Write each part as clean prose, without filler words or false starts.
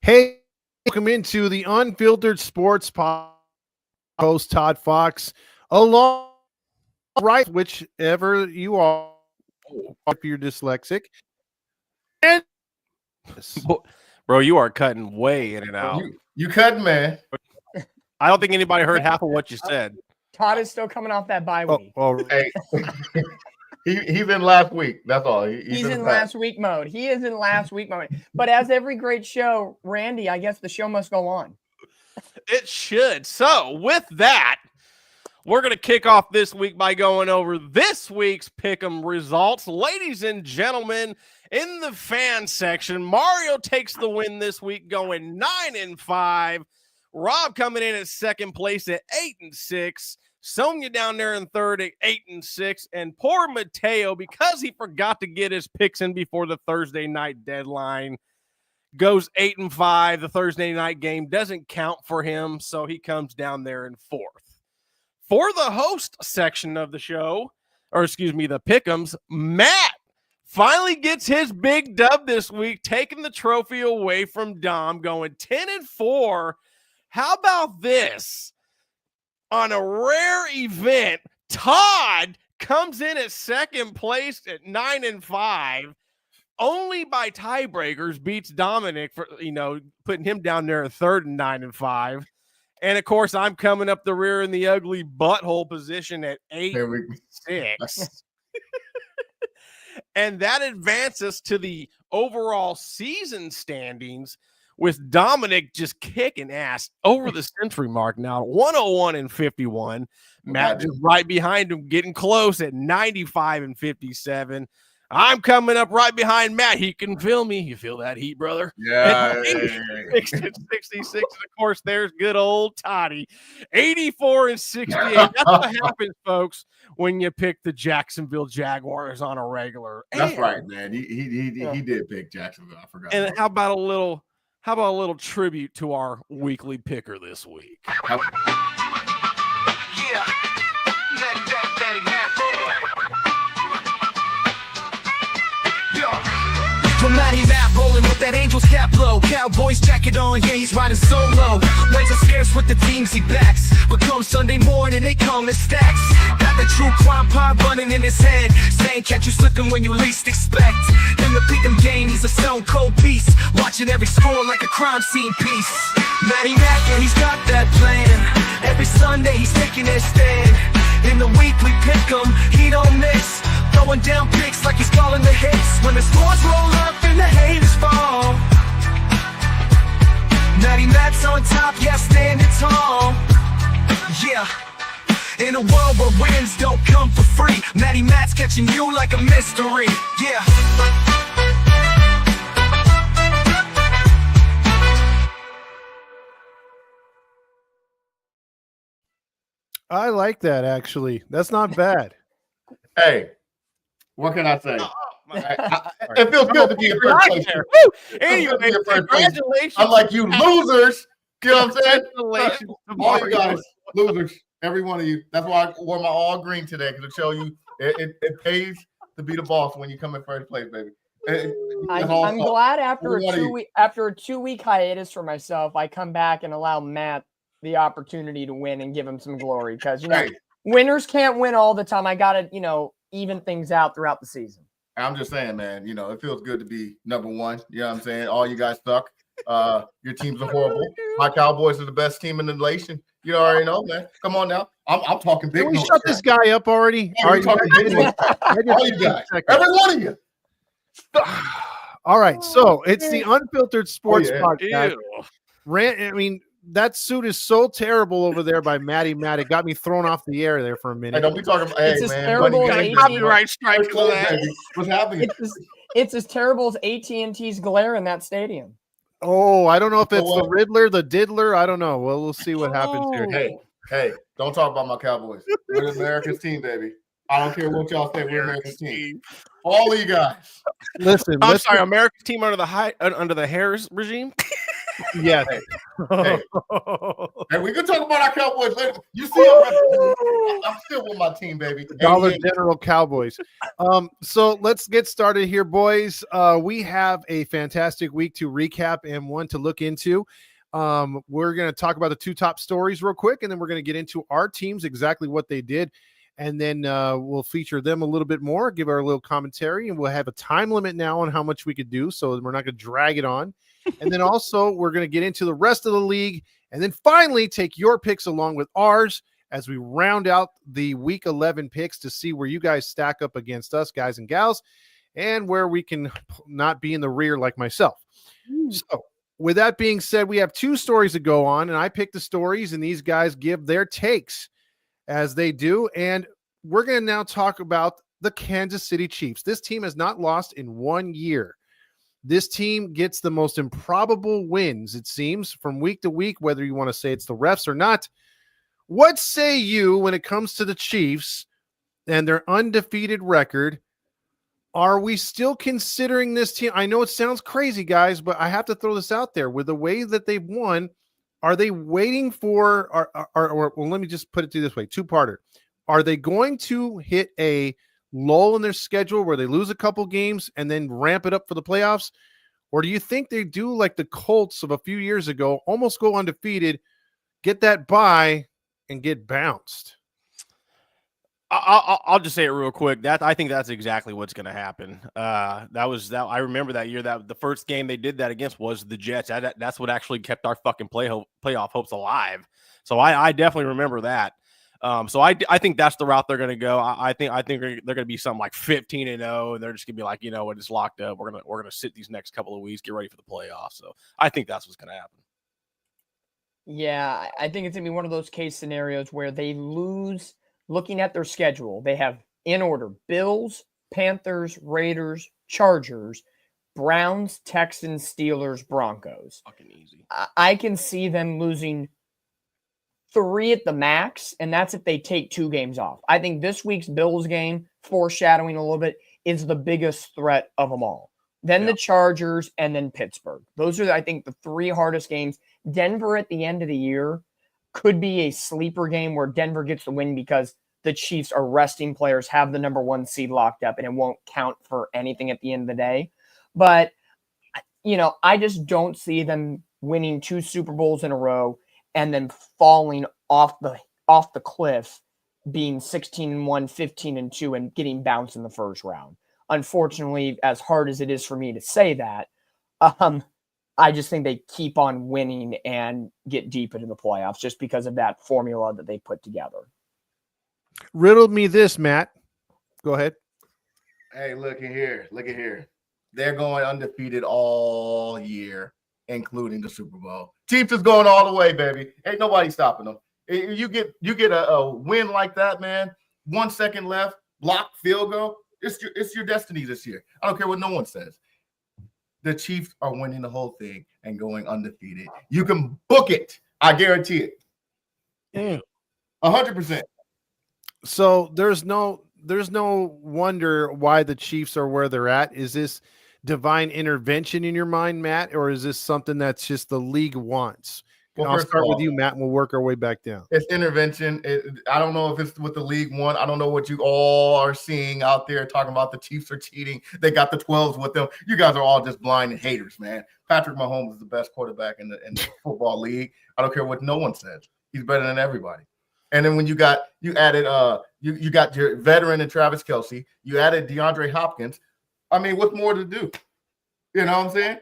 Hey, welcome into the Unfiltered Sports Podcast. Host Todd Fox, along right, whichever you are, if you're dyslexic. And bro, you are cutting way in and out. You cutting, man. I don't think anybody heard half of what you said. Todd is still coming off that bye week. Hey, he's in last week. That's all. He's in last week mode. He is in last week mode. But as every great show, Randy, I guess the show must go on. It should. So with that, we're going to kick off this week by going over this week's Pick'em results. Ladies and gentlemen, in the fan section, Mario takes the win this week, going 9-5. Rob coming in at second place at 8-6. Sonia down there in third at 8-6. And poor Mateo, because he forgot to get his picks in before the Thursday night deadline, goes 8-5. The Thursday night game doesn't count for him, so he comes down there in fourth. For the host section of the show, or excuse me, the Pick'ems, Matt finally gets his big dub this week, taking the trophy away from Dom, going 10-4. How about this? On a rare event, Todd comes in at second place at 9-5. Only by tiebreakers beats Dominic for, putting him down there at third and 9-5. And of course, I'm coming up the rear in the ugly butthole position at 8-6. And that advances to the overall season standings with Dominic just kicking ass over the century mark now, 101-51. Matt just right behind him, getting close at 95-57. I'm coming up right behind Matt. He can feel me. You feel that heat, brother? Yeah. 66. And of course, there's good old Toddy. 84-68. That's what happens, folks, when you pick the Jacksonville Jaguars on a regular. That's right, man. He did pick Jacksonville. I forgot. And how about a little tribute to our weekly picker this week? Yeah. Matty Matt rolling with that Angels cap low, Cowboys jacket on, yeah, he's riding solo. Legs are scarce with the teams he backs, but come Sunday morning they come in stacks. Got the true crime pod running in his head, saying catch you slipping when you least expect. In the pick'em game he's a stone cold beast, watching every score like a crime scene piece. Matty Mac, yeah, he's got that plan. Every Sunday he's taking his stand. In the weekly pick'em, he don't miss, throwing down picks like he's calling the hits. When the scores roll up and the haters fall, Matty Matt's on top, yeah, standing tall. Yeah. In a world where wins don't come for free, Matty Matt's catching you like a mystery. Yeah. I like that, actually. That's not bad. Hey, what can I say? It feels good to be in first place. Anyway, congratulations. Unlike you losers. You know what I'm saying? Congratulations. All you guys, losers. Every one of you. That's why I wore my all green today, because to show you it pays to be the boss when you come in first place, baby. I'm glad after a 2-week hiatus for myself, I come back and allow Matt the opportunity to win and give him some glory, because winners can't win all the time. I gotta even things out throughout the season. I'm just saying, man, it feels good to be number one. You know what I'm saying? All you guys suck. Your teams are horrible. My Cowboys are the best team in the nation. You already know, man. Come on now. I'm talking big. Can we shut this guy up already? All you guys. Every one of you. All right. So it's the Unfiltered Sports Podcast. That suit is so terrible over there by Matty Matt. It got me thrown off the air there for a minute. Hey, don't be talking about it's terrible as copyright strike for that. What's happening? It's as terrible as AT&T's glare in that stadium. Oh, I don't know if it's the Riddler, the Diddler. I don't know. Well, we'll see what happens here. Hey, don't talk about my Cowboys. We're America's team, baby. I don't care what y'all say. We're America's team. All of you guys. Listen. I'm sorry, America's team under the Harris regime. Yes. Hey, we can talk about our Cowboys later. You see, I'm still with my team, baby. Dollar General Cowboys. So let's get started here, boys. We have a fantastic week to recap and one to look into. We're going to talk about the two top stories real quick, and then we're going to get into our teams, exactly what they did. And then we'll feature them a little bit more, give our little commentary, and we'll have a time limit now on how much we could do, so we're not going to drag it on. And then also we're going to get into the rest of the league, and then finally take your picks along with ours as we round out the Week 11 picks to see where you guys stack up against us, guys and gals, and where we can not be in the rear like myself. So with that being said, we have two stories to go on, and I pick the stories, and these guys give their takes as they do. And we're going to now talk about the Kansas City Chiefs. This team has not lost in 1 year. This team gets the most improbable wins, it seems, from week to week, whether you want to say it's the refs or not. What say you when it comes to the Chiefs and their undefeated record? Are we still considering this team? I know it sounds crazy, guys, but I have to throw this out there. With the way that they've won, are they waiting for, or well, let me just put it to you this way, two-parter. Are they going to hit a lull in their schedule where they lose a couple games and then ramp it up for the playoffs? Or do you think they do like the Colts of a few years ago, almost go undefeated, get that bye, and get bounced? I'll just say it real quick. I think that's exactly what's going to happen. I remember that year that the first game they did that against was the Jets. That's what actually kept our fucking playoff hopes alive. So I definitely remember that. So I think that's the route they're going to go. I think they're going to be something like 15-0, and they're just going to be like, you know what, it's locked up. We're gonna sit these next couple of weeks, get ready for the playoffs. So I think that's what's going to happen. Yeah, I think it's going to be one of those case scenarios where they lose. Looking at their schedule, they have in order Bills, Panthers, Raiders, Chargers, Browns, Texans, Steelers, Broncos. Fucking easy. I can see them losing 3 at the max, and that's if they take 2 games off. I think this week's Bills game, foreshadowing a little bit, is the biggest threat of them all. Then the Chargers, and then Pittsburgh. Those are, I think, the 3 hardest games. Denver at the end of the year could be a sleeper game where Denver gets the win because the Chiefs are resting players, have the number 1 seed locked up, and it won't count for anything at the end of the day. But, I just don't see them winning 2 Super Bowls in a row and then falling off the cliff, being 16-1, 15-2, and getting bounced in the first round. Unfortunately, as hard as it is for me to say that, I just think they keep on winning and get deep into the playoffs just because of that formula that they put together. Riddle me this, Matt. Go ahead. Hey, look at here. They're going undefeated all year, including the Super Bowl. Chiefs is going all the way, baby. Ain't nobody stopping them. You get a win like that, man. 1 second left, block, field goal. It's your destiny this year. I don't care what no one says. The Chiefs are winning the whole thing and going undefeated. You can book it. I guarantee it. 100%. So there's no wonder why the Chiefs are where they're at. Is this divine intervention in your mind, Matt, or is this something that's just the league wants? Well, I'll start with you, Matt, and we'll work our way back down. It's intervention. I don't know if it's what the league want. I don't know what you all are seeing out there talking about the Chiefs are cheating. They got the 12s with them. You guys are all just blind and haters, man. Patrick Mahomes is the best quarterback in the football league. I don't care what no one says. He's better than everybody. And then when you got your veteran and Travis Kelce, you added DeAndre Hopkins. I mean, what's more to do? You know what I'm saying?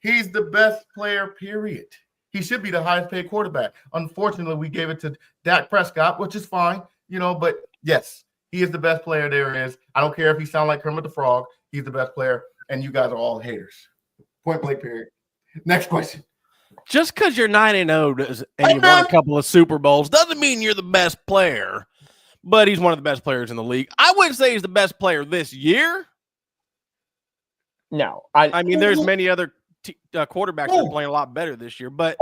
He's the best player, period. He should be the highest paid quarterback. Unfortunately, we gave it to Dak Prescott, which is fine, but yes, he is the best player there is. I don't care if he sounds like Kermit the Frog. He's the best player, and you guys are all haters. Point blank, period. Next question. Just because you're 9-0 and you won a couple of Super Bowls doesn't mean you're the best player, but he's one of the best players in the league. I wouldn't say he's the best player this year. No. I mean, there's many other quarterbacks that are playing a lot better this year, but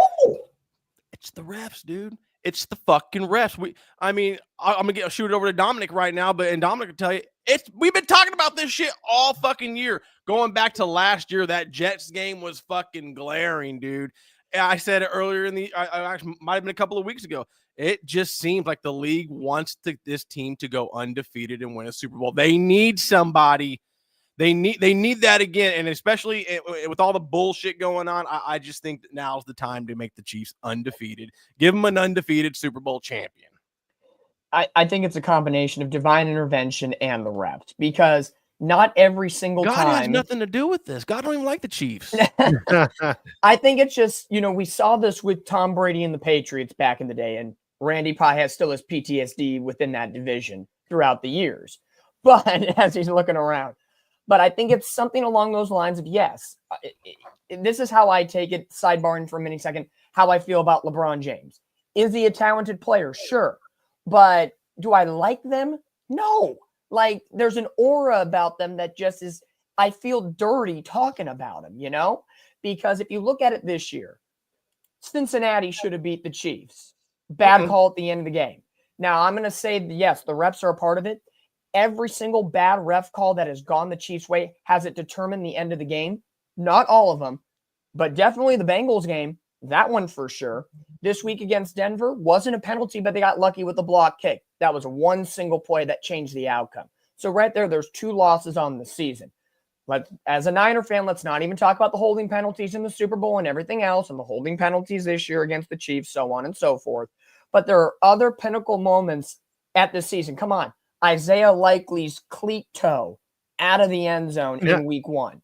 it's the refs, dude. It's the fucking refs. I'm gonna shoot it over to Dominic right now, and Dominic will tell you we've been talking about this shit all fucking year. Going back to last year, that Jets game was fucking glaring, dude. I said it earlier I actually might have been a couple of weeks ago. It just seems like the league wants this team to go undefeated and win a Super Bowl. They need somebody. They need that again, and especially with all the bullshit going on, I just think that now's the time to make the Chiefs undefeated. Give them an undefeated Super Bowl champion. I think it's a combination of divine intervention and the refs, because not every single God time. has nothing to do with this. God don't even like the Chiefs. I think it's just, we saw this with Tom Brady and the Patriots back in the day, and Randy probably still has PTSD within that division throughout the years. But as he's looking around. But I think it's something along those lines of, yes, this is how I take it, sidebarring for a mini second, how I feel about LeBron James. Is he a talented player? Sure. But do I like them? No. Like, there's an aura about them that just is, I feel dirty talking about them, Because if you look at it this year, Cincinnati should have beat the Chiefs. Bad call at the end of the game. Now, I'm going to say, yes, the refs are a part of it. Every single bad ref call that has gone the Chiefs' way, has it determined the end of the game? Not all of them, but definitely the Bengals game, that one for sure. This week against Denver wasn't a penalty, but they got lucky with the block kick. That was one single play that changed the outcome. So right there's 2 losses on the season. As a Niner fan, let's not even talk about the holding penalties in the Super Bowl and everything else, and the holding penalties this year against the Chiefs, so on and so forth. But there are other pinnacle moments at this season. Come on. Isaiah Likely's cleat toe out of the end zone in week 1.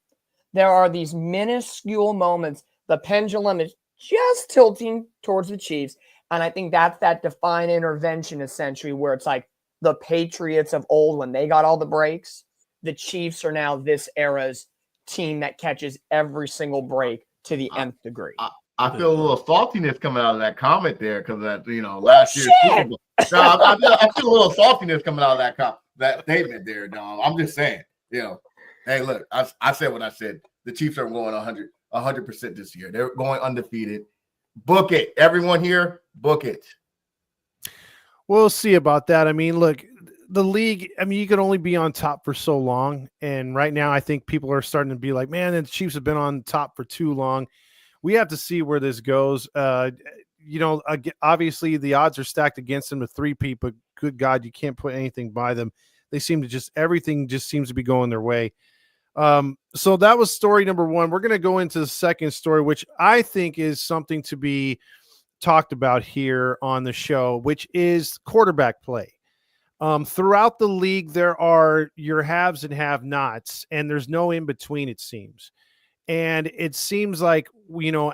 There are these minuscule moments. The pendulum is just tilting towards the Chiefs. And I think that's that divine intervention, essentially, where it's like the Patriots of old, when they got all the breaks, the Chiefs are now this era's team that catches every single break to the nth degree. I feel a little saltiness coming out of that comment there, because last year's Super Bowl. No, I feel a little saltiness coming out of that statement there, Dom. I'm just saying, hey, look, I said what I said. The Chiefs are going 100% this year. They're going undefeated. Book it. Everyone here, book it. We'll see about that. I mean, look, the league, you can only be on top for so long. And right now, I think people are starting to be like, man, the Chiefs have been on top for too long. We have to see where this goes. Obviously the odds are stacked against them to 3-peat, but good God, you can't put anything by them. They seem to everything just seems to be going their way. So that was story number 1. We're going to go into the second story, which I think is something to be talked about here on the show, which is quarterback play. Throughout the league, there are your haves and have-nots, and there's no in between, it seems. And it seems like,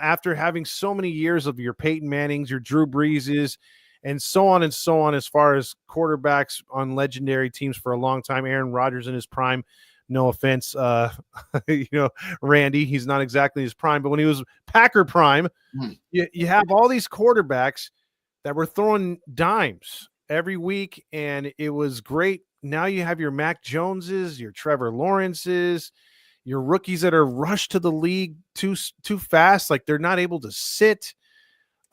after having so many years of your Peyton Mannings, your Drew Breeses, and so on, as far as quarterbacks on legendary teams for a long time, Aaron Rodgers in his prime, no offense, Randy, he's not exactly his prime, but when he was Packer prime, you have all these quarterbacks that were throwing dimes every week, and it was great. Now you have your Mac Joneses, your Trevor Lawrences, your rookies that are rushed to the league too fast, like they're not able to sit.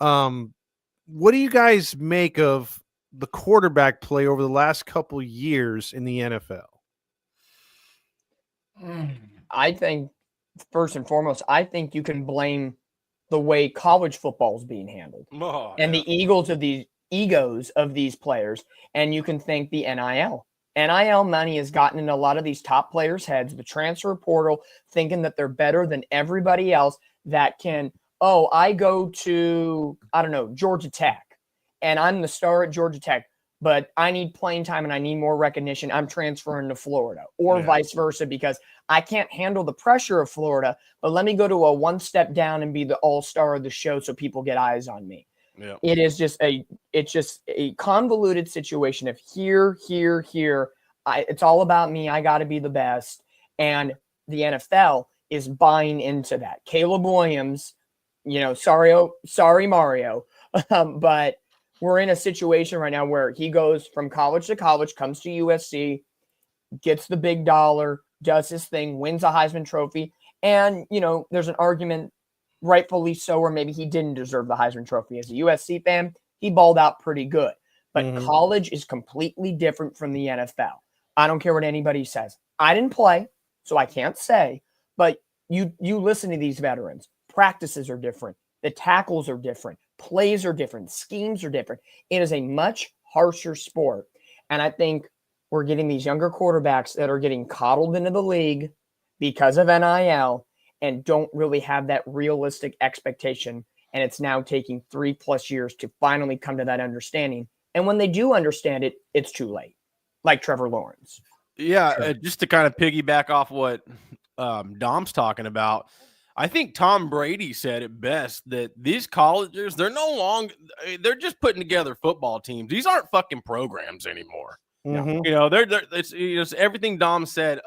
What do you guys make of the quarterback play over the last couple years in the NFL? I think, first and foremost, I think you can blame the way college football is being handled and the egos of these players, and you can thank the NIL. NIL money has gotten in a lot of these top players' heads, the transfer portal, thinking that they're better than everybody else that can, I go to, Georgia Tech, and I'm the star at Georgia Tech, but I need playing time and I need more recognition. I'm transferring to Florida, or vice versa, because I can't handle the pressure of Florida, but let me go to a one step down and be the all-star of the show so people get eyes on me. Yeah. It's just a convoluted situation of here. It's all about me. I got to be the best. And the NFL is buying into that. Caleb Williams, sorry, Mario. But we're in a situation right now where he goes from college to college, comes to USC, gets the big dollar, does his thing, wins a Heisman Trophy. And, there's an argument, rightfully so, or maybe he didn't deserve the Heisman Trophy. As a USC fan, he balled out pretty good. But college is completely different from the NFL. I don't care what anybody says. I didn't play, so I can't say. But you listen to these veterans. Practices are different. The tackles are different. Plays are different. Schemes are different. It is a much harsher sport. And I think we're getting these younger quarterbacks that are getting coddled into the league because of NIL and don't really have that realistic expectation. And it's now taking 3+ years to finally come to that understanding. And when they do understand it, it's too late, like Trevor Lawrence. Yeah, just to kind of piggyback off what Dom's talking about, I think Tom Brady said it best that these colleges, they're just putting together football teams. These aren't fucking programs anymore. Mm-hmm. You know, it's everything Dom said.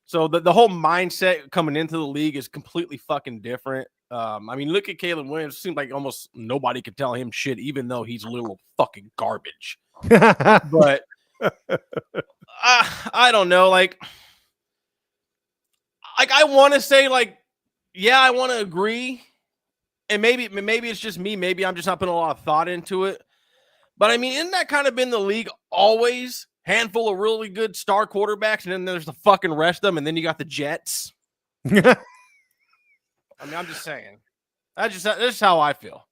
So the whole mindset coming into the league is completely fucking different. I mean, look at Caleb Williams. It seems like almost nobody could tell him shit, even though he's a little fucking garbage. But I don't know. Like I want to say, like, yeah, I want to agree. And maybe it's just me. Maybe I'm just not putting a lot of thought into it. But I mean, isn't that kind of been the league always? Handful of really good star quarterbacks, and then there's the fucking rest of them, and then you got the Jets. I mean, I'm just saying. That's just how I feel.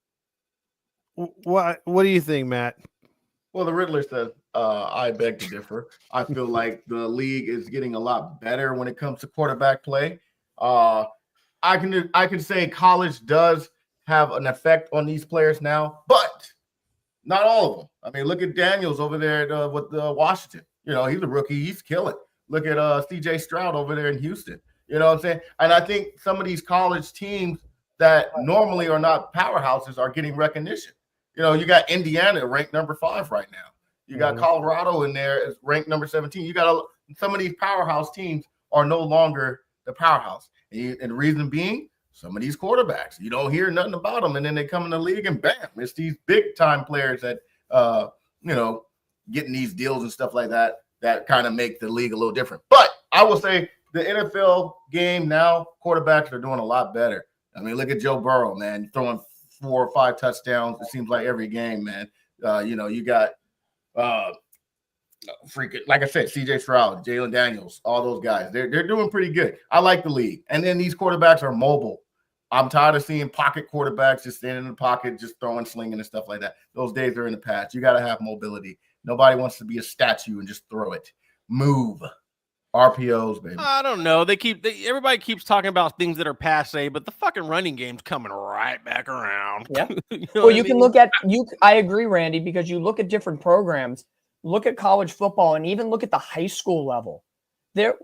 What do you think, Matt? Well, the Riddler says, I beg to differ. I feel like the league is getting a lot better when it comes to quarterback play. I can say college does have an effect on these players now, but not all of them. I mean, look at Daniels over there with Washington. You know, he's a rookie. He's killing. Look at C.J. Stroud over there in Houston. You know what I'm saying? And I think some of these college teams that normally are not powerhouses are getting recognition. You know, you got Indiana ranked number 5 right now. You got Colorado in there as ranked number 17. You got some of these powerhouse teams are no longer the powerhouse. And the reason being, some of these quarterbacks, you don't hear nothing about them, and then they come in the league and bam, it's these big time players that, you know, getting these deals and stuff like that kind of make the league a little different. But I will say the NFL game now, quarterbacks are doing a lot better. I mean, look at Joe Burrow, man, throwing 4 or 5 touchdowns. It seems like every game, man. You know, you got freaking, like I said, C.J. Stroud, Jalen Daniels, all those guys. They're doing pretty good. I like the league. And then these quarterbacks are mobile. I'm tired of seeing pocket quarterbacks just standing in the pocket, just throwing, slinging, and stuff like that. Those days are in the past. You got to have mobility. Nobody wants to be a statue and just throw it. Move. RPOs, baby. I don't know. Everybody keeps talking about things that are passe, but the fucking running game's coming right back around. Yeah. You know Well, you I can mean? look at I agree, Randy, because you look at different programs, look at college football, and even look at the high school level.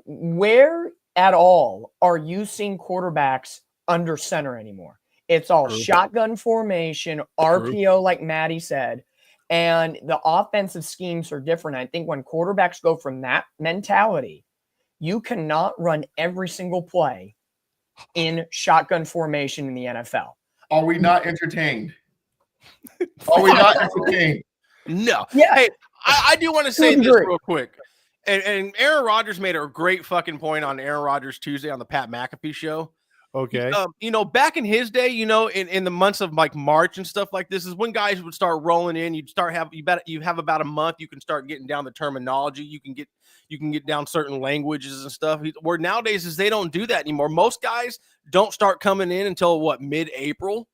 Where at all are you seeing quarterbacks under center anymore? It's all shotgun formation, RPO, like Maddie said, and the offensive schemes are different. I think when quarterbacks go from that mentality, you cannot run every single play in shotgun formation in the NFL. Are we not entertained? Are we not entertained? No. Yeah. Hey, I do want to say this real quick. And Aaron Rodgers made a great fucking point on Aaron Rodgers Tuesday on the Pat McAfee show. Okay. You know, back in his day, you know, in the months of like March and stuff like this is when guys would start rolling in. You have about a month. You can start getting down the terminology. You can get down certain languages and stuff. Where nowadays is they don't do that anymore. Most guys don't start coming in until mid-April.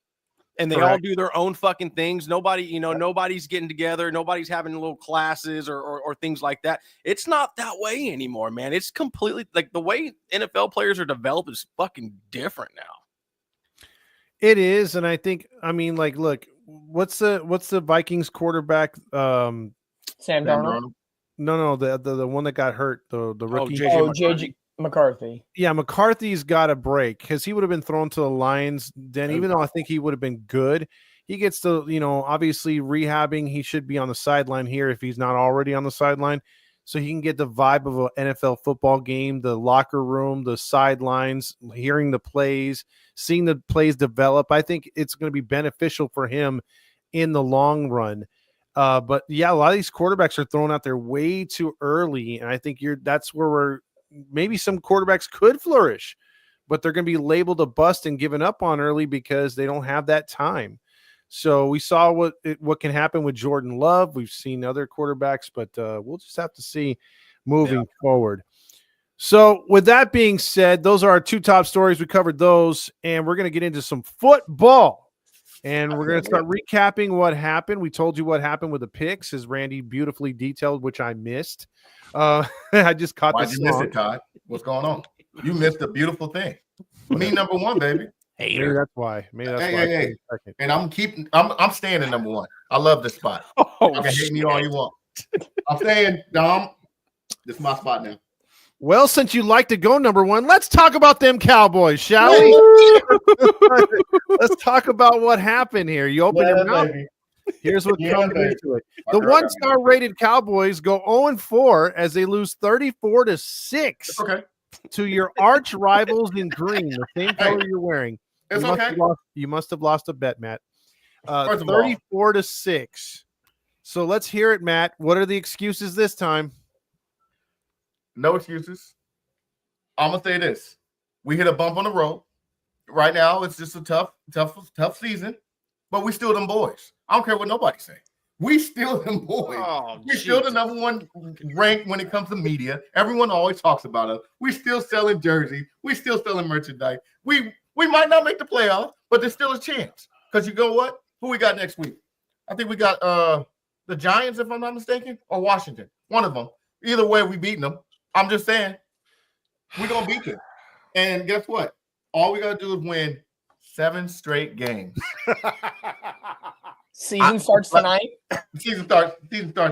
And they all do their own fucking things. Nobody, nobody's getting together. Nobody's having little classes or things like that. It's not that way anymore, man. It's completely like the way NFL players are developed is fucking different now. It is, and I think, like, look, what's the Vikings quarterback? Sam Darnold? No, the one that got hurt, the rookie. JJ McCarthy. Yeah, McCarthy's got a break because he would have been thrown to the Lions then, even though I think he would have been good. He gets to, obviously rehabbing. He should be on the sideline here if he's not already on the sideline. So he can get the vibe of an NFL football game, the locker room, the sidelines, hearing the plays, seeing the plays develop. I think it's going to be beneficial for him in the long run. But yeah, a lot of these quarterbacks are thrown out there way too early. And I think that's where maybe some quarterbacks could flourish, but they're going to be labeled a bust and given up on early because they don't have that time. So we saw what can happen with Jordan Love. We've seen other quarterbacks, but we'll just have to see moving forward. So with that being said, those are our 2 top stories. We covered those, and we're going to get into some football. And we're going to start recapping what happened. We told you what happened with the picks, as Randy beautifully detailed, which I missed. I just caught Why'd this. you miss it, Todd? What's going on? You missed a beautiful thing. Me number one, baby. Maybe that's why. Hey. And I'm staying in number one. I love this spot. You can hate me all you want. I'm saying, Dom, this is my spot now. Well, since you like to go number one, let's talk about them Cowboys, shall we? Let's talk about what happened here. You open your mouth. Baby. Here's what comes into it. The one-star rated Cowboys go 0-4 as they lose 34-6 to your arch rivals in green, the same color you're wearing. It's you must have lost a bet, Matt. 34-6. So let's hear it, Matt. What are the excuses this time? No excuses. I'm gonna say this: we hit a bump on the road. Right now, it's just a tough season, but we still them boys. I don't care what nobody say. We still them boys. We still the number one ranked when it comes to media. Everyone always talks about us. We still selling jerseys. We still selling merchandise. We might not make the playoffs, but there's still a chance. Because you know what? Who we got next week? I think we got the Giants, if I'm not mistaken, or Washington. One of them. Either way, we beating them. I'm just saying, we're going to beat them. And guess what? All we got to do is win 7 straight games. Season starts tonight? Season starts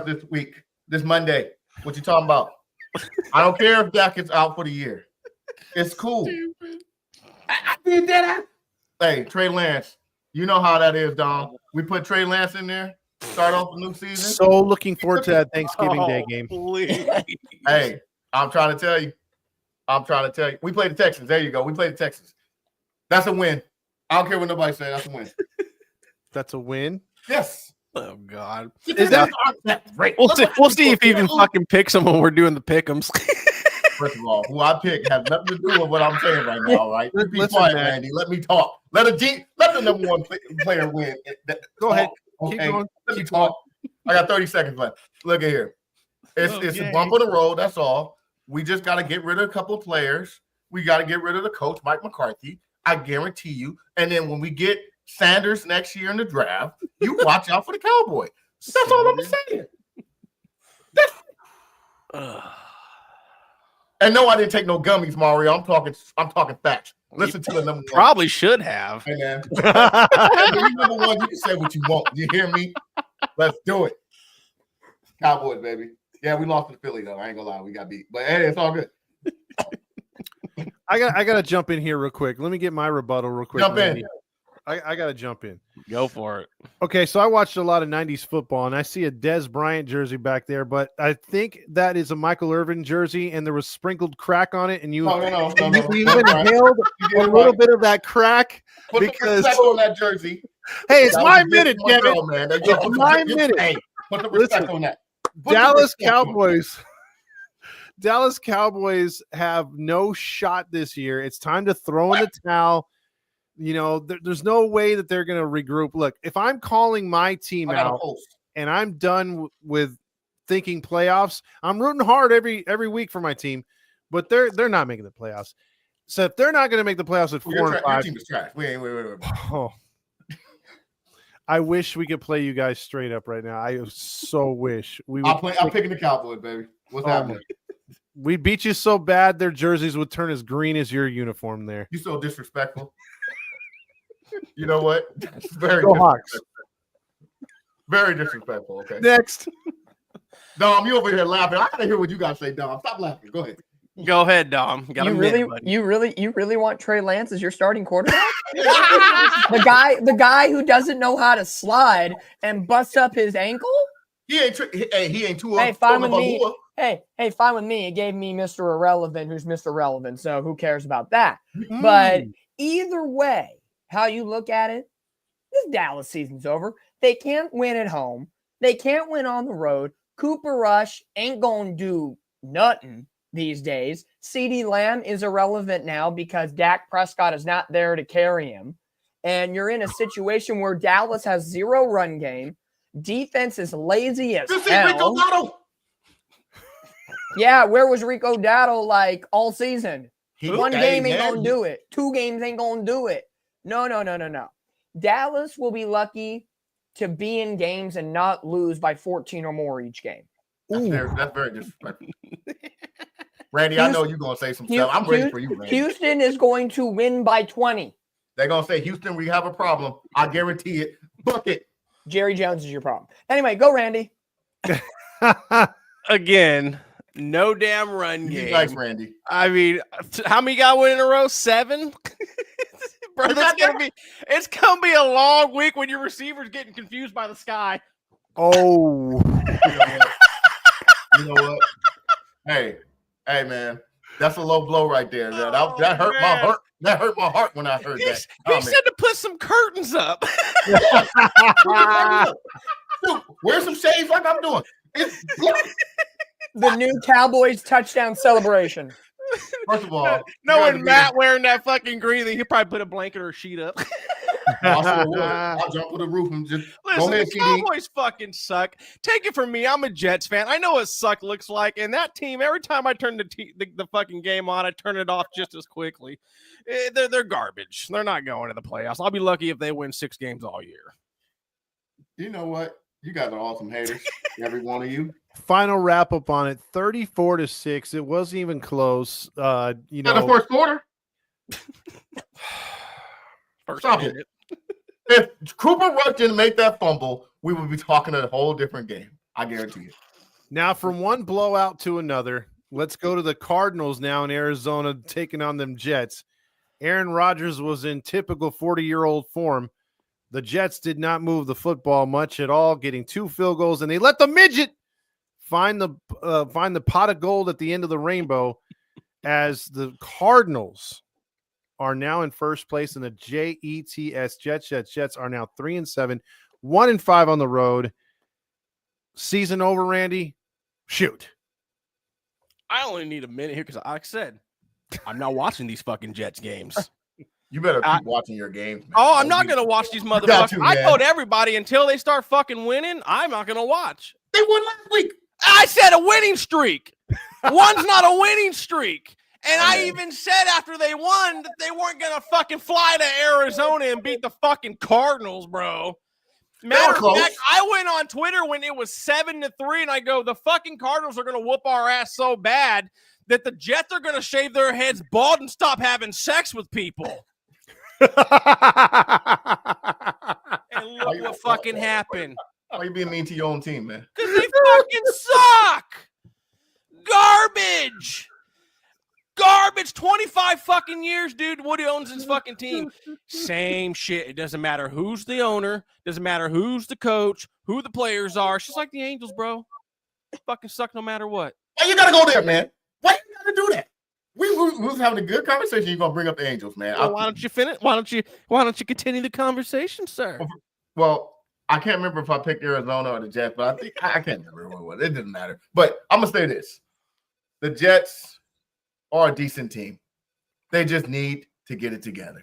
this week, this Monday. What you talking about? I don't care if Dak is out for the year. It's cool. I did that. Hey, Trey Lance, you know how that is, Dom. We put Trey Lance in there, start off the new season. So looking forward to that Thanksgiving Day game. Hey, I'm trying to tell you. We played the Texans. There you go. We played the Texans. That's a win. I don't care what nobody says. That's a win. That's a win? Yes. Oh, God. Is that right? We'll see if he even fucking picks them when we're doing the pick'ems. First of all, who I pick has nothing to do with what I'm saying right now, all right? Be quiet, Randy. Let me talk. Let the number one player win. Go ahead. Okay. Keep going. Let me talk. I got 30 seconds left. Look at here. It's a bump on the road. That's all. We just got to get rid of a couple of players. We got to get rid of the coach, Mike McCarthy. I guarantee you. And then when we get Sanders next year in the draft, you watch out for the Cowboys. That's all I'm saying. And no, I didn't take no gummies, Mario. I'm talking facts. Listen to the number one. Probably should have. Hey, man. You number one, you can say what you want. You hear me? Let's do it. Cowboys, baby. Yeah, we lost to Philly, though. I ain't gonna lie. We got beat. But hey, it's all good. I gotta jump in here real quick. Let me get my rebuttal real quick. Jump in. I gotta jump in. Go for it. Okay, so I watched a lot of 90s football, and I see a Dez Bryant jersey back there, but I think that is a Michael Irvin jersey, and there was sprinkled crack on it, and you No. even inhaled a little bit of that crack. Put because the respect on that jersey. Hey, it's my minute, Kevin. Man. It's my minute. Hey, put the respect on that. Dallas Cowboys have no shot this year. It's time to throw in the towel. You know, there's no way that they're going to regroup. Look, if I'm calling my team out and I'm done with thinking playoffs, I'm rooting hard every week for my team, but they're not making the playoffs. So if they're not going to make the playoffs at 4 and 5, your team is trash. Wait. Oh, I wish we could play you guys straight up right now. I so wish we would. I'm picking the Cowboys, baby. What's happening? We beat you so bad, their jerseys would turn as green as your uniform there. You so disrespectful. You know what? Very Go Hawks. Very disrespectful. Okay. Next. Dom, you over here laughing. I gotta hear what you gotta say, Dom. Stop laughing. Go ahead. Go ahead, Dom. You really want Trey Lance as your starting quarterback? the guy who doesn't know how to slide and busts up his ankle? He ain't too Hey, fine with me. Hey, fine with me. It gave me Mr. Irrelevant, who's Mr. Relevant. So who cares about that? But either way, how you look at it, this Dallas season's over. They can't win at home. They can't win on the road. Cooper Rush ain't gonna do nothing these days. CeeDee Lamb is irrelevant now because Dak Prescott is not there to carry him. And you're in a situation where Dallas has zero run game. Defense is lazy as hell. Yeah, where was Rico Dowdle like all season? One game ain't gonna do it. 2 games ain't gonna do it. No. Dallas will be lucky to be in games and not lose by 14 or more each game. That's very disrespectful. Randy, I know you're going to say some stuff. I'm ready for you, Randy. Houston is going to win by 20. They're going to say, Houston, we have a problem. I guarantee it. Book it. Jerry Jones is your problem. Anyway, go, Randy. Again, no damn run game. Nice, Randy. I mean, how many got win in a row? 7? Bro, it's gonna be a long week when your receiver's getting confused by the sky. Oh. You know what? Hey, man. That's a low blow right there. That hurt my heart. That hurt my heart when I heard that. He said to put some curtains up. Dude, wear some shades like I'm doing. The new Cowboys touchdown celebration. First of all, knowing Matt wearing that fucking green thing, he'll probably put a blanket or a sheet up. I'll jump with the roof and just listen. Go ahead, the Cowboys fucking suck. Take it from me. I'm a Jets fan. I know what suck looks like, and that team. Every time I turn the fucking game on, I turn it off just as quickly. They're garbage. They're not going to the playoffs. I'll be lucky if they win 6 games all year. You know what? You guys are awesome haters. Every one of you. Final wrap up on it, 34-6. It wasn't even close. You know, the first quarter. Stop it. If Cooper Rush didn't make that fumble, we would be talking a whole different game. I guarantee you. Now, from one blowout to another, let's go to the Cardinals now in Arizona taking on them Jets. Aaron Rodgers was in typical 40-year-old form. The Jets did not move the football much at all, getting 2 field goals, and they let the midget find the pot of gold at the end of the rainbow as the Cardinals are now in first place in the JETS. Jets are now 3-7, 1-5 on the road. Season over, Randy. Shoot. I only need a minute here because, like I said, I'm not watching these fucking Jets games. You better keep watching your games, man. Oh, I'm not going to watch these motherfuckers. I told everybody until they start fucking winning, I'm not going to watch. They won last week. I said a winning streak. One's not a winning streak. And I even said after they won that they weren't going to fucking fly to Arizona and beat the fucking Cardinals, bro. Matter of fact, I went on Twitter when it was 7-3, and I go, the fucking Cardinals are going to whoop our ass so bad that the Jets are going to shave their heads bald and stop having sex with people. And look what fucking happened. Why are you being mean to your own team, man? Because they fucking suck. Garbage. 25 fucking years, dude. Woody owns his fucking team. Same shit. It doesn't matter who's the owner. Doesn't matter who's the coach, who the players are. It's just like the Angels, bro. They fucking suck no matter what. Why you gotta go there, man? Why you gotta do that? We was having a good conversation. You're gonna bring up the Angels, man. Well, why don't you finish? Why don't you continue the conversation, sir? Well, I can't remember if I picked Arizona or the Jets, but I think I can't remember what it was. It didn't matter. But I'm gonna say this: the Jets are a decent team. They just need to get it together.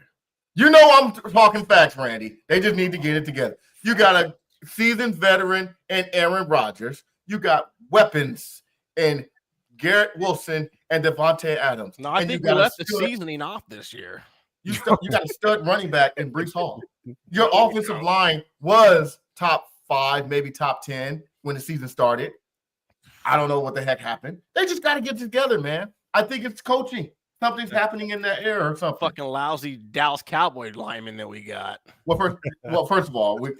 You know I'm talking facts, Randy. They just need to get it together. You got a seasoned veteran in Aaron Rodgers. You got weapons in Garrett Wilson and Devontae Adams. No, I think we left the seasoning off this year. You got a stud running back in Breece Hall. Your offensive line was top 5, maybe top 10 when the season started. I don't know what the heck happened. They just got to get together, man. I think it's coaching. Something's happening in that area or something. Fucking lousy Dallas Cowboy lineman that we got. Well, first of all, we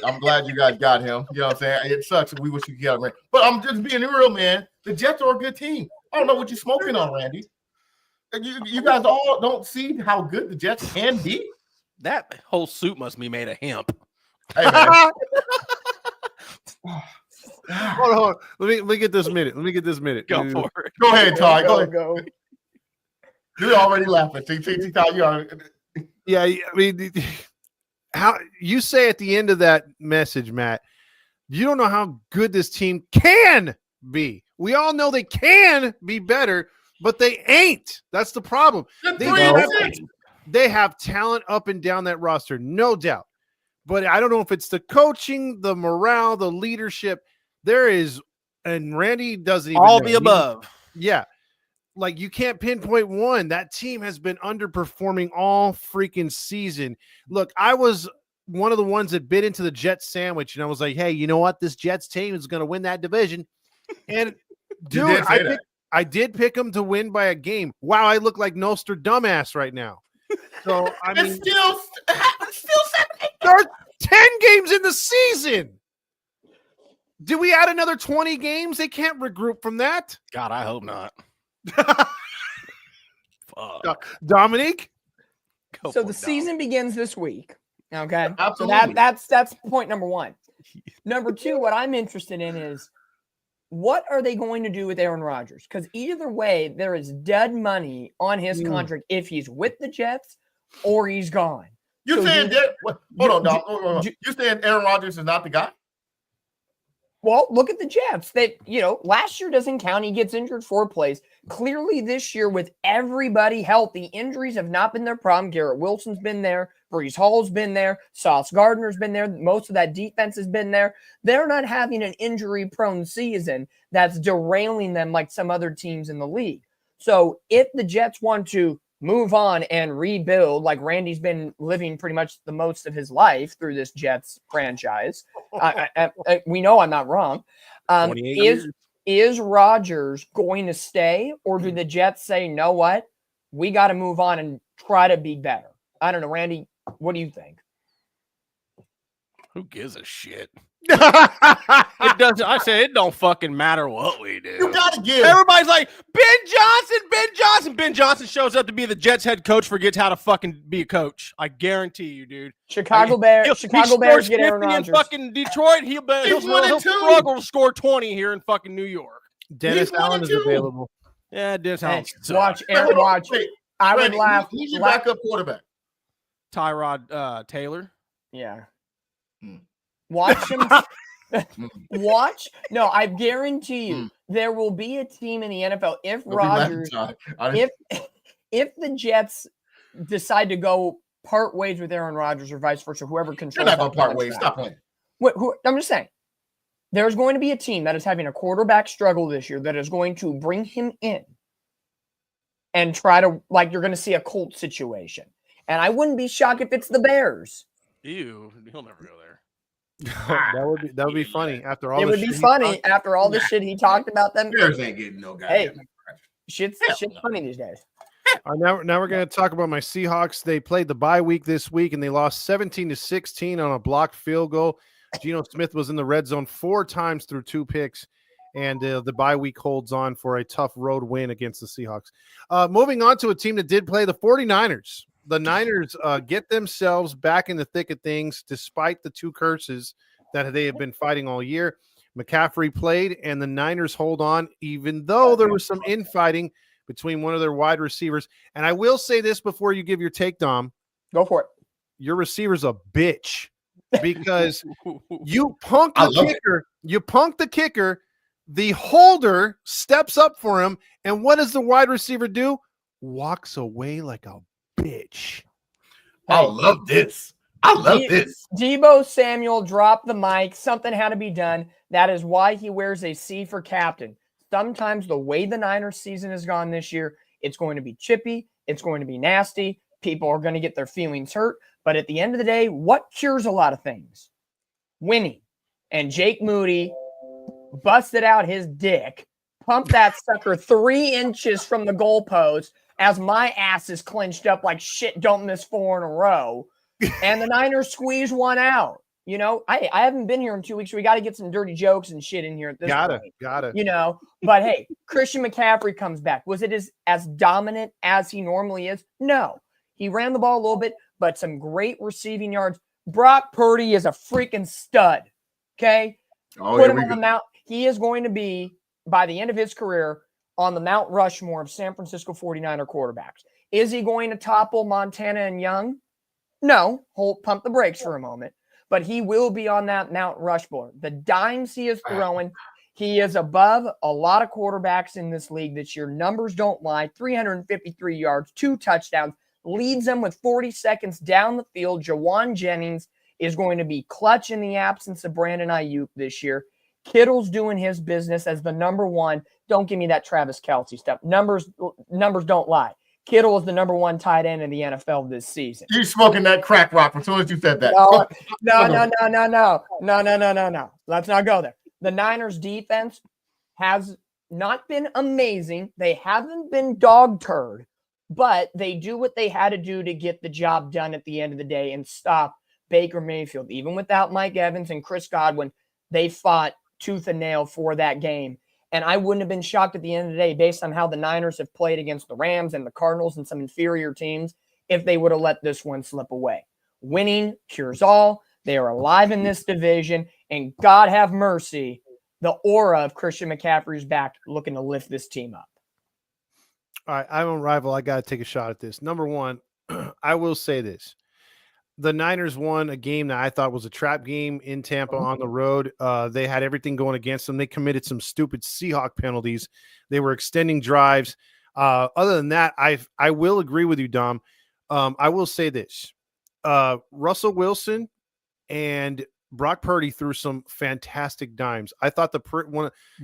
I'm glad you guys got him. You know what I'm saying? It sucks. We wish you got him. But I'm just being real, man. The Jets are a good team. I don't know what you're smoking on, Randy. You guys all don't see how good the Jets can be. That whole suit must be made of hemp. Hey, man. Hold on. Let me get this minute. Go for it. Go ahead, Todd. Go. You're already laughing. See, Todd, you are. Yeah, I mean, how you say at the end of that message, Matt, you don't know how good this team can be. We all know they can be better, but they ain't. That's the problem. They have talent up and down that roster, no doubt. But I don't know if it's the coaching, the morale, the leadership. There is, and Randy doesn't even all know. the above. Yeah. Like, you can't pinpoint one. That team has been underperforming all freaking season. Look, I was one of the ones that bit into the Jets sandwich, and I was like, hey, you know what? This Jets team is going to win that division. And dude, I did pick them to win by a game. Wow, I look like Nostradamus right now. So I mean, it's still 7. There are 10 games in the season. Do we add another 20 games? They can't regroup from that. God, I hope not. Dominique? So the season begins this week. Okay. Absolutely. So that's point number 1. Number 2, what I'm interested in is what are they going to do with Aaron Rodgers? Because either way, there is dead money on his contract if he's with the Jets or he's gone. You're saying hold on. You're saying Aaron Rodgers is not the guy? Well, look at the Jets. They, last year doesn't count. He gets injured 4 plays. Clearly this year with everybody healthy, injuries have not been their problem. Garrett Wilson's been there. Breece Hall's been there. Sauce Gardner's been there. Most of that defense has been there. They're not having an injury-prone season that's derailing them like some other teams in the league. So if the Jets want to move on and rebuild, like Randy's been living pretty much the most of his life through this Jets franchise, we know I'm not wrong. Is Rodgers going to stay, or do the Jets say, know what? We got to move on and try to be better? I don't know, Randy. What do you think? Who gives a shit? It doesn't. I say it don't fucking matter what we do. You gotta give. Everybody's like Ben Johnson. Ben Johnson shows up to be the Jets head coach, forgets how to fucking be a coach. I guarantee you, dude. Chicago Bears get Aaron Rodgers. In fucking Detroit, he'll struggle to score 20 here in fucking New York. Dennis Allen is available. Yeah, Dennis Allen. Watch. I would laugh. Who's your backup quarterback? Tyrod Taylor. Yeah. Watch him. Watch. No, I guarantee you there will be a team in the NFL if Rodgers, if the Jets decide to go part ways with Aaron Rodgers or vice versa, whoever controls. You're not going to part ways. Stop playing. I'm just saying. There's going to be a team that is having a quarterback struggle this year that is going to bring him in and try to, like, you're going to see a Colts situation. And I wouldn't be shocked if it's the Bears. Ew, he'll never go there. that would be funny after all. It would be funny after all the shit he talked about them. Bears ain't getting no guy. Hey, shit's funny these days. Now we're going to talk about my Seahawks. They played the bye week this week and they lost 17-16 on a blocked field goal. Geno Smith was in the red zone 4 times through 2 picks, and the bye week holds on for a tough road win against the Seahawks. Moving on to a team that did play, the 49ers. The Niners get themselves back in the thick of things despite the 2 curses that they have been fighting all year. McCaffrey played, and the Niners hold on, even though there was some infighting between one of their wide receivers. And I will say this before you give your take, Dom. Go for it. Your receiver's a bitch because you punked the kicker. You punked the kicker. The holder steps up for him, and what does the wide receiver do? Walks away like a bitch. I love this. I love this. Deebo Samuel dropped the mic. Something had to be done. That is why he wears a C for captain. Sometimes the way the Niners season has gone this year, it's going to be chippy. It's going to be nasty. People are going to get their feelings hurt. But at the end of the day, what cures a lot of things? Winning. And Jake Moody busted out his dick, pumped that sucker 3 inches from the goalpost as my ass is clenched up like shit, don't miss 4 in a row. And the Niners squeeze one out. You know, I haven't been here in 2 weeks. So we got to get some dirty jokes and shit in here at this point. Got it. You know, but hey, Christian McCaffrey comes back. Was it as dominant as he normally is? No. He ran the ball a little bit, but some great receiving yards. Brock Purdy is a freaking stud. Okay? Put him on the mount. He is going to be, by the end of his career, on the Mount Rushmore of San Francisco 49er quarterbacks. Is he going to topple Montana and Young? No. Pump the brakes for a moment. But he will be on that Mount Rushmore. The dimes he is throwing, he is above a lot of quarterbacks in this league this year. Numbers don't lie. 353 yards, 2 touchdowns, leads them with 40 seconds down the field. Jawan Jennings is going to be clutch in the absence of Brandon Ayuk this year. Kittle's doing his business as the number 1. Don't give me that Travis Kelce stuff. Numbers don't lie. Kittle was the number 1 tight end in the NFL this season. You smoking that crack rock as soon as you said that. No. Let's not go there. The Niners defense has not been amazing. They haven't been dog turd, but they do what they had to do to get the job done at the end of the day and stop Baker Mayfield. Even without Mike Evans and Chris Godwin, they fought tooth and nail for that game. And I wouldn't have been shocked at the end of the day, based on how the Niners have played against the Rams and the Cardinals and some inferior teams, if they would have let this one slip away. Winning cures all. They are alive in this division. And God have mercy, the aura of Christian McCaffrey's back, looking to lift this team up. All right, I'm a rival. I got to take a shot at this. Number one, I will say this. The Niners won a game that I thought was a trap game in Tampa on the road. They had everything going against them. They committed some stupid Seahawk penalties. They were extending drives. Other than that, I will agree with you, Dom. I will say this. Russell Wilson and Brock Purdy threw some fantastic dimes. I thought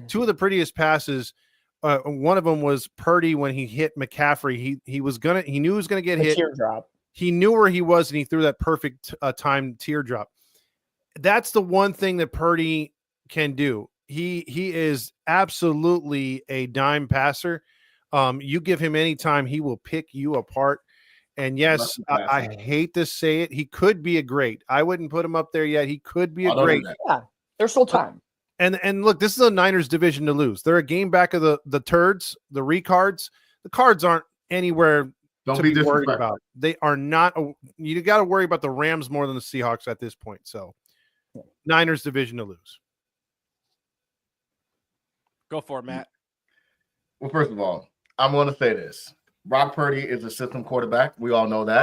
two of the prettiest passes, one of them was Purdy when he hit McCaffrey. He knew he was gonna get hit. Teardrop. He knew where he was, and he threw that perfect timed teardrop. That's the one thing that Purdy can do. He is absolutely a dime passer. You give him any time, he will pick you apart. And yes, I hate to say it, he could be a great. I wouldn't put him up there yet. He could be a great. Yeah, there's still time. And look, this is a Niners division to lose. They're a game back of the turds, the recards. The cards aren't anywhere. Don't be worried about. They are not. You got to worry about the Rams more than the Seahawks at this point. So, Niners division to lose. Go for it, Matt. Well, first of all, I'm going to say this. Brock Purdy is a system quarterback. We all know that.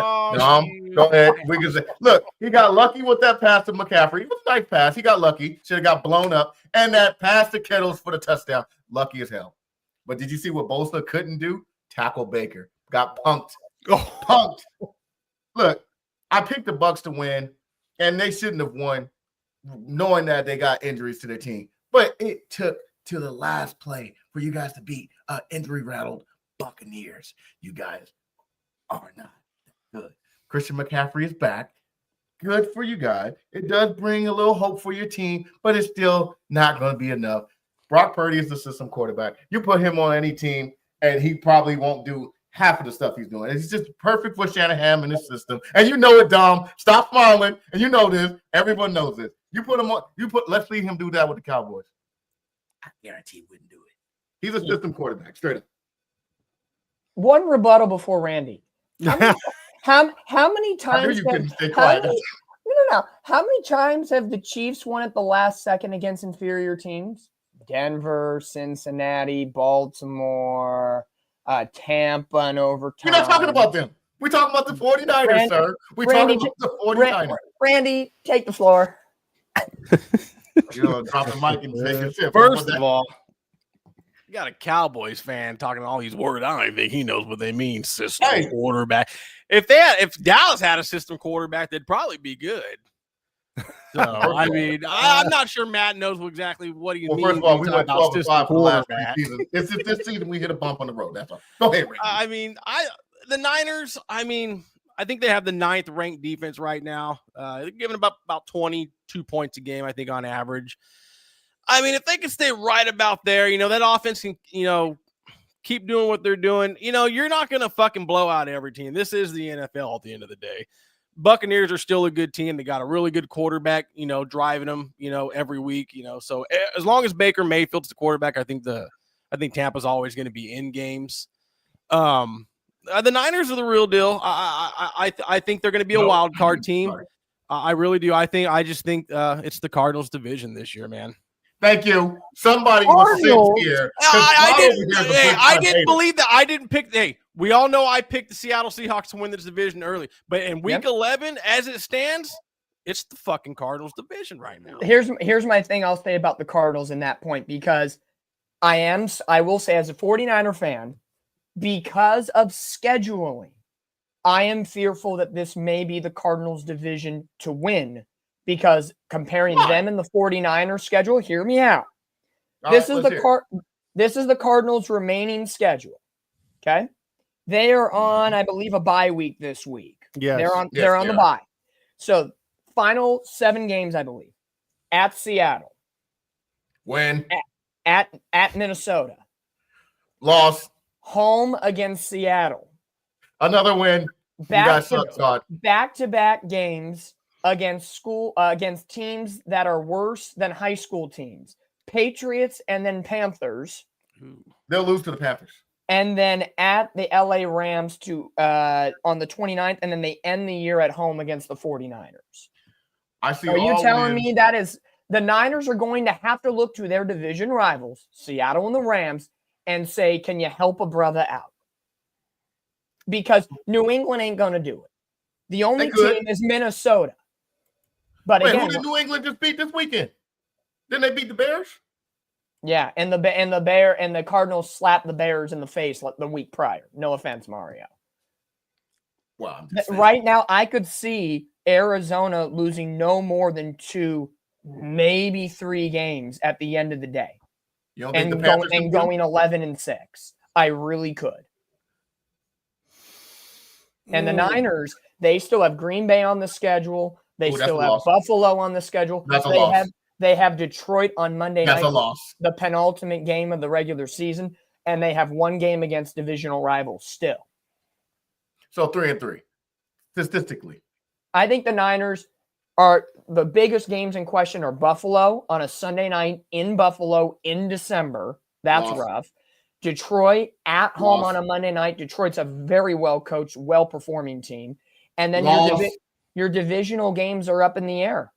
Go ahead. We can say, look, he got lucky with that pass to McCaffrey. It was a nice pass. He got lucky. Should have got blown up. And that pass to Kittles for the touchdown. Lucky as hell. But did you see what Bosa couldn't do? Tackle Baker. Got punked. Punked. Look, I picked the Bucs to win, and they shouldn't have won, knowing that they got injuries to their team. But it took to the last play for you guys to beat injury-rattled Buccaneers. You guys are not good. Christian McCaffrey is back. Good for you guys. It does bring a little hope for your team, but it's still not going to be enough. Brock Purdy is the system quarterback. You put him on any team, and he probably won't do half of the stuff he's doing. It's just perfect for Shanahan in his system. And you know it, Dom. Stop smiling. And you know this. Everyone knows this. You put him on, let's leave him do that with the Cowboys. I guarantee he wouldn't do it. He's a system quarterback, straight up. One rebuttal before Randy. How many times? How many times have the Chiefs won at the last second against inferior teams? Denver, Cincinnati, Baltimore, Tampa, and overtime. We're not talking about them. We're talking about the 49ers, sir. We're talking about the 49ers. Randy, take the floor. Drop the mic and take a sip. First of all, you got a Cowboys fan talking all these words. I don't even think he knows what they mean. System quarterback. If Dallas had a system quarterback, they'd probably be good. So I mean, I'm not sure Matt knows exactly what he means. First of all, we went 12-5 for the last season. It's just this season we hit a bump on the road. That's all. Go ahead, Randy. I mean, the Niners. I mean, I think they have the 9th ranked defense right now. They're giving about 22 points a game, I think, on average. I mean, if they can stay right about there, that offense can, keep doing what they're doing. You're not going to fucking blow out every team. This is the NFL at the end of the day. Buccaneers are still a good team. They got a really good quarterback, driving them, every week, So as long as Baker Mayfield's the quarterback, I think Tampa's always going to be in games. The Niners are the real deal. I think they're going to be a wild card team. I really do. I just think it's the Cardinals division this year, man. Thank you. Somebody was sick here. I didn't believe that. I didn't pick. Hey, we all know I picked the Seattle Seahawks to win this division early. But in week 11, as it stands, it's the fucking Cardinals division right now. Here's my thing I'll say about the Cardinals in that point, because I will say as a 49er fan, because of scheduling, I am fearful that this may be the Cardinals division to win. Because comparing them and the 49ers schedule, hear me out. This is the Cardinals' remaining schedule. Okay. They are on, I believe, a bye week this week. Yes. They're on the bye. So final 7 games, I believe. At Seattle. Win. At Minnesota. Loss. Home against Seattle. Another win. Back-to-back games against teams that are worse than high school teams. Patriots and then Panthers. They'll lose to the Panthers. And then at the LA Rams on the 29th, and then they end the year at home against the 49ers. I see. Are you telling me that is the Niners are going to have to look to their division rivals, Seattle and the Rams, and say, can you help a brother out? Because New England ain't going to do it. The only team is Minnesota. But wait, again, who did New England just beat this weekend? Didn't they beat the Bears? Yeah, and the Cardinals slapped the Bears in the face the week prior. No offense, Mario. Well, right now, I could see Arizona losing no more than 2, maybe 3 games at the end of the day, and going 11-6. I really could. And the Niners, they still have Green Bay on the schedule. They still have Buffalo on the schedule. They have Detroit on Monday night. That's a loss. The penultimate game of the regular season, and they have 1 game against divisional rivals still. So 3-3, statistically. I think the Niners are the biggest games in question are Buffalo on a Sunday night in Buffalo in December. That's rough. Detroit at home on a Monday night. Detroit's a very well-coached, well-performing team. And then your divisional games are up in the air.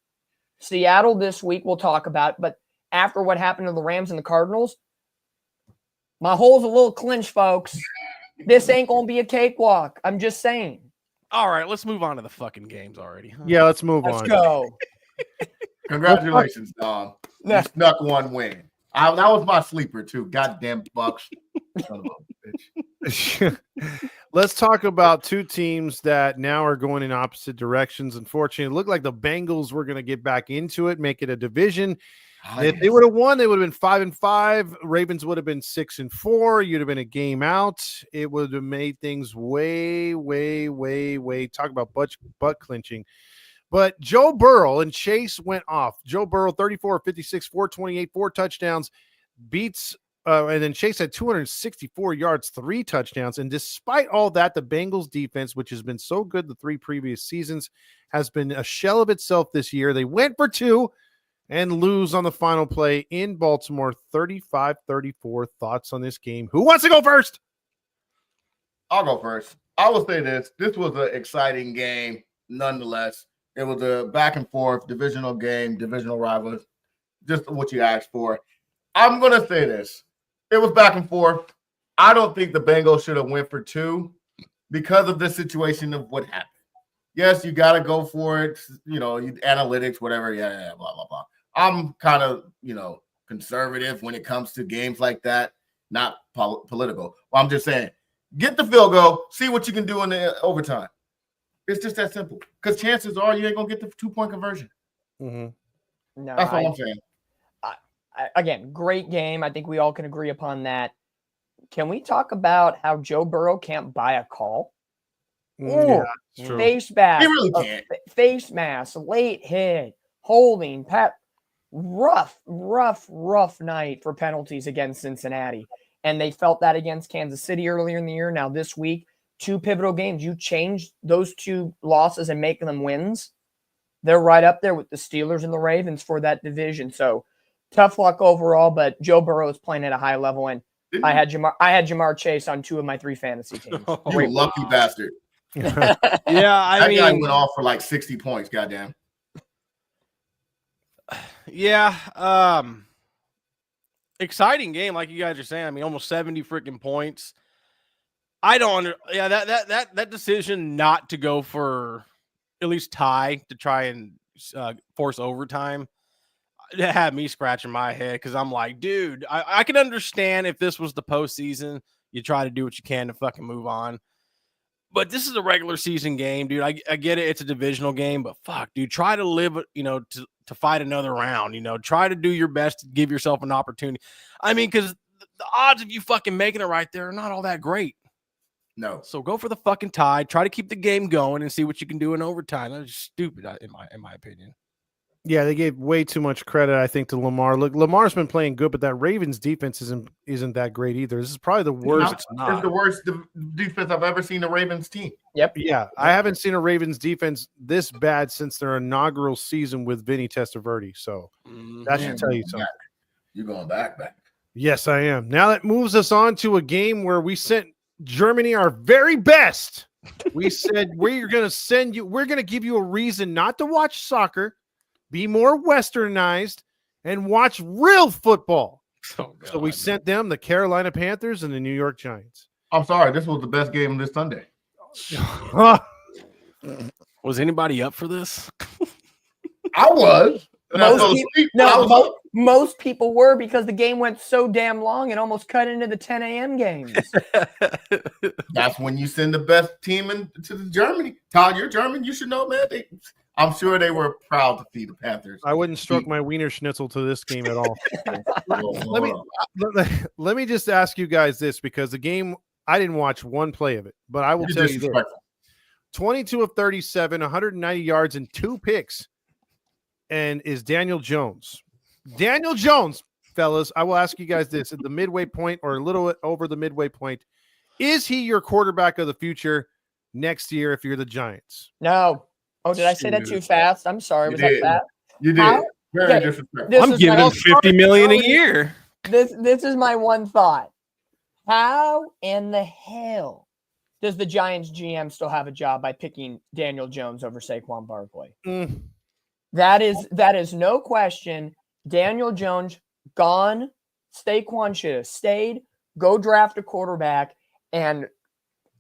Seattle this week we'll talk about, but after what happened to the Rams and the Cardinals, my hole's a little clinched, folks. This ain't going to be a cakewalk. I'm just saying. All right, let's move on to the fucking games already. Huh? Yeah, let's move on. Let's go. Congratulations, Dom. You snuck 1 win. That was my sleeper, too. Goddamn Bucks. Son of a bitch. Let's talk about 2 teams that now are going in opposite directions. Unfortunately, it looked like the Bengals were going to get back into it, make it a division. If they would have won, they would have been 5-5. Ravens would have been 6-4. You'd have been a game out. It would have made things way, way, way, way. Talk about butt clinching. But Joe Burrow and Chase went off. Joe Burrow, 34 56, 428, 4 touchdowns, beats. And then Chase had 264 yards, 3 touchdowns. And despite all that, the Bengals defense, which has been so good the 3 previous seasons, has been a shell of itself this year. They went for 2 and lose on the final play in Baltimore, 35-34. Thoughts on this game? Who wants to go first? I'll go first. I will say this. This was an exciting game, nonetheless. It was a back and forth divisional game, divisional rivals, just what you asked for. I'm going to say this. It was back and forth. I don't think the Bengals should have went for 2 because of the situation of what happened. Yes, you got to go for it. Analytics, whatever. Yeah, blah, blah, blah. I'm kind of, conservative when it comes to games like that, not political. Well, I'm just saying, get the field goal, see what you can do in the overtime. It's just that simple. Because chances are you ain't going to get the 2-point conversion. Mm-hmm. No, that's all I'm saying. Again, great game. I think we all can agree upon that. Can we talk about how Joe Burrow can't buy a call? Yeah, face mask. He really can't. Face mask, late hit, holding, rough night for penalties against Cincinnati. And they felt that against Kansas City earlier in the year. Now this week, 2 pivotal games. You change those 2 losses and make them wins. They're right up there with the Steelers and the Ravens for that division. So tough luck overall, but Joe Burrow is playing at a high level, and I had Jamar Chase on 2 of my 3 fantasy teams. You lucky bastard. Yeah, that guy went off for like 60 points. Goddamn. Yeah, exciting game, like you guys are saying. I mean, almost 70 freaking points. I don't. Yeah, that decision not to go for at least tie to try and force overtime. It had me scratching my head because I'm like, dude, I can understand if this was the postseason, you try to do what you can to fucking move on. But this is a regular season game, dude. I get it. It's a divisional game, but fuck, dude, try to live, to fight another round, try to do your best to give yourself an opportunity. I mean, because the odds of you fucking making it right there are not all that great. No. So go for the fucking tie. Try to keep the game going and see what you can do in overtime. That's stupid, in my opinion. Yeah, they gave way too much credit, I think, to Lamar. Look, Lamar's been playing good, but that Ravens defense isn't that great either. This is probably the worst. It's the worst defense I've ever seen the Ravens team. Yep. Yeah, I haven't seen a Ravens defense this bad since their inaugural season with Vinny Testaverde. So that should tell you something. You're going back. Yes, I am. Now that moves us on to a game where we sent Germany our very best. We said we're going to give you a reason not to watch soccer, be more westernized, and watch real football. Oh, God. So we sent them the Carolina Panthers and the New York Giants. I'm sorry, this was the best game this Sunday. Was anybody up for this? I was. Most people were, because the game went so damn long and almost cut into the 10 a.m. games. That's when you send the best team into the Germany. Todd, you're German. You should know, man. I'm sure they were proud to see the Panthers. I wouldn't stroke my wiener schnitzel to this game at all. Let me just ask you guys this, because the game, I didn't watch one play of it, but I will tell you this. 22 of 37, 190 yards and 2 picks, and is Daniel Jones. Daniel Jones, fellas, I will ask you guys this at the midway point or a little bit over the midway point. Is he your quarterback of the future next year if you're the Giants? No. Oh, did I say that too fast? I'm sorry. Was that fast? You did. Very disrespectful. I'm giving him $50 million a year. This is my one thought. How in the hell does the Giants GM still have a job by picking Daniel Jones over Saquon Barkley? That is no question. Daniel Jones gone. Saquon should have stayed. Go draft a quarterback and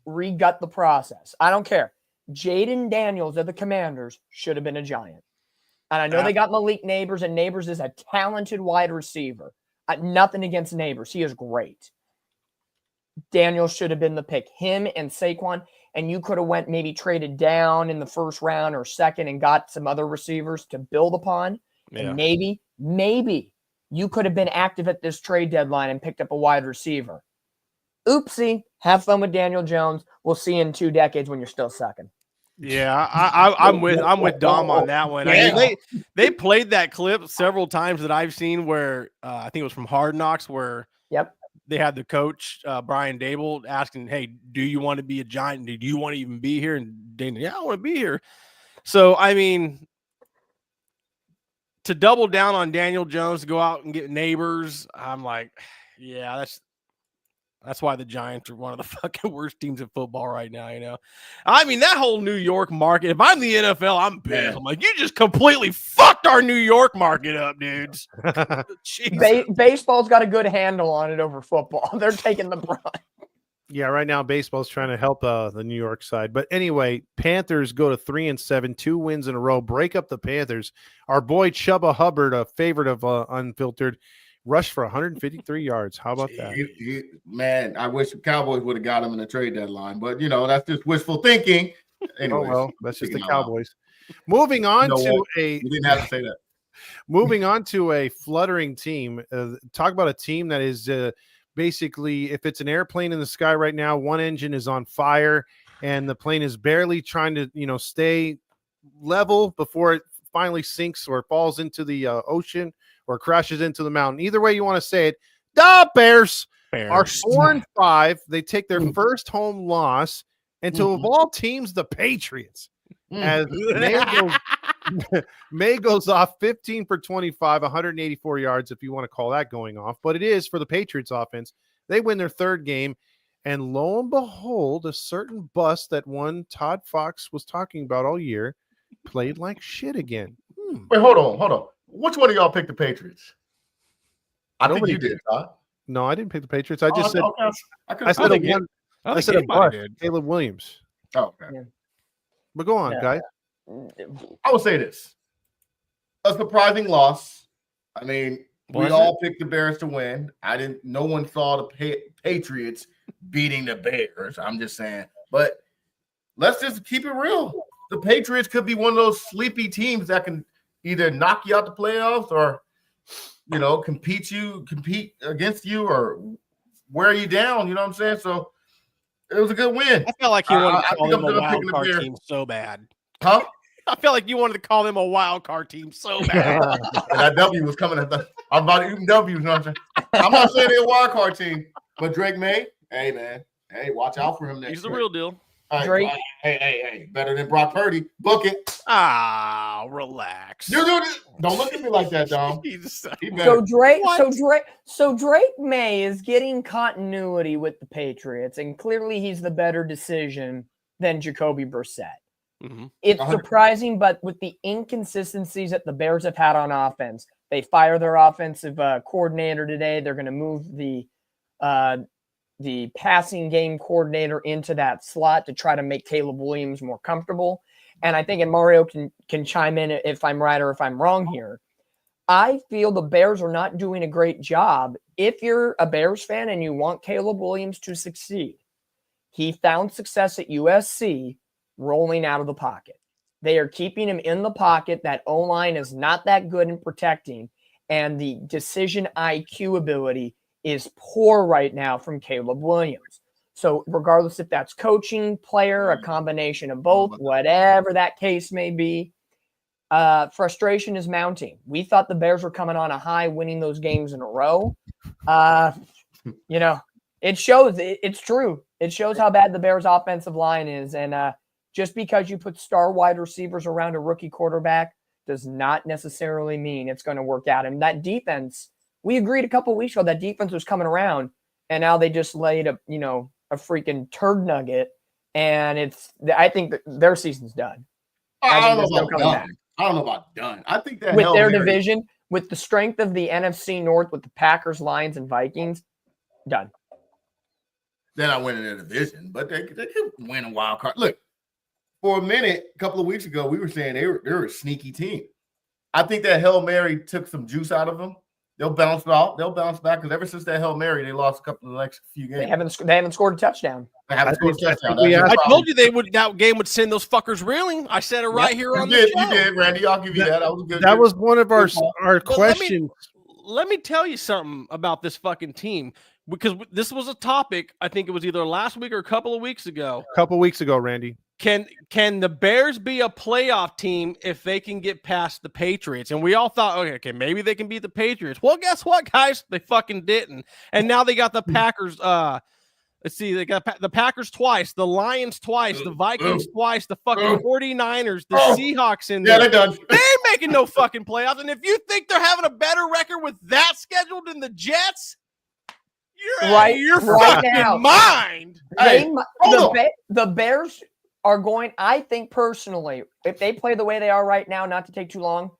re-gut the process. I don't care. Jaden Daniels of the Commanders should have been a Giant. And I know they got Malik Neighbors, and Neighbors is a talented wide receiver. Nothing against Neighbors. He is great. Daniels should have been the pick. Him and Saquon, and you could have went maybe traded down in the first round or second and got some other receivers to build upon. Yeah. And maybe you could have been active at this trade deadline and picked up a wide receiver. Oopsie. Have fun with Daniel Jones. We'll see you in 2 decades when you're still sucking. Yeah, I'm with Dom on that one. I mean, they played that clip several times that I've seen where I think it was from Hard Knocks where they had the coach Brian Dable asking, "Hey, do you want to be a Giant? Do you want to even be here?" And Dana, "Yeah, I want to be here." So I mean, to double down on Daniel Jones to go out and get Neighbors, I'm like, yeah, that's why the Giants are one of the fucking worst teams in football right now, you know? I mean, that whole New York market, if I'm the NFL, I'm pissed. I'm like, you just completely fucked our New York market up, dudes. Baseball's got a good handle on it over football. They're taking the brunt. Yeah, right now baseball's trying to help the New York side. But anyway, Panthers go to 3-7, 2 wins in a row, break up the Panthers. Our boy Chubba Hubbard, a favorite of Unfiltered, rushed for 153 yards. How about that? Man, I wish the Cowboys would have got him in the trade deadline, but that's just wishful thinking. Anyways, oh well, that's just the Cowboys. Moving on to you didn't have to say that. Moving on to a fluttering team. Talk about a team that is basically, if it's an airplane in the sky right now, one engine is on fire, and the plane is barely trying to stay level before it finally sinks or falls into the ocean or crashes into the mountain. Either way you want to say it, the Bears are 4-5. They take their first home loss, and to of all teams, the Patriots. As May goes off 15 for 25, 184 yards, if you want to call that going off. But it is for the Patriots offense. They win their third game, and lo and behold, a certain bust that one Todd Fox was talking about all year played like shit again. Wait, hold on. Which one of y'all picked the Patriots? Think you did, Todd. No, I didn't pick the Patriots. I just said I said a bust. Caleb Williams. Oh, okay. Yeah. But go on, guys. I will say this. A surprising loss. I mean, we all picked the Bears to win. No one saw the Patriots beating the Bears. I'm just saying. But let's just keep it real. The Patriots could be one of those sleepy teams that can either knock you out the playoffs or, compete against you or wear you down. You know what I'm saying? So It was a good win. I felt like you wanted to call them a wild card team so bad. Huh? I felt like you wanted to call them a wild card team so bad. And that W was coming at I'm about to eat W's. You know what I'm saying? I'm not saying they're a wild card team, but Drake May, hey, man. Hey, watch out for him next He's the real deal. Right, Drake. Hey. Better than Brock Purdy. Book it. Relax. Don't look at me like that, Dom. So Drake May is getting continuity with the Patriots, and clearly he's the better decision than Jacoby Brissett. Mm-hmm. It's surprising, but with the inconsistencies that the Bears have had on offense, they fire their offensive coordinator today. They're going to move the passing game coordinator into that slot to try to make Caleb Williams more comfortable. And I think, and Mario can chime in if I'm right or if I'm wrong here, I feel the Bears are not doing a great job. If you're a Bears fan and you want Caleb Williams to succeed, he found success at USC rolling out of the pocket. They are keeping him in the pocket. That O-line is not that good in protecting, and the decision IQ ability is poor right now from Caleb Williams. So regardless if that's coaching, player, a combination of both, whatever that case may be, frustration is mounting. We thought the Bears were coming on a high, winning those games in a row. It shows. It's true. It shows how bad the Bears' offensive line is. And just because you put star wide receivers around a rookie quarterback does not necessarily mean it's going to work out. And that defense, we agreed a couple of weeks ago that defense was coming around, and now they just laid a freaking turd nugget, and I think that their season's done. I don't know about done. I think that with their division, with the strength of the NFC North, with the Packers, Lions, and Vikings, done. They're not winning their division, but they could win a wild card. Look, for a minute, a couple of weeks ago, we were saying they were a sneaky team. I think that Hail Mary took some juice out of them. They'll bounce out. They'll bounce back because ever since that Hail Mary, they lost a couple of the next few games. They haven't scored a touchdown. They haven't scored a touchdown. I told you that game would send those fuckers reeling. I said it right here on the show. You did, Randy. I'll give you that. That was good. That was one of our questions. Let me tell you something about this fucking team, because this was a topic. I think it was either last week or a couple of weeks ago. Randy. Can the Bears be a playoff team if they can get past the Patriots? And we all thought, okay, maybe they can beat the Patriots. Well, guess what, guys? They fucking didn't. And now they got the Packers. Let's see, they got the Packers twice, the Lions twice, the Vikings twice, the fucking 49ers, the Seahawks in there. Yeah, they're done. They ain't making no fucking playoffs. And if you think they're having a better record with that schedule than the Jets, you're out of your fucking mind. The Bears are going, I think personally, if they play the way they are right now, not to take too long,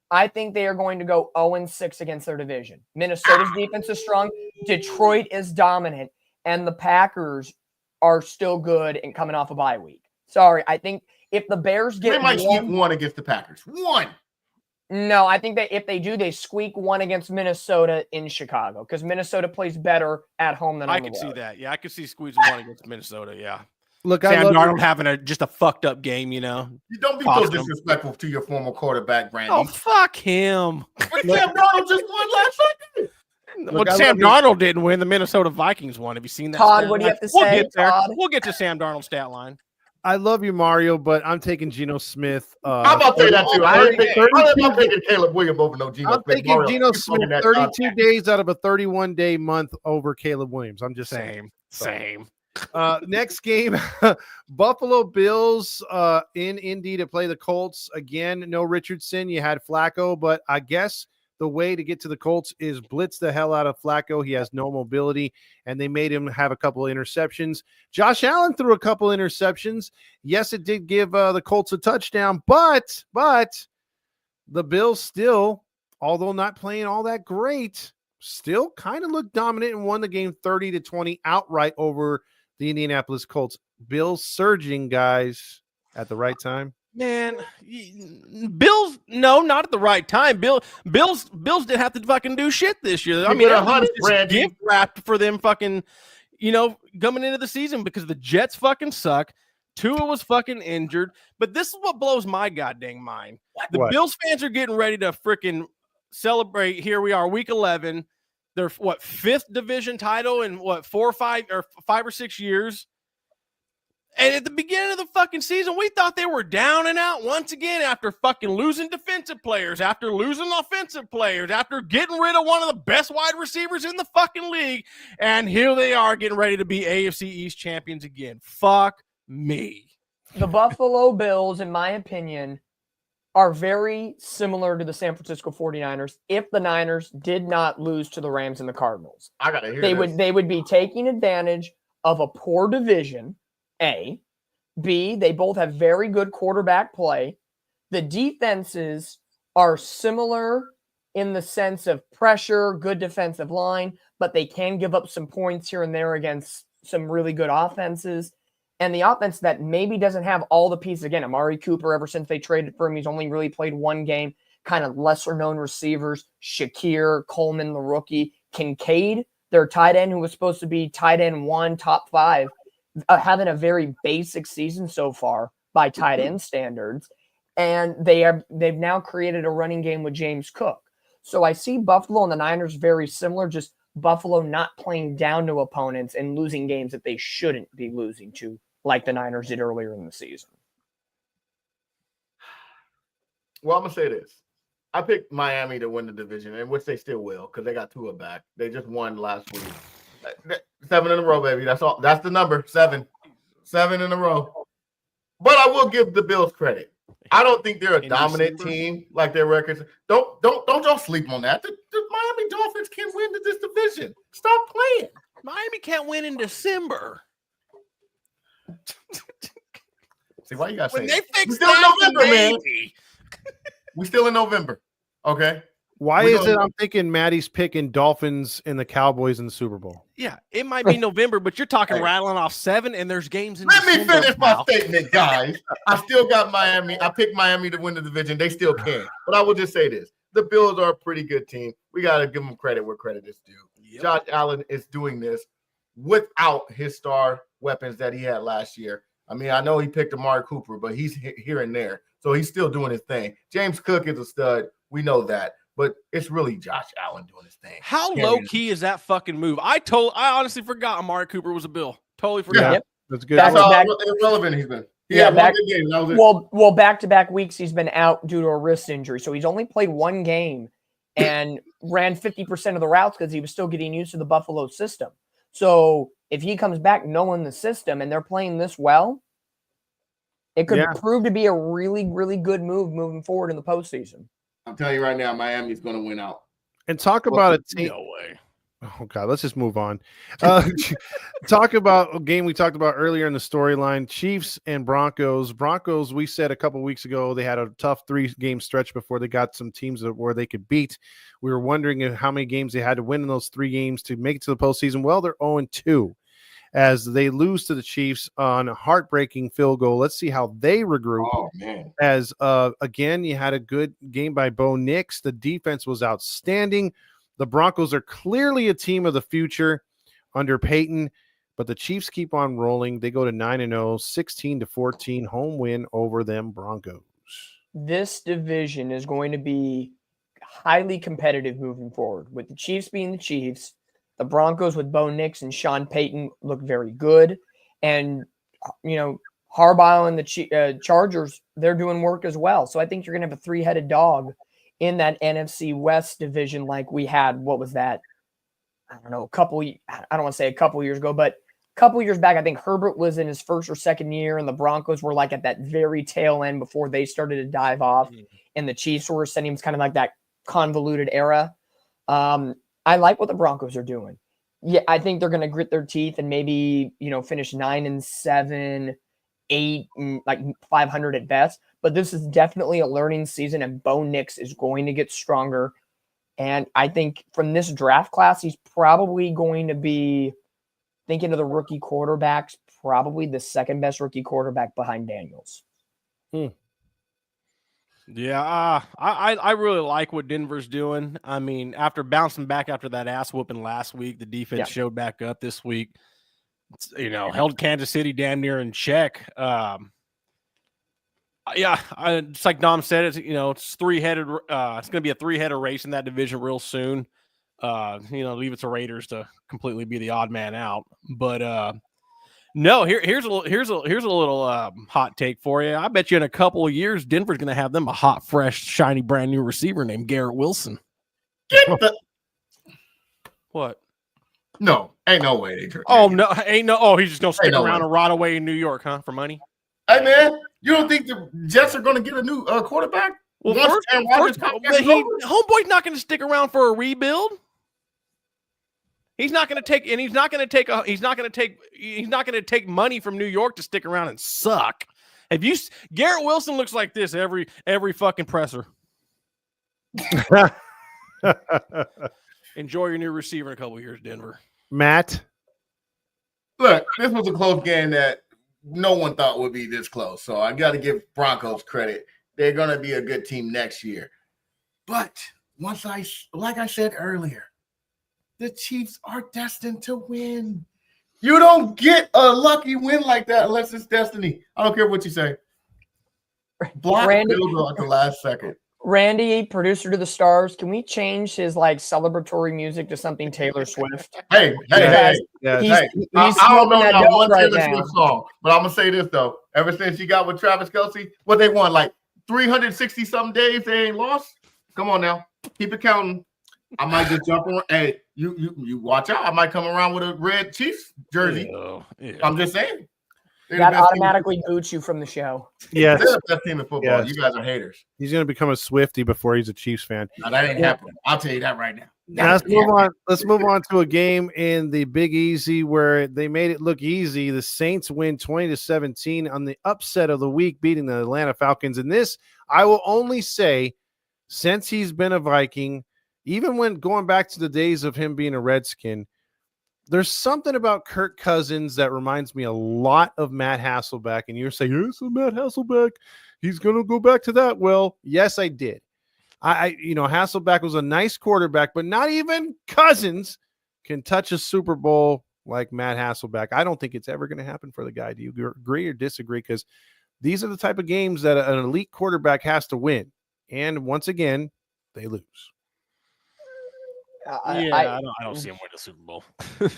I think they are going to go 0-6 against their division. Minnesota's defense is strong. Detroit is dominant. And the Packers are still good and coming off a bye week. Sorry, I think if the Bears get they might sneak one against the Packers. One. No, I think that if they do, they squeak one against Minnesota in Chicago because Minnesota plays better at home than on the road. I can see that. Yeah, I can see squeezing one against Minnesota. Yeah. Look, Sam Darnold having just a fucked up game, You don't be so disrespectful to your former quarterback, Brandon. Oh, fuck him. But Sam Darnold just won last night. But Sam Darnold didn't win. The Minnesota Vikings won. Have you seen that? Todd, what do you have to say? We'll get to Sam Darnold's stat line. I love you, Mario, but I'm taking Geno Smith. I'm about to say that too. I'm taking Caleb Williams over Geno Smith. I'm taking Geno Smith 32 days out of a 31-day month over Caleb Williams. I'm just saying. Same. Next game, Buffalo Bills in Indy to play the Colts. Again, no Richardson. You had Flacco, but I guess the way to get to the Colts is blitz the hell out of Flacco. He has no mobility, and they made him have a couple of interceptions. Josh Allen threw a couple interceptions. Yes, it did give the Colts a touchdown, but the Bills still, although not playing all that great, still kind of looked dominant and won the game 30-20 outright over the Indianapolis Colts. Bills surging, guys, at the right time. Man, Bills, no, not at the right time. Bills didn't have to fucking do shit this year. I mean, it's gift wrapped for them fucking, coming into the season because the Jets fucking suck. Tua was fucking injured. But this is what blows my goddamn mind. The Bills fans are getting ready to freaking celebrate. Here we are, week 11. Their fifth division title in 5 or 6 years. And at the beginning of the fucking season, we thought they were down and out once again after fucking losing defensive players, after losing offensive players, after getting rid of one of the best wide receivers in the fucking league. And here they are getting ready to be AFC East champions again. Fuck me. The Buffalo Bills, in my opinion, are very similar to the San Francisco 49ers if the Niners did not lose to the Rams and the Cardinals. I gotta hear They would be taking advantage of a poor division, A. B, they both have very good quarterback play. The defenses are similar in the sense of pressure, good defensive line, but they can give up some points here and there against some really good offenses. And the offense that maybe doesn't have all the pieces. Again, Amari Cooper, ever since they traded for him, he's only really played one game. Kind of lesser-known receivers, Shakir, Coleman, the rookie, Kincaid, their tight end, who was supposed to be tight end 1, top 5, having a very basic season so far by tight end standards. And they've now created a running game with James Cook. So I see Buffalo and the Niners very similar, just Buffalo not playing down to opponents and losing games that they shouldn't be losing to, like the Niners did earlier in the season. Well, I'm going to say this. I picked Miami to win the division, and which they still will because they got Tua back. They just won last week. 7 in a row, baby. That's all. That's the number. 7 in a row. But I will give the Bills credit. I don't think they're a dominant team like their records. Don't y'all sleep on that. The Miami Dolphins can win this division. Stop playing. Miami can't win in December. See, why you got to say when they fix still in November, man. Navy. We still in November. Okay. Why is it I'm thinking Maddie's picking Dolphins and the Cowboys in the Super Bowl? Yeah, it might be November, but you're talking rattling off 7, and there's games in Let December. me finish my statement, guys. I still got Miami. I picked Miami to win the division. They still can. But I will just say this. The Bills are a pretty good team. We got to give them credit where credit is due. Yep. Josh Allen is doing this without his star weapons that he had last year. I mean, I know he picked Amari Cooper, but he's here and there. So he's still doing his thing. James Cook is a stud. We know that. But it's really Josh Allen doing his thing. How low-key is that fucking move? I honestly forgot Amari Cooper was a Bill. Totally forgot. Yeah. Yep. That's good. That's how irrelevant he's been. Well, back-to-back weeks he's been out due to a wrist injury. So he's only played one game and ran 50% of the routes because he was still getting used to the Buffalo system. So if he comes back knowing the system and they're playing this well, it could prove to be a really, really good move moving forward in the postseason. I'm telling you right now, Miami's going to win out. And talk about a team. No way. Oh, God, let's just move on. Talk about a game we talked about earlier in the storyline, Chiefs and Broncos. Broncos, we said a couple weeks ago, they had a tough 3-game stretch before they got some teams where they could beat. We were wondering how many games they had to win in those 3 games to make it to the postseason. Well, they're 0-2 as they lose to the Chiefs on a heartbreaking field goal. Let's see how they regroup. Oh, man. As, again, you had a good game by Bo Nix. The defense was outstanding. The Broncos are clearly a team of the future under Peyton, but the Chiefs keep on rolling. They go to 9-0, 16-14 home win over them Broncos. This division is going to be highly competitive moving forward. With the Chiefs being the Chiefs, the Broncos with Bo Nix and Sean Payton look very good. And, Harbaugh and the Chargers, they're doing work as well. So I think you're going to have a 3-headed dog in that NFC West division like we had, what was that? I don't know, I don't want to say a couple years ago, but a couple years back, I think Herbert was in his first or second year, and the Broncos were like at that very tail end before they started to dive off, and the Chiefs were sending kind of like that convoluted era. I like what the Broncos are doing. Yeah, I think they're going to grit their teeth and maybe, finish 9-7, 8, like 500 at best. But this is definitely a learning season, and Bo Nix is going to get stronger. And I think from this draft class, he's probably going to be, thinking of the rookie quarterbacks, probably the second best rookie quarterback behind Daniels. Yeah, I really like what Denver's doing. I mean, after bouncing back after that ass whooping last week, the defense showed back up this week. Held Kansas City damn near in check. It's like Dom said, it's 3-headed. It's going to be a 3-headed race in that division real soon. Leave it to Raiders to completely be the odd man out. But No, here's a little hot take for you. I bet you in a couple of years, Denver's going to have them a hot, fresh, shiny, brand new receiver named Garrett Wilson. What? No, ain't no way they. Ain't no. Oh, he's just going to stick around and rot away in New York, huh? For money? Hey man, you don't think the Jets are going to get a new quarterback? Well, homeboy's not going to stick around for a rebuild. He's not going to take money from New York to stick around and suck. Garrett Wilson looks like this every fucking presser. Enjoy your new receiver in a couple of years, Denver. Matt, look, this was a close game that no one thought would be this close. So I got to give Broncos credit. They're going to be a good team next year. But like I said earlier, the Chiefs are destined to win. You don't get a lucky win like that unless it's destiny. I don't care what you say. Block Randy at the last second. Randy, producer to the stars, can we change his celebratory music to something Taylor Swift? Hey. I don't know that one Taylor Swift song, but I'm gonna say this though. Ever since you got with Travis Kelce, what they won, 360 something days, they ain't lost. Come on now, keep it counting. I might just jump around. Hey, you watch out. I might come around with a red Chiefs jersey. Yeah. I'm just saying. That automatically boots you from the show. Yes. They're the best team in football. Yes. You guys are haters. He's going to become a Swiftie before he's a Chiefs fan. No, that ain't happening. I'll tell you that right now. Let's move on to a game in the Big Easy where they made it look easy. The Saints win 20-17 on the upset of the week, beating the Atlanta Falcons. And this, I will only say, since he's been a Viking, even when going back to the days of him being a Redskin, there's something about Kirk Cousins that reminds me a lot of Matt Hasselbeck. And you're saying, yes, Matt Hasselbeck, he's going to go back to that. Well, yes, I did. Hasselbeck was a nice quarterback, but not even Cousins can touch a Super Bowl like Matt Hasselbeck. I don't think it's ever going to happen for the guy. Do you agree or disagree? Because these are the type of games that an elite quarterback has to win. And once again, they lose. I don't see him win the Super Bowl.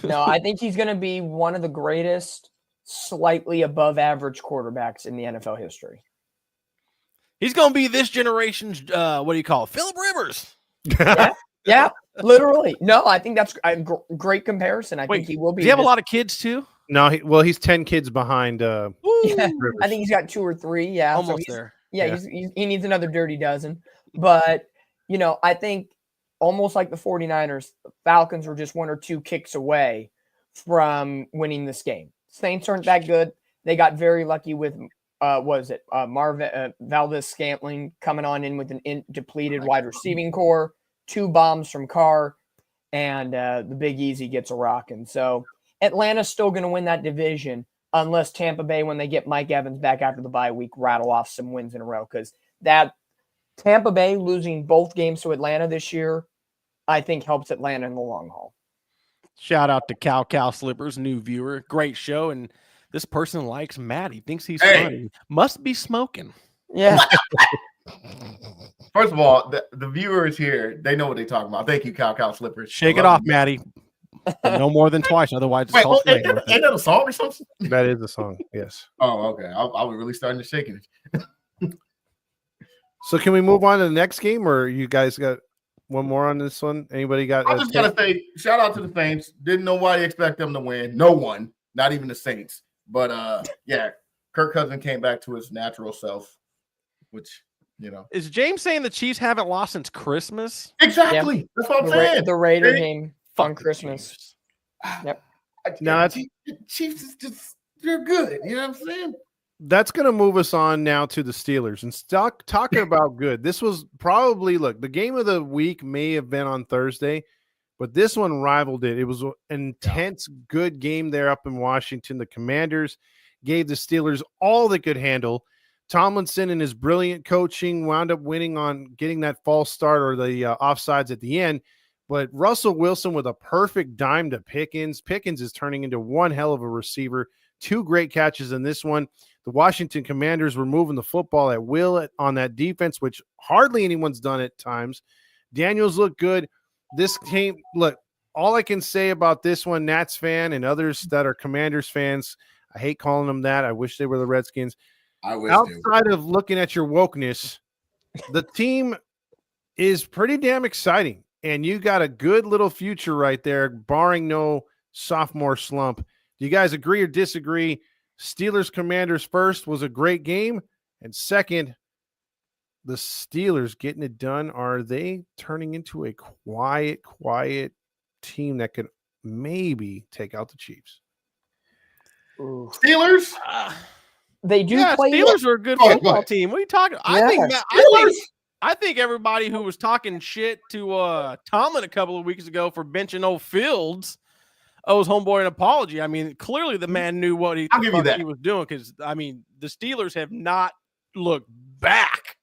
No, I think he's going to be one of the greatest, slightly above average quarterbacks in the NFL history. He's going to be this generation's, Phillip Rivers. Yeah, literally. No, I think that's a great comparison. I think he will be. Does he have a lot of kids too? No, he's 10 kids behind. I think he's got 2 or 3. Yeah, almost there. Yeah, he needs another dirty dozen. But, I think almost like the 49ers, Falcons were just 1 or 2 kicks away from winning this game. Saints aren't that good. They got very lucky with, Valdez-Scantling coming on in with an depleted wide receiving core, 2 bombs from Carr, and the Big Easy gets a rocking. So Atlanta's still going to win that division unless Tampa Bay, when they get Mike Evans back after the bye week, rattle off some wins in a row. Because that Tampa Bay losing both games to Atlanta this year, I think helps Atlanta in the long haul. Shout out to Cow Slippers, new viewer. Great show. And this person likes Matt. He thinks he's funny. Must be smoking. Yeah. First of all, the viewers here, they know what they're talking about. Thank you, Cow Slippers. Shake it off, Matty. No more than twice. Otherwise, it's called ain't that a song or something? That is a song, yes. Oh, okay. I was really starting to shake it. So can we move on to the next game, or you guys got one more on this one? Anybody got? I just gotta say, shout out to the Saints. Didn't nobody expect them to win. No one, not even the Saints. But Kirk Cousins came back to his natural self, which is James saying the Chiefs haven't lost since Christmas? Exactly. Yeah. That's what I'm saying. The Raider game on Christmas. Yep. No, the Chiefs is just—they're good. You know what I'm saying? That's going to move us on now to the Steelers and talking about good. This was probably, the game of the week may have been on Thursday, but this one rivaled it. It was an intense, good game there up in Washington. The Commanders gave the Steelers all they could handle. Tomlinson and his brilliant coaching wound up winning on getting that false start or the offsides at the end. But Russell Wilson with a perfect dime to Pickens. Pickens is turning into one hell of a receiver. 2 great catches in this one. The Washington Commanders were moving the football at will on that defense, which hardly anyone's done at times. Daniels looked good. This game, all I can say about this one, Nats fan and others that are Commanders fans, I hate calling them that. I wish they were the Redskins. I wish outside of looking at your wokeness, the team is pretty damn exciting. And you got a good little future right there, barring no sophomore slump. Do you guys agree or disagree? Steelers Commanders first was a great game. And second, the Steelers getting it done. Are they turning into a quiet team that could maybe take out the Chiefs? Ooh. Steelers? They do play. Steelers are a good football team. What are you talking about? I think everybody who was talking shit to Tomlin a couple of weeks ago for benching old Fields owes homeboy an apology. I mean, clearly the man knew what he was doing because, I mean, the Steelers have not looked back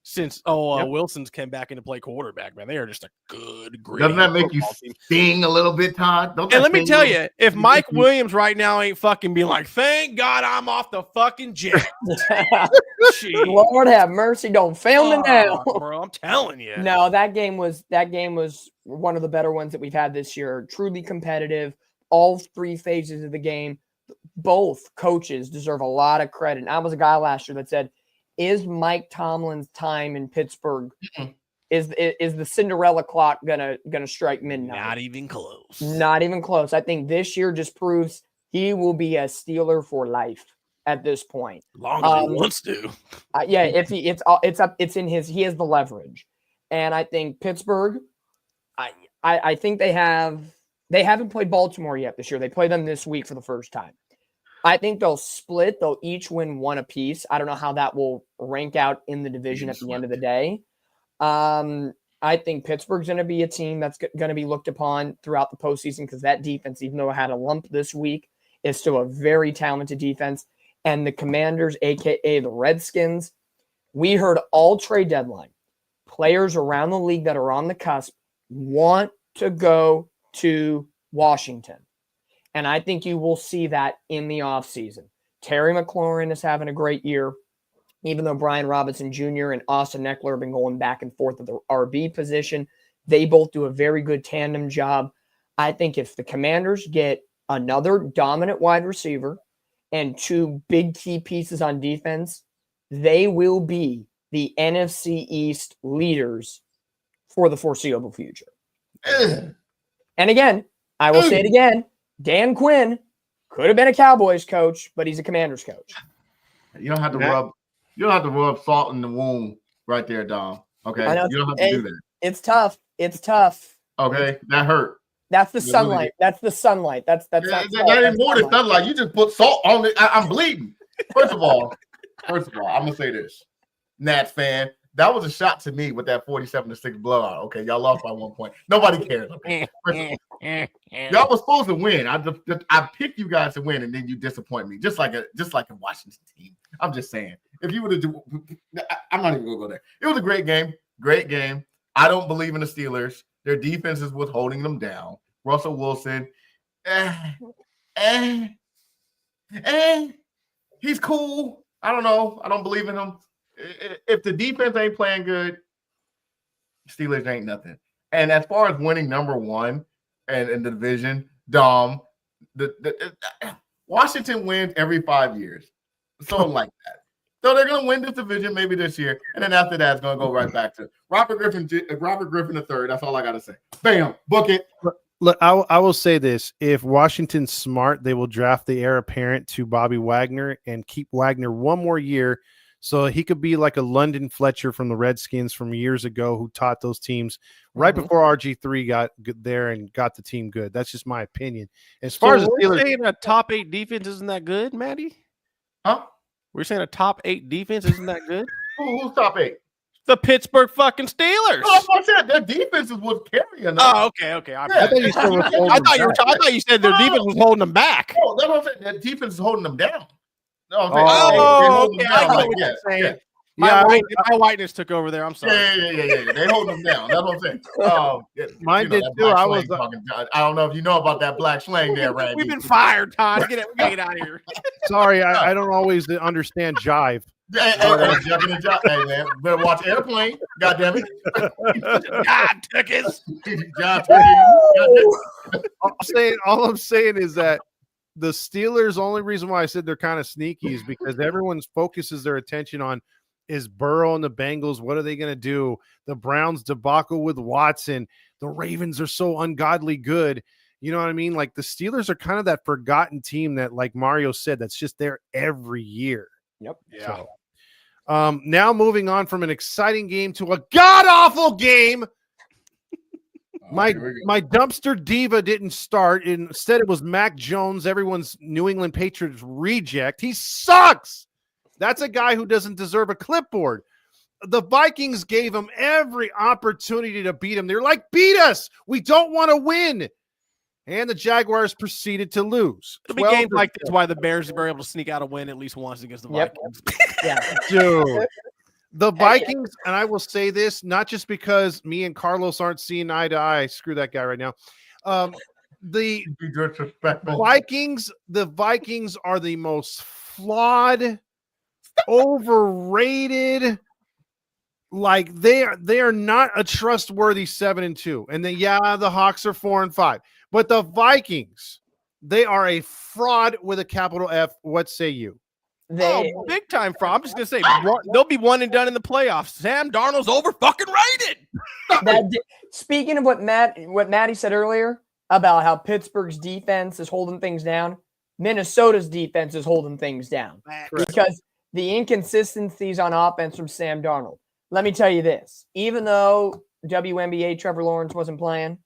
since Wilson's came back into play quarterback, man. They are just a good, great. Doesn't that make you sting a little bit, Todd? And let me tell you, if Mike Williams right now ain't fucking being like, thank God I'm off the fucking jet. Lord have mercy, don't fail me now. Bro, I'm telling you. No, that game was one of the better ones that we've had this year. Truly competitive. All three phases of the game. Both coaches deserve a lot of credit. And I was a guy last year that said, is Mike Tomlin's time in Pittsburgh, is the Cinderella clock gonna strike midnight? Not even close. Not even close. I think this year just proves he will be a Steeler for life at this point. Long as he wants to. Yeah, if he he has the leverage. And I think Pittsburgh, I think they haven't played Baltimore yet this year. They play them this week for the first time. I think they'll split. They'll each win one apiece. I don't know how that will rank out in the division at the end of the day. I think Pittsburgh's going to be a team that's going to be looked upon throughout the postseason because that defense, even though it had a lump this week, is still a very talented defense. And the Commanders, a.k.a. the Redskins, we heard all trade deadline. Players around the league that are on the cusp want to go to Washington. And I think you will see that in the offseason. Terry McLaurin is having a great year, even though Brian Robinson Jr. and Austin Eckler have been going back and forth at the RB position. They both do a very good tandem job. I think if the Commanders get another dominant wide receiver and two big key pieces on defense, they will be the NFC East leaders for the foreseeable future. And again, I will say it again, Dan Quinn could have been a Cowboys coach, but he's a Commanders coach. You don't have to rub salt in the wound right there, Dom. Okay. You don't have to do that. It's tough. Okay. That hurt. That's the sunlight. That's the sunlight. That ain't more than sunlight. You just put salt on it. I'm bleeding. First of all, I'm gonna say this. Nats fan, that was a shot to me with that 47-6 blowout. Okay, y'all lost by 1 point. Nobody cares. Okay? Y'all was supposed to win. I picked you guys to win, and then you disappoint me, just like a Washington team. I'm just saying. If you would have, I'm not even gonna go there. It was a great game. Great game. I don't believe in the Steelers. Their defense is what's holding them down. Russell Wilson, he's cool. I don't know. I don't believe in him. If the defense ain't playing good, Steelers ain't nothing. And as far as winning number one and in the division, Dom, Washington wins every 5 years. Something like that. So they're going to win this division maybe this year. And then after that, it's going to go right back to Robert Griffin III. That's all I got to say. Bam, book it. Look, I will say this. If Washington's smart, they will draft the heir apparent to Bobby Wagner and keep Wagner one more year so he could be like a London Fletcher from the Redskins from years ago who taught those teams right before RG3 got there and got the team good. That's just my opinion. As far as the Steelers, saying a top 8 defense isn't that good, Maddie? Huh? We're saying a top 8 defense isn't that good? Who's top 8? The Pittsburgh fucking Steelers. Oh, I said their defense is what's carrying them. Oh, okay. I thought you said their defense was holding them back. Oh, that's what I'm saying. Their defense is holding them down. No, I'm saying, I know what you're saying. My whiteness took over there. I'm sorry. Yeah. They holding them down. That's what I'm saying. Mine did too. I don't know if you know about that black slang there, Randy. We've been fired, Todd. Get out of here. Sorry, I don't always understand jive. Hey, man, better watch Airplane. God damn it. God took us. All I'm saying is that the Steelers, only reason why I said they're kind of sneaky is because everyone focuses their attention on is Burrow and the Bengals. What are they going to do? The Browns debacle with Watson. The Ravens are so ungodly good. You know what I mean? Like the Steelers are kind of that forgotten team that, like Mario said, that's just there every year. Yep. Yeah. So, now moving on from an exciting game to a god-awful game. My dumpster diva didn't start. Instead, it was Mac Jones, everyone's New England Patriots reject. He sucks. That's a guy who doesn't deserve a clipboard. The Vikings gave him every opportunity to beat him. They're like, beat us. We don't want to win. And the Jaguars proceeded to lose. It'll be games like this why the Bears were able to sneak out a win at least once against the Vikings. Yeah. Dude. The Vikings, and I will say this, not just because me and Carlos aren't seeing eye to eye. Screw that guy right now. The Vikings are the most flawed, overrated. Like they are not a trustworthy 7-2. And then the Hawks are 4-5. But the Vikings, they are a fraud with a capital F. What say you? Big time fraud. I'm just gonna say they'll be one and done in the playoffs. Sam Darnold's over fucking rated. Speaking of what Matty said earlier about how Pittsburgh's defense is holding things down, Minnesota's defense is holding things down because the inconsistencies on offense from Sam Darnold. Let me tell you this: even though WNBA Trevor Lawrence wasn't playing,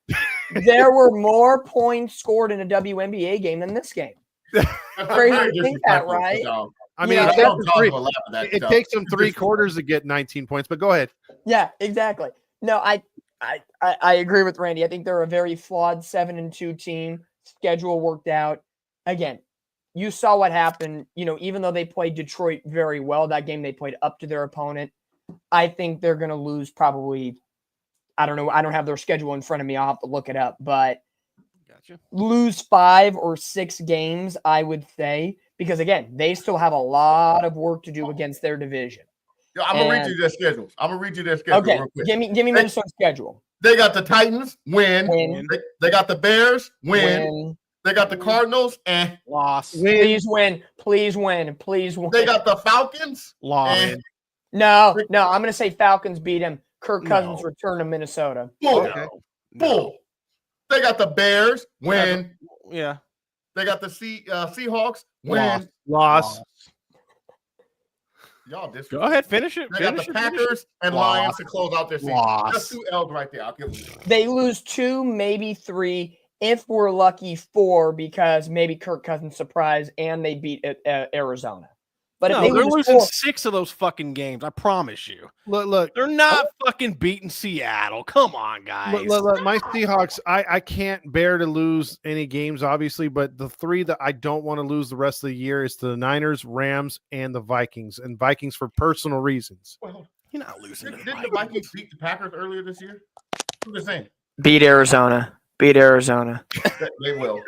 there were more points scored in a WNBA game than this game. Crazy to think that, right? I mean, it takes them 3 quarters to get 19 points, but go ahead. Yeah, exactly. No, I agree with Randy. I think they're a very flawed 7-2 team. Schedule worked out. Again, you saw what happened. Even though they played Detroit very well, that game they played up to their opponent. I think they're going to lose probably. I don't know. I don't have their schedule in front of me. I'll have to look it up, but lose 5 or 6 games, I would say. Because, again, they still have a lot of work to do against their division. Yeah, I'm going to read you their schedules. Okay, real quick. Give me Minnesota's schedule. They got the Titans, win. They got the Bears, win. They got the Cardinals, loss. Please win. Please win. Please win. They got the Falcons, loss. No. I'm going to say Falcons beat him. Kirk Cousins return to Minnesota. Bull. They got the Bears, win. Yeah. They got the Seahawks, win. Loss. Y'all Go ahead, finish it. They got the Packers and Lions to close out their season. That's 2 L's right there. I'll give them. They lose 2, maybe 3, if we're lucky 4, because maybe Kirk Cousins surprise and they beat Arizona. But if they're losing 6 of those fucking games. I promise you. Look, they're not fucking beating Seattle. Come on, guys. Look, my Seahawks. I can't bear to lose any games, obviously, but the 3 that I don't want to lose the rest of the year is the Niners, Rams, and the Vikings. And Vikings for personal reasons. Well, you're not losing. Didn't the Vikings beat the Packers earlier this year? I'm just saying. Beat Arizona. They will.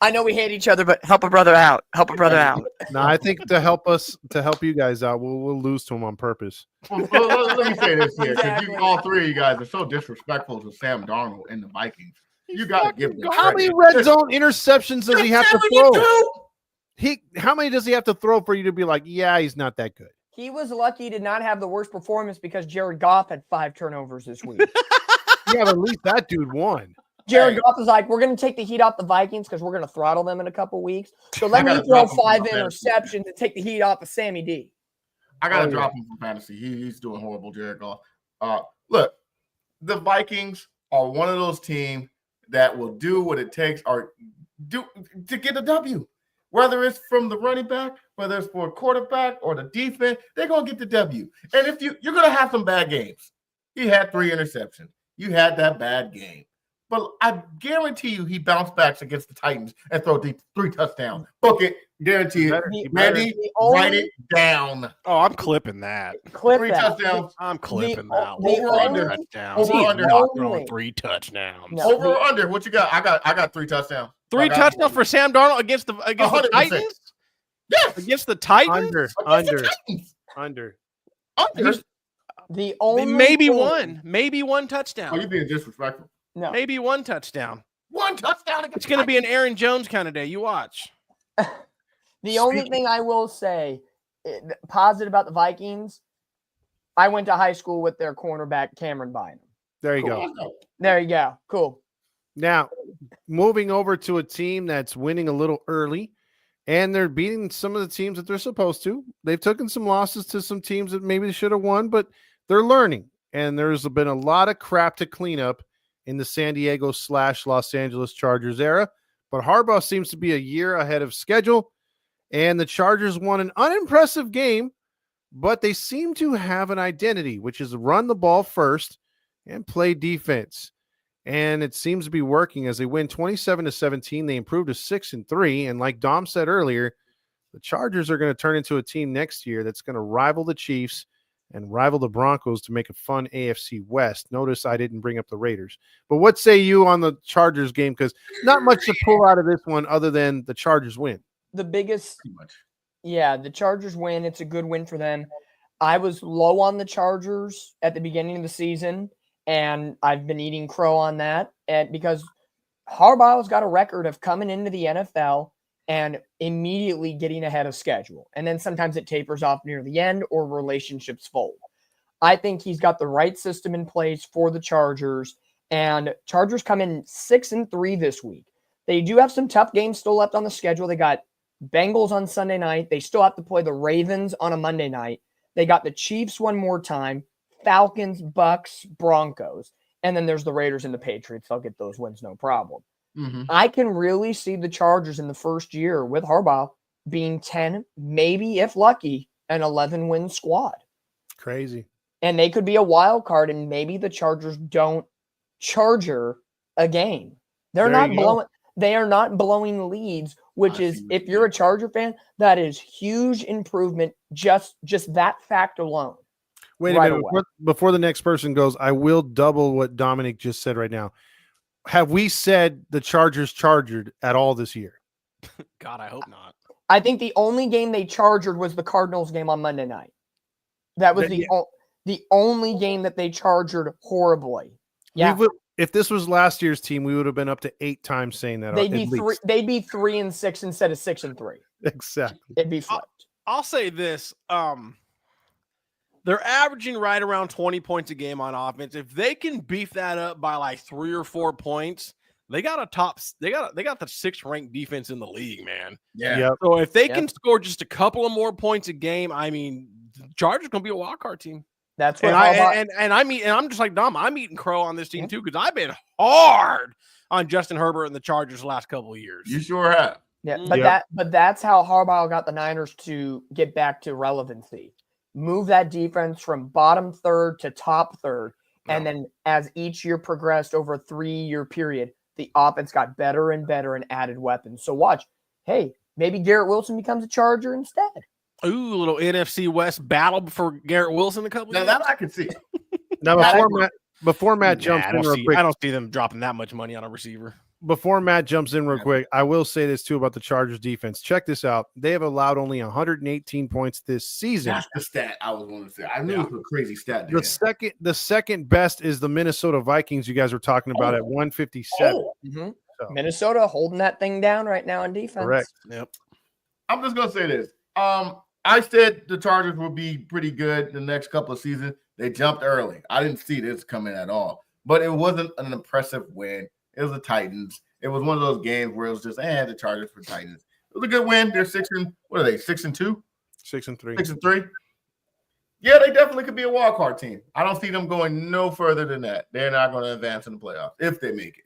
I know we hate each other, but help a brother out. No, I think to help you guys out, we'll lose to them on purpose. Let me say this here, because all 3 of you guys are so disrespectful to Sam Darnold and the Vikings. You got to give them How many red zone interceptions does he have to throw? How many does he have to throw for you to be like, yeah, he's not that good? He was lucky to not have the worst performance because Jared Goff had 5 turnovers this week. Yeah, but at least that dude won. Jared Goff is like, we're going to take the heat off the Vikings because we're going to throttle them in a couple weeks. So let me throw 5 interceptions and take the heat off of Sammy D. I got to drop him from fantasy. He's doing horrible, Jared Goff. Look, the Vikings are one of those teams that will do what it takes to get a W. Whether it's from the running back, whether it's for a quarterback or the defense, they're going to get the W. And if you're going to have some bad games. He had 3 interceptions. You had that bad game. But I guarantee you he bounced back against the Titans and throw 3 touchdowns. Book it. Guarantee it. Randy, write it down. Oh, I'm clipping that. 3 touchdowns. I'm clipping that. Over under. Touchdowns. Over under. Not throwing 3 touchdowns. No. Over or under. What you got? I got 3 touchdowns. 3 touchdowns for Sam Darnold against the Titans? Yes. Against the Titans? Under. The only maybe one touchdown. Oh, you're being disrespectful. No. Maybe 1 touchdown. One touchdown against It's going to be an Aaron Jones kind of day. You watch. The only thing I will say positive about the Vikings, I went to high school with their cornerback, Cameron Bynum. There you go. There you go. Cool. Now, moving over to a team that's winning a little early, and they're beating some of the teams that they're supposed to. They've taken some losses to some teams that maybe they should have won, but they're learning. And there's been a lot of crap to clean up in the San Diego / Los Angeles Chargers era. But Harbaugh seems to be a year ahead of schedule, and the Chargers won an unimpressive game, but they seem to have an identity, which is run the ball first and play defense. And it seems to be working as they win 27-17. They improved to 6-3. And like Dom said earlier, the Chargers are going to turn into a team next year that's going to rival the Chiefs and rival the Broncos to make a fun AFC West. Notice I didn't bring up the Raiders. But what say you on the Chargers game? Because not much to pull out of this one other than the Chargers win. The biggest, the Chargers win. It's a good win for them. I was low on the Chargers at the beginning of the season, and I've been eating crow on that. And because Harbaugh's got a record of coming into the NFL and immediately getting ahead of schedule. And then sometimes it tapers off near the end or relationships fold. I think he's got the right system in place for the Chargers, and Chargers come in 6-3 this week. They do have some tough games still left on the schedule. They got Bengals on Sunday night. They still have to play the Ravens on a Monday night. They got the Chiefs one more time, Falcons, Bucks, Broncos. And then there's the Raiders and the Patriots. They'll get those wins, no problem. Mm-hmm. I can really see the Chargers in the first year with Harbaugh being 10, maybe if lucky, an 11-win squad. Crazy. And they could be a wild card, and maybe the Chargers don't Charger a game. They are not blowing leads, which is, if you're a Charger fan, that is huge improvement. Just that fact alone. Wait a minute. Before the next person goes, I will double what Dominic just said right now. Have we said the Chargers chargered at all this year? God, I hope not. I think the only game they chargered was the Cardinals game on Monday night. That was the only game that they chargered horribly. Yeah. If this was last year's team, we would have been up to 8 times saying that. They'd be 3-6 instead of 6-3. Exactly. It'd be flipped. I'll say this. They're averaging right around 20 points a game on offense. If they can beef that up by like 3 or 4 points, they got the 6th ranked defense in the league, man. Yeah. Yep. So if they can score just a couple of more points a game, I mean, the Chargers going to be a wild card team. That's what I'm just like Dom. I'm eating crow on this team too, because I've been hard on Justin Herbert and the Chargers the last couple of years. You sure have. Yeah, but that's how Harbaugh got the Niners to get back to relevancy. Move that defense from bottom third to top third. And then as each year progressed over a 3-year period, the offense got better and better and added weapons. So watch, hey, maybe Garrett Wilson becomes a Charger instead. Ooh, a little NFC West battle for Garrett Wilson a couple of years. That I can see. Now, before Matt jumps in real quick. I don't see them dropping that much money on a receiver. Before Matt jumps in real quick, I will say this too about the Chargers defense. Check this out. They have allowed only 118 points this season. That's the stat I was going to say. I knew it was a crazy stat. The second best is the Minnesota Vikings you guys were talking about at 157. Mm-hmm. So. Minnesota holding that thing down right now in defense. Correct. Yep. I'm just going to say this. I said the Chargers would be pretty good the next couple of seasons. They jumped early. I didn't see this coming at all. But it wasn't an impressive win. It was the Titans. It was one of those games where it was just, the Chargers for Titans. It was a good win. They're 6-2? 6-3. 6-3. Yeah, they definitely could be a wild card team. I don't see them going no further than that. They're not going to advance in the playoffs if they make it.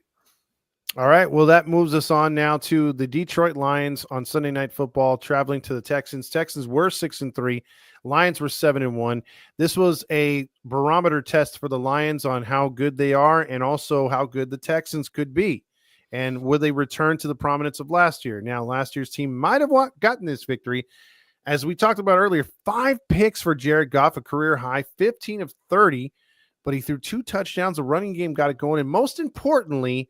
All right. Well, that moves us on now to the Detroit Lions on Sunday Night Football, traveling to the Texans. Texans were 6-3. Lions were 7-1. This was a barometer test for the Lions on how good they are and also how good the Texans could be. And would they return to the prominence of last year? Now, last year's team might have gotten this victory. As we talked about earlier, 5 picks for Jared Goff, a career high, 15 of 30, but he threw 2 touchdowns. The running game got it going. And most importantly,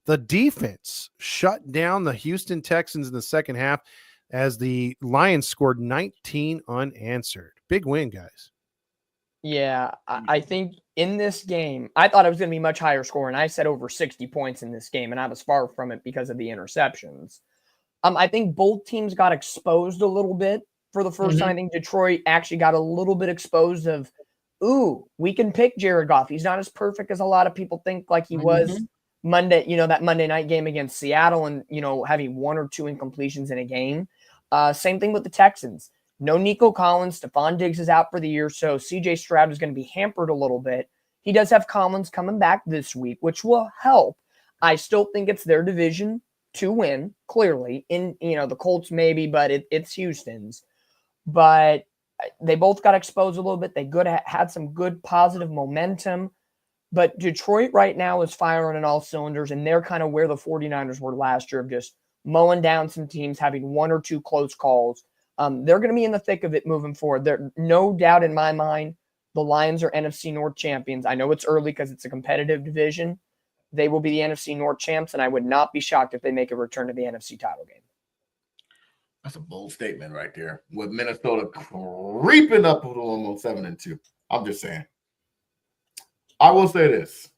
the defense shut down the Houston Texans in the second half as the Lions scored 19 unanswered. Big win, guys. Yeah, I think in this game, I thought it was going to be much higher score, and I said over 60 points in this game, and I was far from it because of the interceptions. I think both teams got exposed a little bit for the first time. I think Detroit actually got a little bit exposed of, ooh, we can pick Jared Goff. He's not as perfect as a lot of people think like he was Monday, that Monday night game against Seattle and, having 1 or 2 incompletions in a game. Same thing with the Texans. No Nico Collins. Stephon Diggs is out for the year, so C.J. Stroud is going to be hampered a little bit. He does have Collins coming back this week, which will help. I still think it's their division to win, clearly. In the Colts maybe, but it's Houston's. But they both got exposed a little bit. They had some good positive momentum. But Detroit right now is firing on all cylinders, and they're kind of where the 49ers were last year of just mowing down some teams, having 1 or 2 close calls. They're going to be in the thick of it moving forward. There's no doubt in my mind the Lions are NFC North champions. I know it's early because it's a competitive division. They will be the NFC North champs, and I would not be shocked if they make a return to the NFC title game. That's a bold statement right there. With Minnesota creeping up to almost 7-2. I'm just saying. I will say this.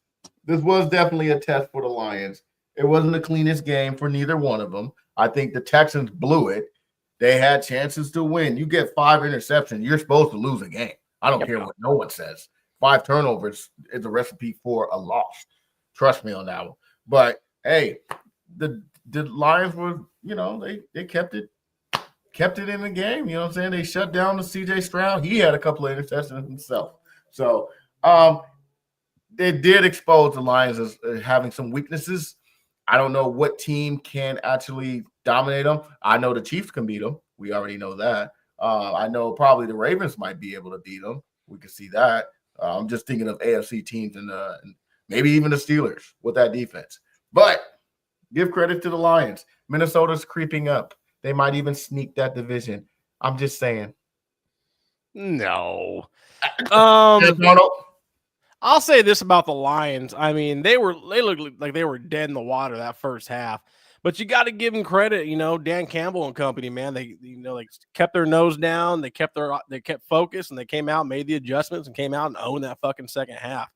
This was definitely a test for the Lions. It wasn't the cleanest game for neither one of them. I think the Texans blew it. They had chances to win. You get 5 interceptions, you're supposed to lose a game. I don't care what no one says. 5 turnovers is a recipe for a loss. Trust me on that one. But, hey, the Lions were, they kept it in the game. You know what I'm saying? They shut down the C.J. Stroud. He had a couple of interceptions himself. So, they did expose the Lions as having some weaknesses. I don't know what team can actually dominate them. I know the Chiefs can beat them. We already know that. I know probably the Ravens might be able to beat them. We can see that. I'm just thinking of AFC teams and maybe even the Steelers with that defense. But give credit to the Lions. Minnesota's creeping up. They might even sneak that division. I'm just saying. No. I'll say this about the Lions. I mean, they looked like they were dead in the water that first half. But you got to give them credit, Dan Campbell and company, man. They kept their nose down, they kept focus, and they came out, made the adjustments, and came out and owned that fucking second half.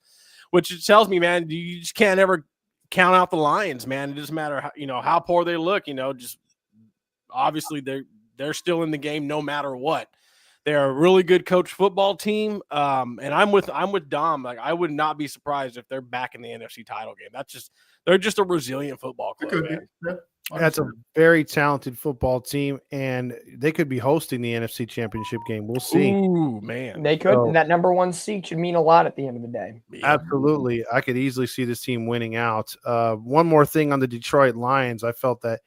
Which tells me, man, you just can't ever count out the Lions, man. It doesn't matter how poor they look, just obviously they're still in the game no matter what. They're a really good coach football team. And I'm with Dom. Like, I would not be surprised if they're back in the NFC title game. They're just a resilient football club. That's a very talented football team, and they could be hosting the NFC Championship game. We'll see. Ooh, man. They could. And that number 1 seed should mean a lot at the end of the day. Absolutely. I could easily see this team winning out. One more thing on the Detroit Lions. I felt that,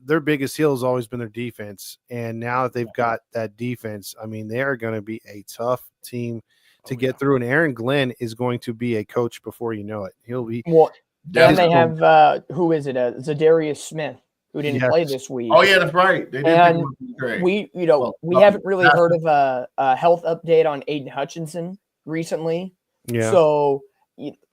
their biggest heel has always been their defense. And now that they've got that defense, I mean, they are going to be a tough team to get through. And Aaron Glenn is going to be a coach before you know it. He'll be. Well, and they have, who is it? Zadarius Smith, who didn't play this week. Oh, yeah, that's right. They did. And we haven't really heard of a health update on Aiden Hutchinson recently. Yeah. So,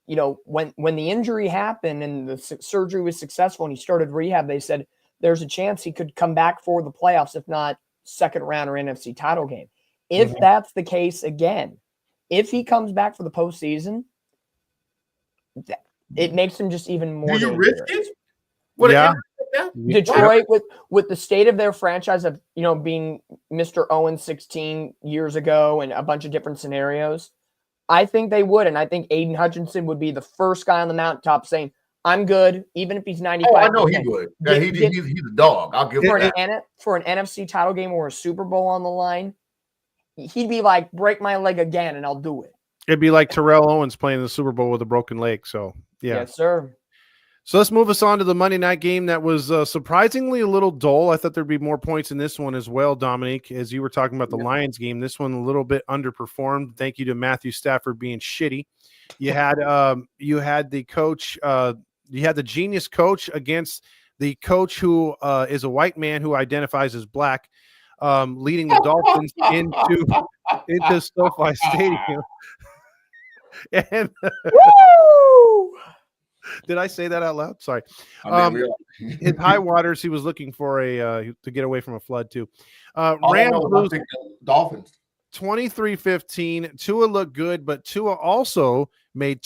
when the injury happened and the surgery was successful and he started rehab, they said there's a chance he could come back for the playoffs, if not second round or NFC title game. If that's the case again, if he comes back for the postseason, it makes him just even more. Do you risk it? Detroit, with the state of their franchise of being Mr. 0-16 years ago and a bunch of different scenarios, I think they would, and I think Aiden Hutchinson would be the first guy on the mountaintop saying, "I'm good," even if he's 95. Oh, I know he would. Yeah, he's a dog. I'll give him that. For an NFC title game or a Super Bowl on the line, he'd be like, "Break my leg again, and I'll do it." It'd be like Terrell Owens playing the Super Bowl with a broken leg. So, yeah. Yes, sir. So let's move us on to the Monday night game that was surprisingly a little dull. I thought there'd be more points in this one as well, Dominique, as you were talking about the Lions game. This one a little bit underperformed. Thank you to Matthew Stafford being shitty. You had the coach, you had the genius coach against the coach who is a white man who identifies as black, leading the Dolphins into SoFi Stadium. And did I say that out loud? Sorry. In high waters, he was looking for to get away from a flood too. Rams lose Dolphins. 23-15. Tua looked good, but Tua also made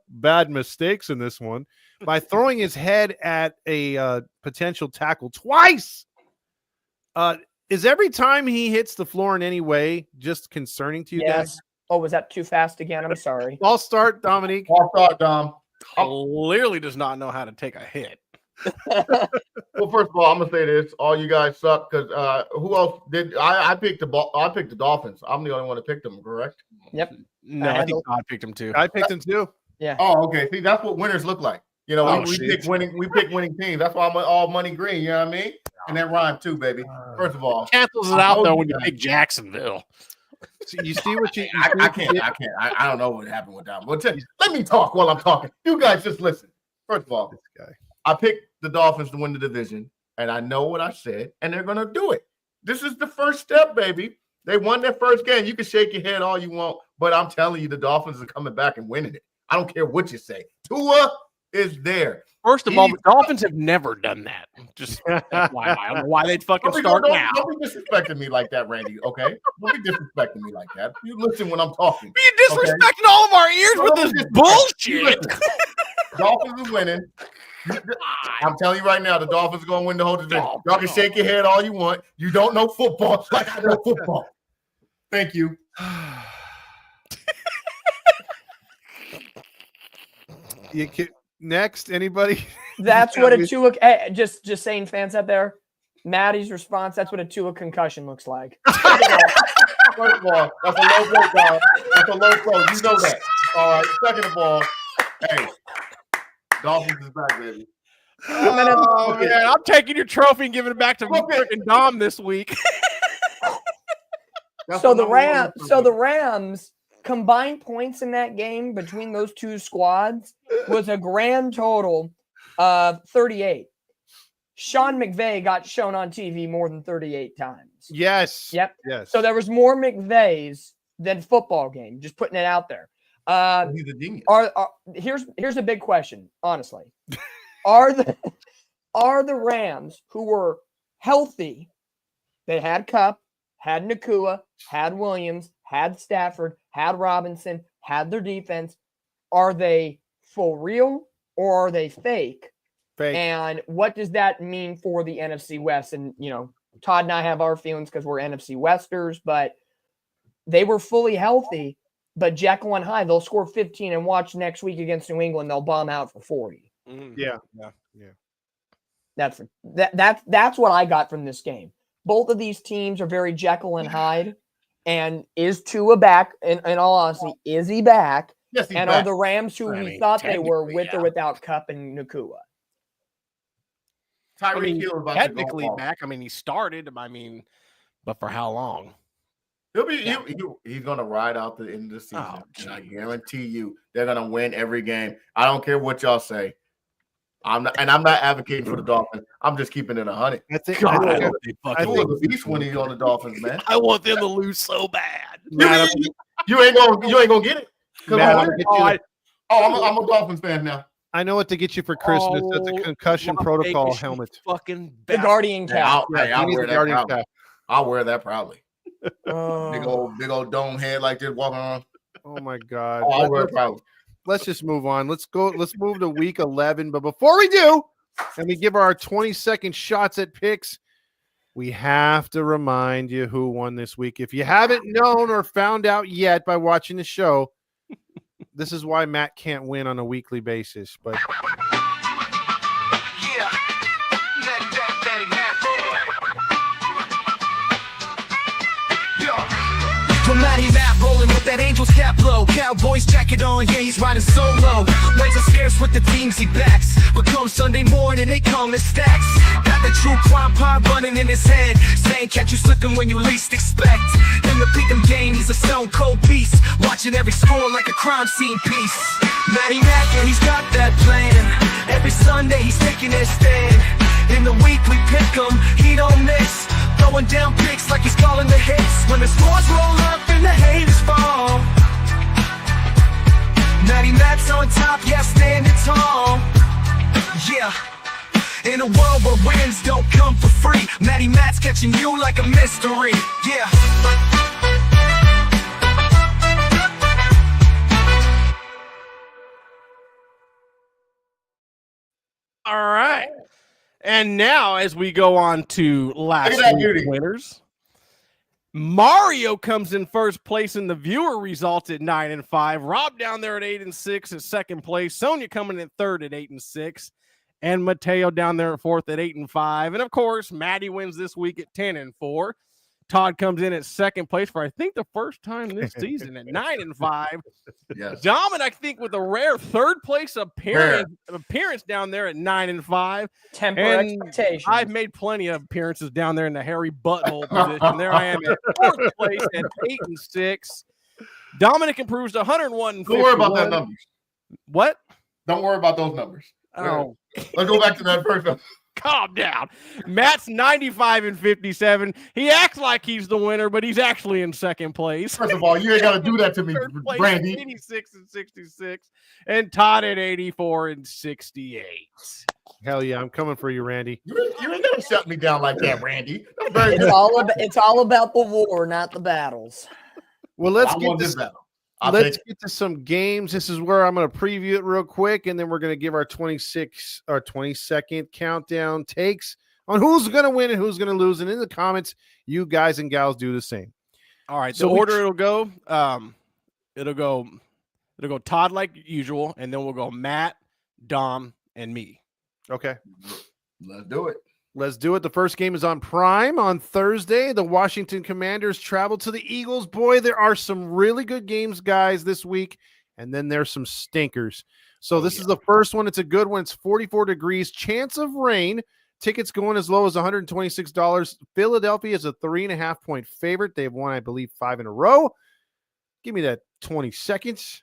bad mistakes in this one by throwing his head at a potential tackle twice. Is every time he hits the floor in any way just concerning to you guys? Oh, was that too fast again? I'm sorry. I'll start, Dominique. I'll start, Dom. Clearly does not know how to take a hit. Well, first of all, I'm gonna say this: all you guys suck. Because who else did? I picked the ball. I picked the Dolphins. I'm the only one that picked them. Correct? Yep. No, I think Todd picked him too. I picked him too. Yeah. Oh, okay. See, that's what winners look like. You know, we pick winning. We pick winning teams. That's why I'm all money green. You know what I mean? And that rhyme too, baby. First of all, cancels it out though when you pick Jacksonville. So you see what you? I can't. I don't know what happened with that. But let me talk while I'm talking. You guys just listen. First of all, this guy. I picked the Dolphins to win the division, and I know what I said, and they're gonna do it. This is the first step, baby. They won their first game. You can shake your head all you want, but I'm telling you, the Dolphins are coming back and winning it. I don't care what you say. Tua is there. First of all, the Dolphins have never done that. Just why I don't know why they'd fucking start now. Don't be disrespecting me like that, Randy. Okay, don't be disrespecting me like that. You listen when I'm talking. You disrespecting all of our ears with this bullshit. Dolphins are winning. I'm telling you right now, the Dolphins are going to win the whole division. Y'all can shake your head all you want. You don't know football like I know football. Thank you. Next, anybody? That's what a Tua. Just saying, fans out there. Maddie's response. That's what a Tua concussion looks like. First of all, that's a low blow, dog. That's a low blow. You know that. All right. Second of all, hey. Dolphins is back, baby. Oh, man, I'm taking your trophy and giving it back to freaking Dom this week. So the Rams combined points in that game between those two squads was a grand total of 38. Sean McVay got shown on TV more than 38 times. Yes. Yep. Yes. So there was more McVays than football game. Just putting it out there. He's a genius. Here's a big question, honestly. Are the Rams, who were healthy, they had Kupp, had Nakua, had Williams, had Stafford, had Robinson, had their defense, are they for real or are they fake? Fake. And what does that mean for the NFC West? And, Todd and I have our feelings because we're NFC Westers, but they were fully healthy. But Jekyll and Hyde, they'll score 15 and watch next week against New England. They'll bomb out for 40. Yeah. That's what I got from this game. Both of these teams are very Jekyll and Hyde. And is Tua back? In all honesty, is he back? Yes, he's and back. Are the Rams who we thought they were with or without Kupp and Nakua? Technically back. He started. But for how long? He's gonna ride out the end of the season. And I guarantee you they're gonna win every game. I don't care what y'all say. I'm not advocating for the Dolphins. I'm just keeping it 100. I think the beast when he's on the Dolphins, man. I want them to lose so bad. You ain't gonna get it. I'm a Dolphins fan now. I know what to get you for Christmas. That's a concussion protocol helmet. Fucking the Guardian cap. I'll wear that proudly. Big old dome head like this walking around. Oh my God. I'll wear it proudly. Let's just move on. Let's move to week 11. But before we do, and we give our 20-second shots at picks, we have to remind you who won this week. If you haven't known or found out yet by watching the show, this is why Matt can't win on a weekly basis. But Matty Matt rolling with that Angels cap low. Cowboys jacket on, yeah, he's riding solo. Laser scarce with the teams he backs. But come Sunday morning, they come in stacks. Got the true crime pod running in his head, saying catch you slipping when you least expect. In the pick'em game, he's a stone cold beast, watching every score like a crime scene piece. Matty Mac, yeah, he's got that plan. Every Sunday, he's taking his stand. In the weekly pick'em, he don't miss, throwing down picks like he's calling the hits. When the scores roll up and the haters fall, Matty Matt's on top, yeah, standing tall. Yeah. In a world where wins don't come for free, Matty Matt's catching you like a mystery. Yeah. All right. And now, as we go on to last week's winners, Mario comes in first place in the viewer results at 9-5. Rob down there at 8-6 at second place. Sonia coming in third at 8-6. And Mateo down there at fourth at 8-5. And of course, Maddie wins this week at 10-4. Todd comes in at second place for, I think, the first time this season at 9-5. Yes. Dominic, I think, with a rare third place appearance down there at 9-5. Temper expectations. I've made plenty of appearances down there in the hairy butthole position. There I am at fourth place at 8-6. Dominic improves to 101. Don't worry about that numbers. What? Don't worry about those numbers. Oh, let's go back to that first one. Calm down. Matt's 95-57. He acts like he's the winner, but he's actually in second place. First of all, you ain't got to do that to me, Brandy. 86-66. And Todd at 84-68. Hell yeah, I'm coming for you, Randy. You ain't gonna shut me down like that, Randy. It's all about the war, not the battles. Well, let's get to some games. This is where I'm going to preview it real quick, and then we're going to give our 20-second countdown takes on who's going to win and who's going to lose. And in the comments, you guys and gals do the same. All right. So the order it'll go Todd like usual, and then we'll go Matt, Dom, and me. Okay. Let's do it. Let's do it. The first game is on Prime on Thursday. The Washington Commanders travel to the Eagles. Boy, there are some really good games, guys, this week, and then there's some stinkers. So this is the first one. It's a good one. It's 44 degrees, chance of rain. Tickets going as low as $126. Philadelphia is a 3.5-point favorite. They've won, I believe, 5 in a row. Give me that 20 seconds.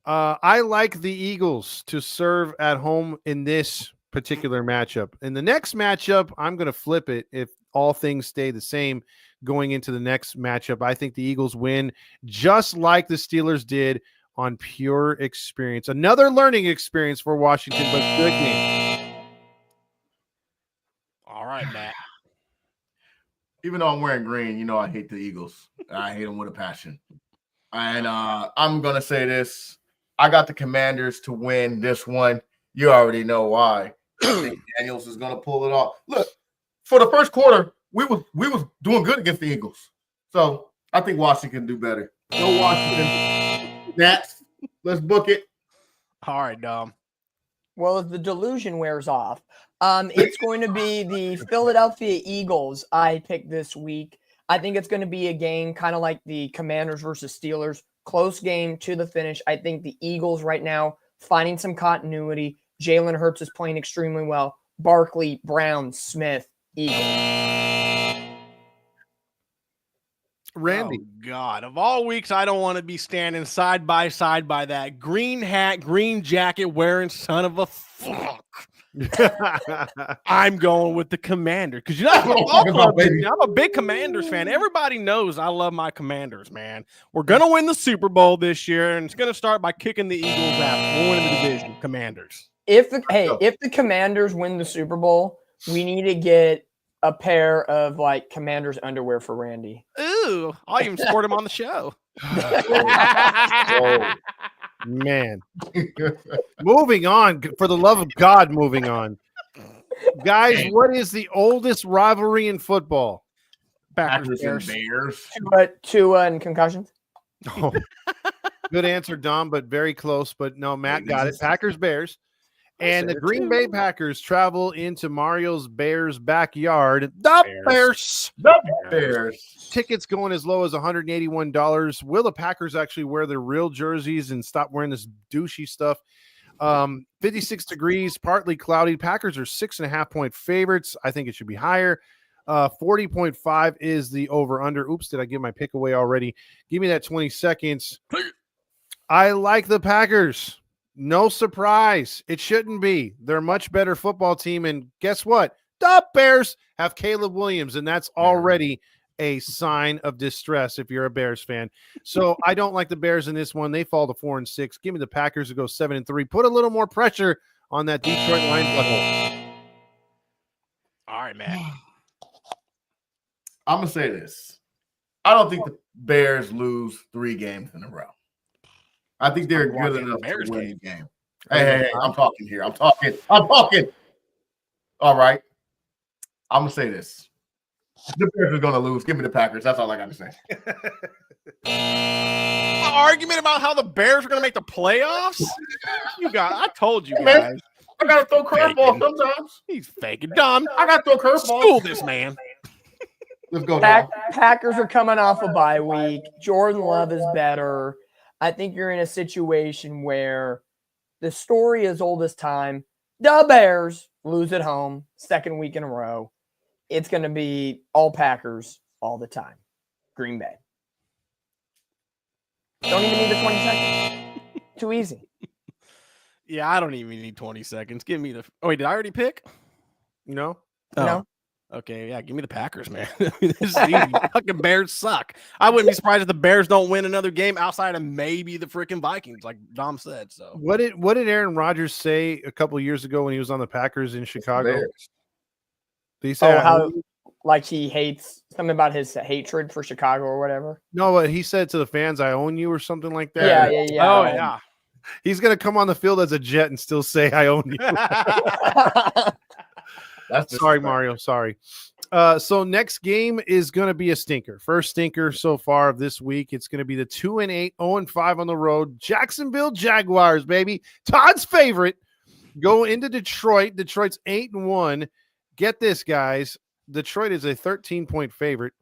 I like the Eagles to serve at home in this particular matchup. In the next matchup, I'm going to flip it if all things stay the same going into the next matchup. I think the Eagles win just like the Steelers did on pure experience. Another learning experience for Washington, but good game. All right, Matt. Even though I'm wearing green, you know I hate the Eagles. I hate them with a passion. And I'm going to say this. I got the Commanders to win this one. You already know why. I think Daniels is going to pull it off. Look, for the first quarter, we was doing good against the Eagles. So I think Washington can do better. Go Washington. Nats, let's book it. All right, Dom. Well, if the delusion wears off, it's going to be the Philadelphia Eagles I picked this week. I think it's going to be a game kind of like the Commanders versus Steelers. Close game to the finish. I think the Eagles right now finding some continuity. Jalen Hurts is playing extremely well. Barkley, Brown, Smith, Eagles. Randy. Oh, God. Of all weeks, I don't want to be standing side by side by that green hat, green jacket wearing son of a fuck. I'm going with the Commander because I'm a big Commanders fan. Everybody knows I love my Commanders, man. We're gonna win the Super Bowl this year, and it's gonna start by kicking the Eagles out. We'll win the division, Commanders. If the Commanders win the Super Bowl, we need to get a pair of like Commanders underwear for Randy. Ooh, I'll even sport him on the show. Oh, man. Moving on, for the love of God, moving on. Guys, what is the oldest rivalry in football? Packers and Bears. Tua and concussions. Oh. Good answer, Dom, but very close. But no, Matt got it. Packers, Bears. And the Green Bay Packers travel into Mario's Bears backyard. The Bears. Tickets going as low as $181. Will the Packers actually wear their real jerseys and stop wearing this douchey stuff? 56 degrees, partly cloudy. Packers are 6.5-point favorites. I think it should be higher. 40.5 is the over-under. Oops, did I give my pick away already? Give me that 20 seconds. I like the Packers. No surprise. It shouldn't be. They're a much better football team. And guess what? The Bears have Caleb Williams, and that's already a sign of distress if you're a Bears fan. So I don't like the Bears in this one. They fall to 4-6. Give me the Packers to go 7-3. Put a little more pressure on that Detroit Lions butthole. All right, man. I'm going to say this. I don't think the Bears lose 3 games in a row. I think they're good enough to win the game. Hey, I'm talking here. I'm talking. All right. I'm going to say this. The Bears are going to lose. Give me the Packers. That's all I got to say. Argument about how the Bears are going to make the playoffs? I told you guys. I got to throw curveballs sometimes. He's faking dumb. I got to throw curveballs. School this man. Let's go. Packers are coming off a bye week. Jordan Love is better. I think you're in a situation where the story is old as time. The Bears lose at home, second week in a row. It's going to be all Packers all the time. Green Bay. Don't even need the 20 seconds. Too easy. Yeah, I don't even need 20 seconds. Give me the. Oh, wait, did I already pick? No. Oh. No. Okay, yeah, give me the Packers, man. This is easy. Fucking Bears suck. I wouldn't be surprised if the Bears don't win another game outside of maybe the freaking Vikings, like Dom said. So What did Aaron Rodgers say a couple of years ago when he was on the Packers in Chicago? Did he say how like he hates something about his hatred for Chicago or whatever? No, what he said to the fans, "I own you" or something like that. Yeah. Oh yeah. He's gonna come on the field as a Jet and still say, "I own you." Sorry, Mario. Sorry. So next game is going to be a stinker. First stinker so far of this week. It's going to be the 2-8, 0-5 on the road. Jacksonville Jaguars, baby. Todd's favorite. Go into Detroit. Detroit's 8-1. Get this, guys. Detroit is a 13-point favorite.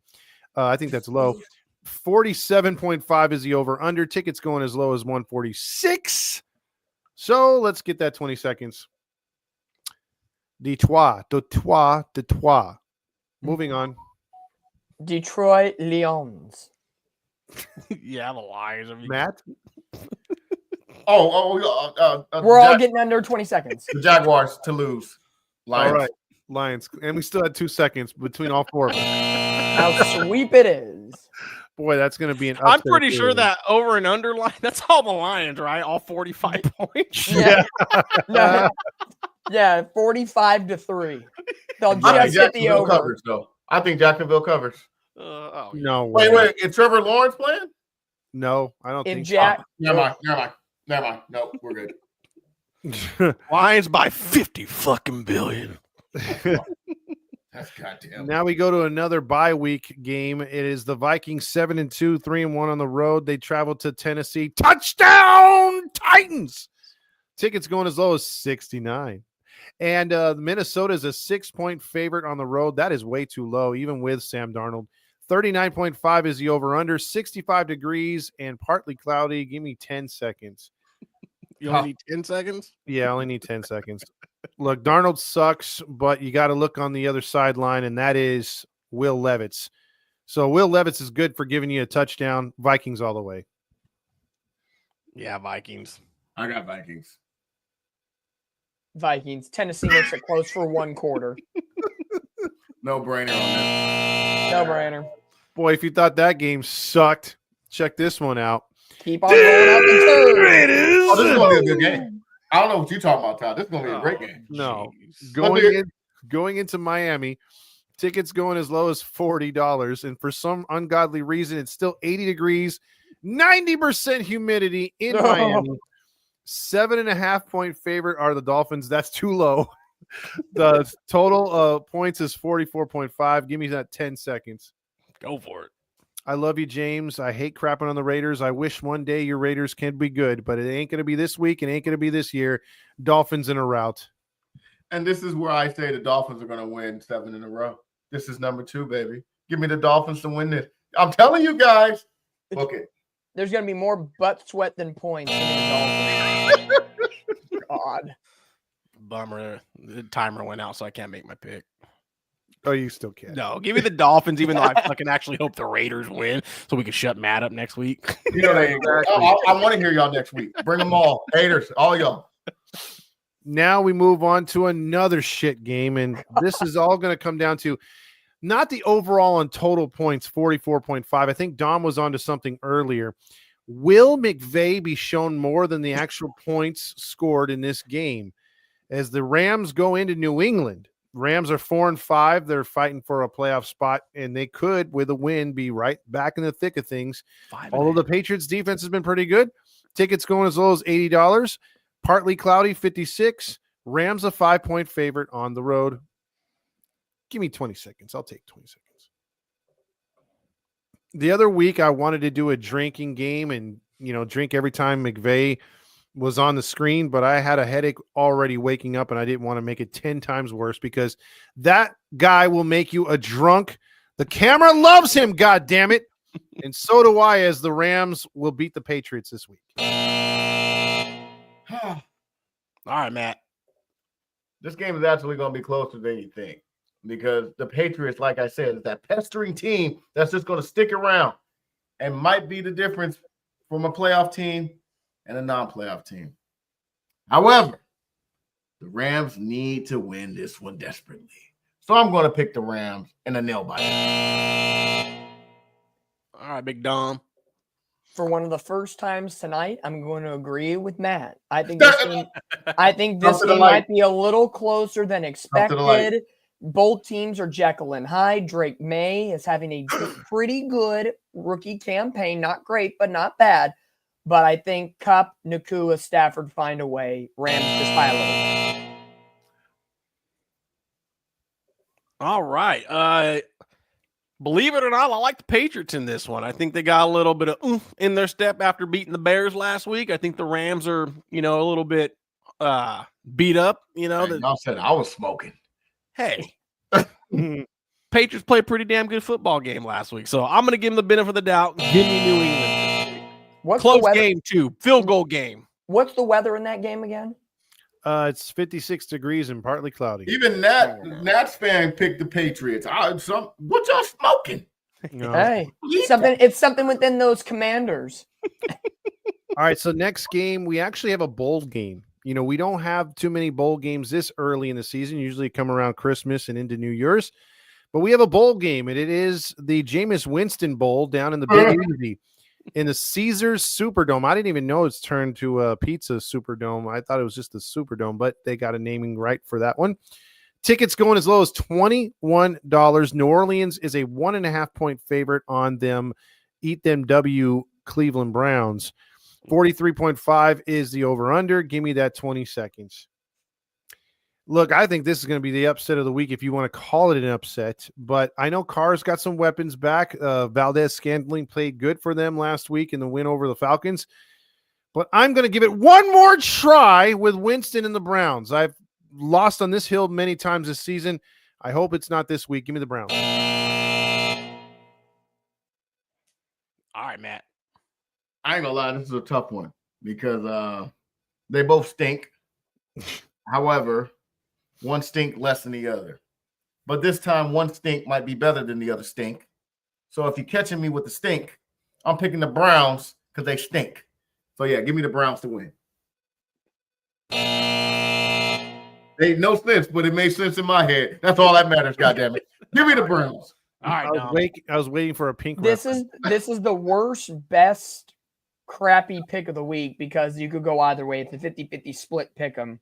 I think that's low. 47.5 is the over-under. Tickets going as low as 146. So let's get that 20 seconds. Detroit. Moving on. Detroit Lions. Yeah, the Lions. Matt? We're all getting under 20 seconds. The Jaguars to lose. Lions. All right. Lions. And we still had 2 seconds between all four of them. How sweep it is. Boy, that's going to be an I'm pretty sure that over and under line, that's all the Lions, right? All 45 points. Yeah. Yeah, 45-3. They'll just hit the over. Covers, though. I think Jacksonville covers. No. Wait. Is Trevor Lawrence playing? No, I don't think so. Never mind. No, we're good. Lions by 50 fucking billion. That's goddamn. Now we go to another bye week game. It is the Vikings 7-2, 3-1 on the road. They travel to Tennessee. Touchdown Titans. Tickets going as low as 69. And Minnesota is a 6-point favorite on the road. That is way too low, even with Sam Darnold. 39.5 is the over-under. 65 degrees and partly cloudy. Give me 10 seconds. You only need 10 seconds? Yeah, I only need 10 seconds. Look, Darnold sucks, but you got to look on the other sideline, and that is Will Levis. So Will Levis is good for giving you a touchdown. Vikings all the way. Yeah, Vikings. I got Vikings. Vikings. Tennessee makes it close for one quarter. No brainer on that. No brainer. Boy, if you thought that game sucked, check this one out. Keep on going up the It is. Oh, this is going to be a good game. I don't know what you're talking about, Todd. This is going to be a great game. No. Jeez. Going into Miami, tickets going as low as $40. And for some ungodly reason, it's still 80 degrees, 90% humidity in Miami. 7.5-point favorite are the Dolphins. That's too low. The total points is 44.5. Give me that 10 seconds. Go for it. I love you, James. I hate crapping on the Raiders. I wish one day your Raiders can be good, but it ain't going to be this week. It ain't going to be this year. Dolphins in a rout. And this is where I say the Dolphins are going to win 7 in a row. This is number 2, baby. Give me the Dolphins to win this. I'm telling you guys. Book it. There's going to be more butt sweat than points in the Dolphins. God. Bummer. The timer went out, so I can't make my pick. Oh, you still can. No, give me the Dolphins, even though I fucking actually hope the Raiders win so we can shut Matt up next week. You know they ain't going. I want to hear y'all next week. Bring them all. Haters, all y'all. Now we move on to another shit game, and this is all going to come down to not the overall on total points, 44.5. I think Dom was onto something earlier. Will McVay be shown more than the actual points scored in this game? As the Rams go into New England, Rams are 4-5. They're fighting for a playoff spot, and they could, with a win, be right back in the thick of things. Although the Patriots defense has been pretty good. Tickets going as low as $80. Partly cloudy, 56. Rams a 5-point favorite on the road. Give me 20 seconds. I'll take 20 seconds. The other week, I wanted to do a drinking game and, drink every time McVay was on the screen, but I had a headache already waking up, and I didn't want to make it 10 times worse because that guy will make you a drunk. The camera loves him, God damn it. And so do I, as the Rams will beat the Patriots this week. All right, Matt. This game is actually going to be closer than you think because the Patriots, like I said, is that pestering team that's just going to stick around and might be the difference from a playoff team and a non-playoff team. However, the Rams need to win this one desperately. So I'm going to pick the Rams in a nail biter. All right, Big Dom. For one of the first times tonight, I'm going to agree with Matt. I think this game might be a little closer than expected. Both teams are Jekyll and Hyde. Drake May is having a pretty good rookie campaign. Not great, but not bad. But I think Kupp, Nakua, Stafford find a way. Rams just by a little. All right. Believe it or not, I like the Patriots in this one. I think they got a little bit of oomph in their step after beating the Bears last week. I think the Rams are, a little bit beat up. Y'all said I was smoking. Hey, Patriots played a pretty damn good football game last week, so I'm going to give them the benefit of the doubt. Give me New England this week. What's close game too? Field goal game. What's the weather in that game again? It's 56 degrees and partly cloudy. Even Nats fan picked the Patriots. What y'all smoking? Hey, it's something within those Commanders. All right, so next game, we actually have a bowl game. We don't have too many bowl games this early in the season. Usually come around Christmas and into New Year's. But we have a bowl game, and it is the Jameis Winston Bowl down in the Big Easy in the Caesars Superdome. I didn't even know it's turned to a Pizza Superdome. I thought it was just the Superdome, but they got a naming right for that one. Tickets going as low as $21. New Orleans is a 1.5-point favorite on them. Eat them W Cleveland Browns. 43.5 is the over-under. Give me that 20 seconds. Look, I think this is going to be the upset of the week if you want to call it an upset. But I know Carr's got some weapons back. Valdez-Scantling played good for them last week in the win over the Falcons. But I'm going to give it one more try with Winston and the Browns. I've lost on this hill many times this season. I hope it's not this week. Give me the Browns. All right, Matt. I ain't gonna lie, this is a tough one because they both stink. However, one stink less than the other. But this time, one stink might be better than the other stink. So if you're catching me with the stink, I'm picking the Browns because they stink. So yeah, give me the Browns to win. Ain't no sense, but it made sense in my head. That's all that matters, goddammit. Give me the Browns. All right, I was waiting for a pink This reference. is the worst, best, crappy pick of the week because you could go either way. It's a 50-50 split pick 'em.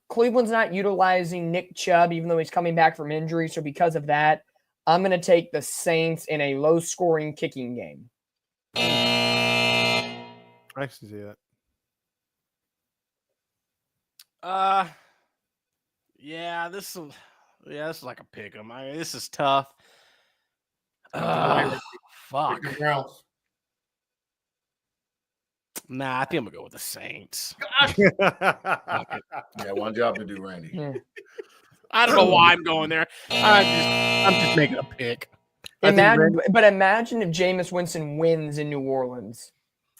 Cleveland's not utilizing Nick Chubb, even though he's coming back from injury. So because of that, I'm going to take the Saints in a low-scoring kicking game. I can see that. This is like a pick 'em. This is tough. Fuck. Pick the Browns. Nah, I think I'm gonna go with the Saints. Yeah, one job to do, Randy. Yeah. I don't know why I'm going there. I'm just making a pick. Imagine if Jameis Winston wins in New Orleans.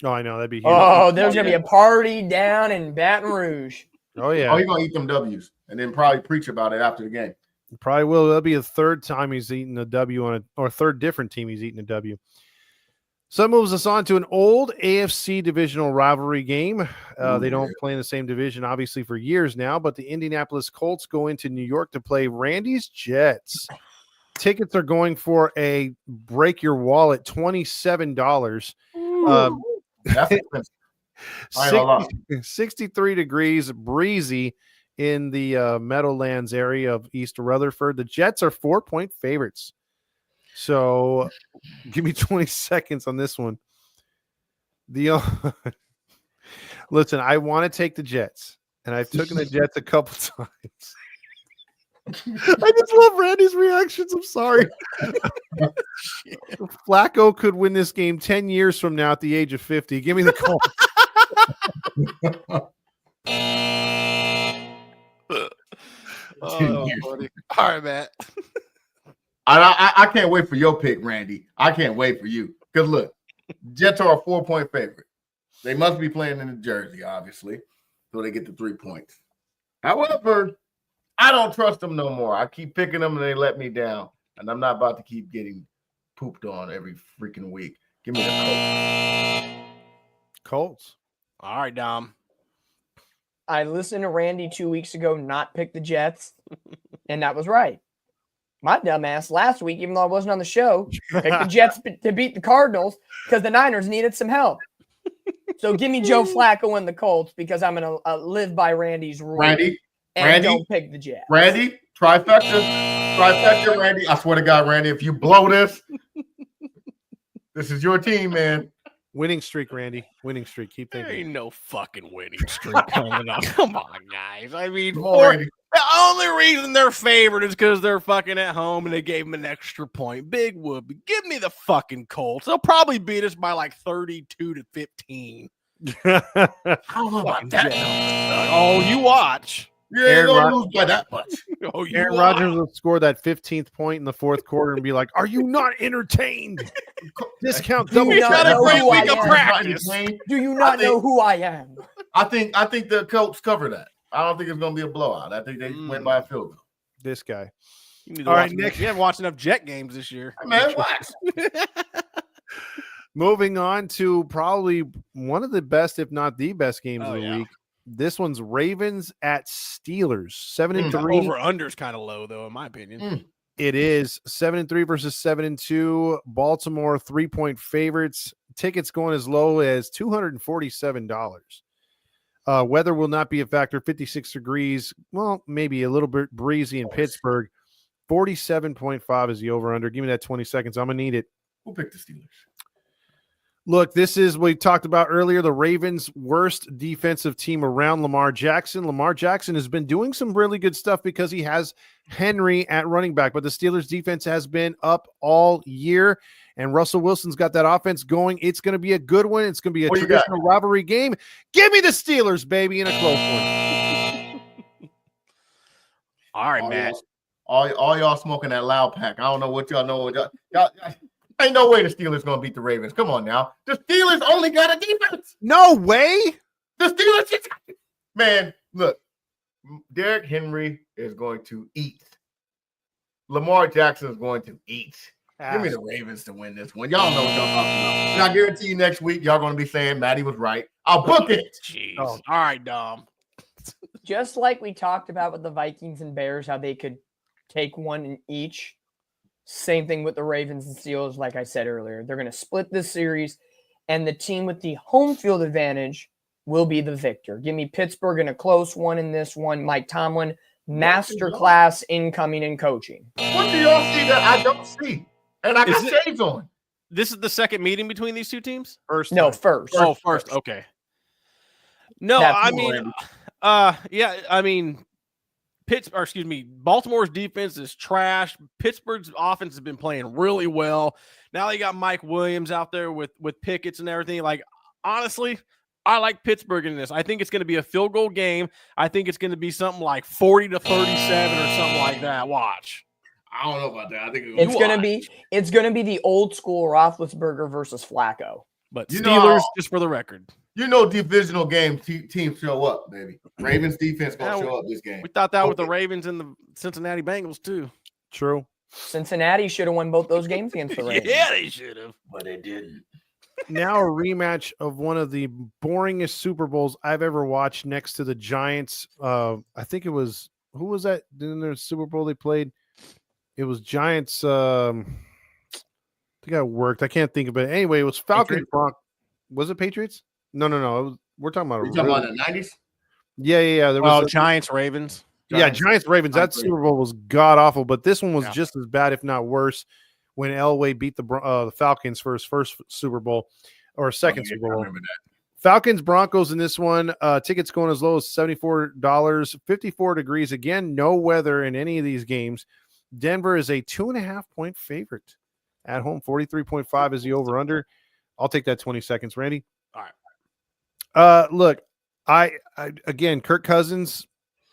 Oh, I know. That'd be huge. Oh, there's going to be a party down in Baton Rouge. Oh, yeah. Oh, he's going to eat them W's and then probably preach about it after the game. Probably will. That'll be the third time he's eaten a W or third different team he's eaten a W. So that moves us on to an old AFC divisional rivalry game. They don't play in the same division, obviously, for years now, but the Indianapolis Colts go into New York to play Randy's Jets. Tickets are going for a break your wallet, $27. That's expensive. 63 degrees, breezy in the Meadowlands area of East Rutherford. The Jets are 4-point favorites. So give me 20 seconds on this one. Listen, I want to take the Jets, and I've taken the Jets a couple times. I just love Randy's reactions. I'm sorry. Flacco could win this game 10 years from now at the age of 50. Give me the Colts. All right, Matt. I can't wait for your pick, Randy. I can't wait for you. Because look, Jets are a 4-point favorite. They must be playing in New Jersey, obviously, so they get the 3 points. However, I don't trust them no more. I keep picking them and they let me down. And I'm not about to keep getting pooped on every freaking week. Give me the Colts. All right, Dom. I listened to Randy 2 weeks ago not pick the Jets, and that was right. My dumbass last week, even though I wasn't on the show, picked the Jets to beat the Cardinals because the Niners needed some help. So give me Joe Flacco and the Colts because I'm going to live by Randy's rule. Randy, don't pick the Jets. Randy, trifecta, Randy. I swear to God, Randy, if you blow this, this is your team, man. Winning streak, Randy. Winning streak. Keep thinking. There ain't no fucking winning streak coming up. Come on, guys. I mean, Randy. the only reason they're favored is because they're fucking at home and they gave them an extra point. Big whoopee. Give me the fucking Colts. They'll probably beat us by like 32-15. I don't know about that. Oh, you watch. You ain't gonna lose by that much. Oh, you Aaron watch. Rodgers will score that 15th point in the fourth quarter and be like, "Are you not entertained? Discount double." He's got a great week of practice. Do you not know who I am? I think the Colts cover that. I don't think it's going to be a blowout. I think they win by a field goal. This guy. All right, Nick. You haven't watched enough Jet games this year. Hey, man, watch. Moving on to probably one of the best, if not the best games of the week. This one's Ravens at Steelers. 7-3. Over under's kind of low, though, in my opinion. It is 7-3 versus 7-2. Baltimore 3-point favorites. Tickets going as low as $247. Weather will not be a factor. 56 degrees. Well, maybe a little bit breezy in Pittsburgh. 47.5 is the over-under. Give me that 20 seconds. I'm going to need it. Who picked the Steelers? Look, this is what we talked about earlier, the Ravens' worst defensive team around Lamar Jackson. Lamar Jackson has been doing some really good stuff because he has Henry at running back, but the Steelers' defense has been up all year, and Russell Wilson's got that offense going. It's going to be a good one. It's going to be a traditional rivalry game. Give me the Steelers, baby, in a close one. All right, Matt. All y'all smoking that loud pack. I don't know what y'all know. Y'all ain't no way the Steelers going to beat the Ravens. Come on now. The Steelers only got a defense. No way. The Steelers, man, look, Derrick Henry is going to eat. Lamar Jackson is going to eat. Give me the Ravens to win this one. Y'all know what y'all talking about. And I guarantee you next week, y'all going to be saying Matty was right. I'll book it. Jeez. Oh. All right, Dom. Just like we talked about with the Vikings and Bears, how they could take one in each. Same thing with the Ravens and Steelers, like I said earlier. They're going to split this series, and the team with the home field advantage will be the victor. Give me Pittsburgh in a close one in this one. Mike Tomlin, masterclass incoming in coaching. What do y'all see that I don't see? And I got shades on. This is the second meeting between these two teams? First. First. Okay. No, I mean, Baltimore's defense is trash. Pittsburgh's offense has been playing really well. Now they got Mike Williams out there with Pickett's and everything. Like, honestly, I like Pittsburgh in this. I think it's going to be a field goal game. I think it's going to be something like 40-37 or something like that. Watch. I don't know about that. I think it's going to be the old school Roethlisberger versus Flacco. But Steelers, just for the record. Divisional game teams show up, baby. Ravens defense going to show up this game. We thought that with the Ravens and the Cincinnati Bengals, too. True. Cincinnati should have won both those games against the Ravens. Yeah, they should have. But they didn't. Now a rematch of one of the boringest Super Bowls I've ever watched next to the Giants. I think it was – who was that in their Super Bowl they played? It was Giants I think I worked. I can't think of it. Anyway, it was Falcons. Was it Patriots? No. We're talking about the 90s? Yeah. There was Giants, Ravens. Giants, Ravens. That Super Bowl was god-awful, but this one was just as bad, if not worse, when Elway beat the Falcons for his first Super Bowl or second Super Bowl. Falcons Broncos in this one. Tickets going as low as $74. 54 degrees. Again, no weather in any of these games. Denver is a 2.5-point favorite at home. 43.5 is the over/under. I'll take that 20 seconds, Randy. All right. Look, I again, Kirk Cousins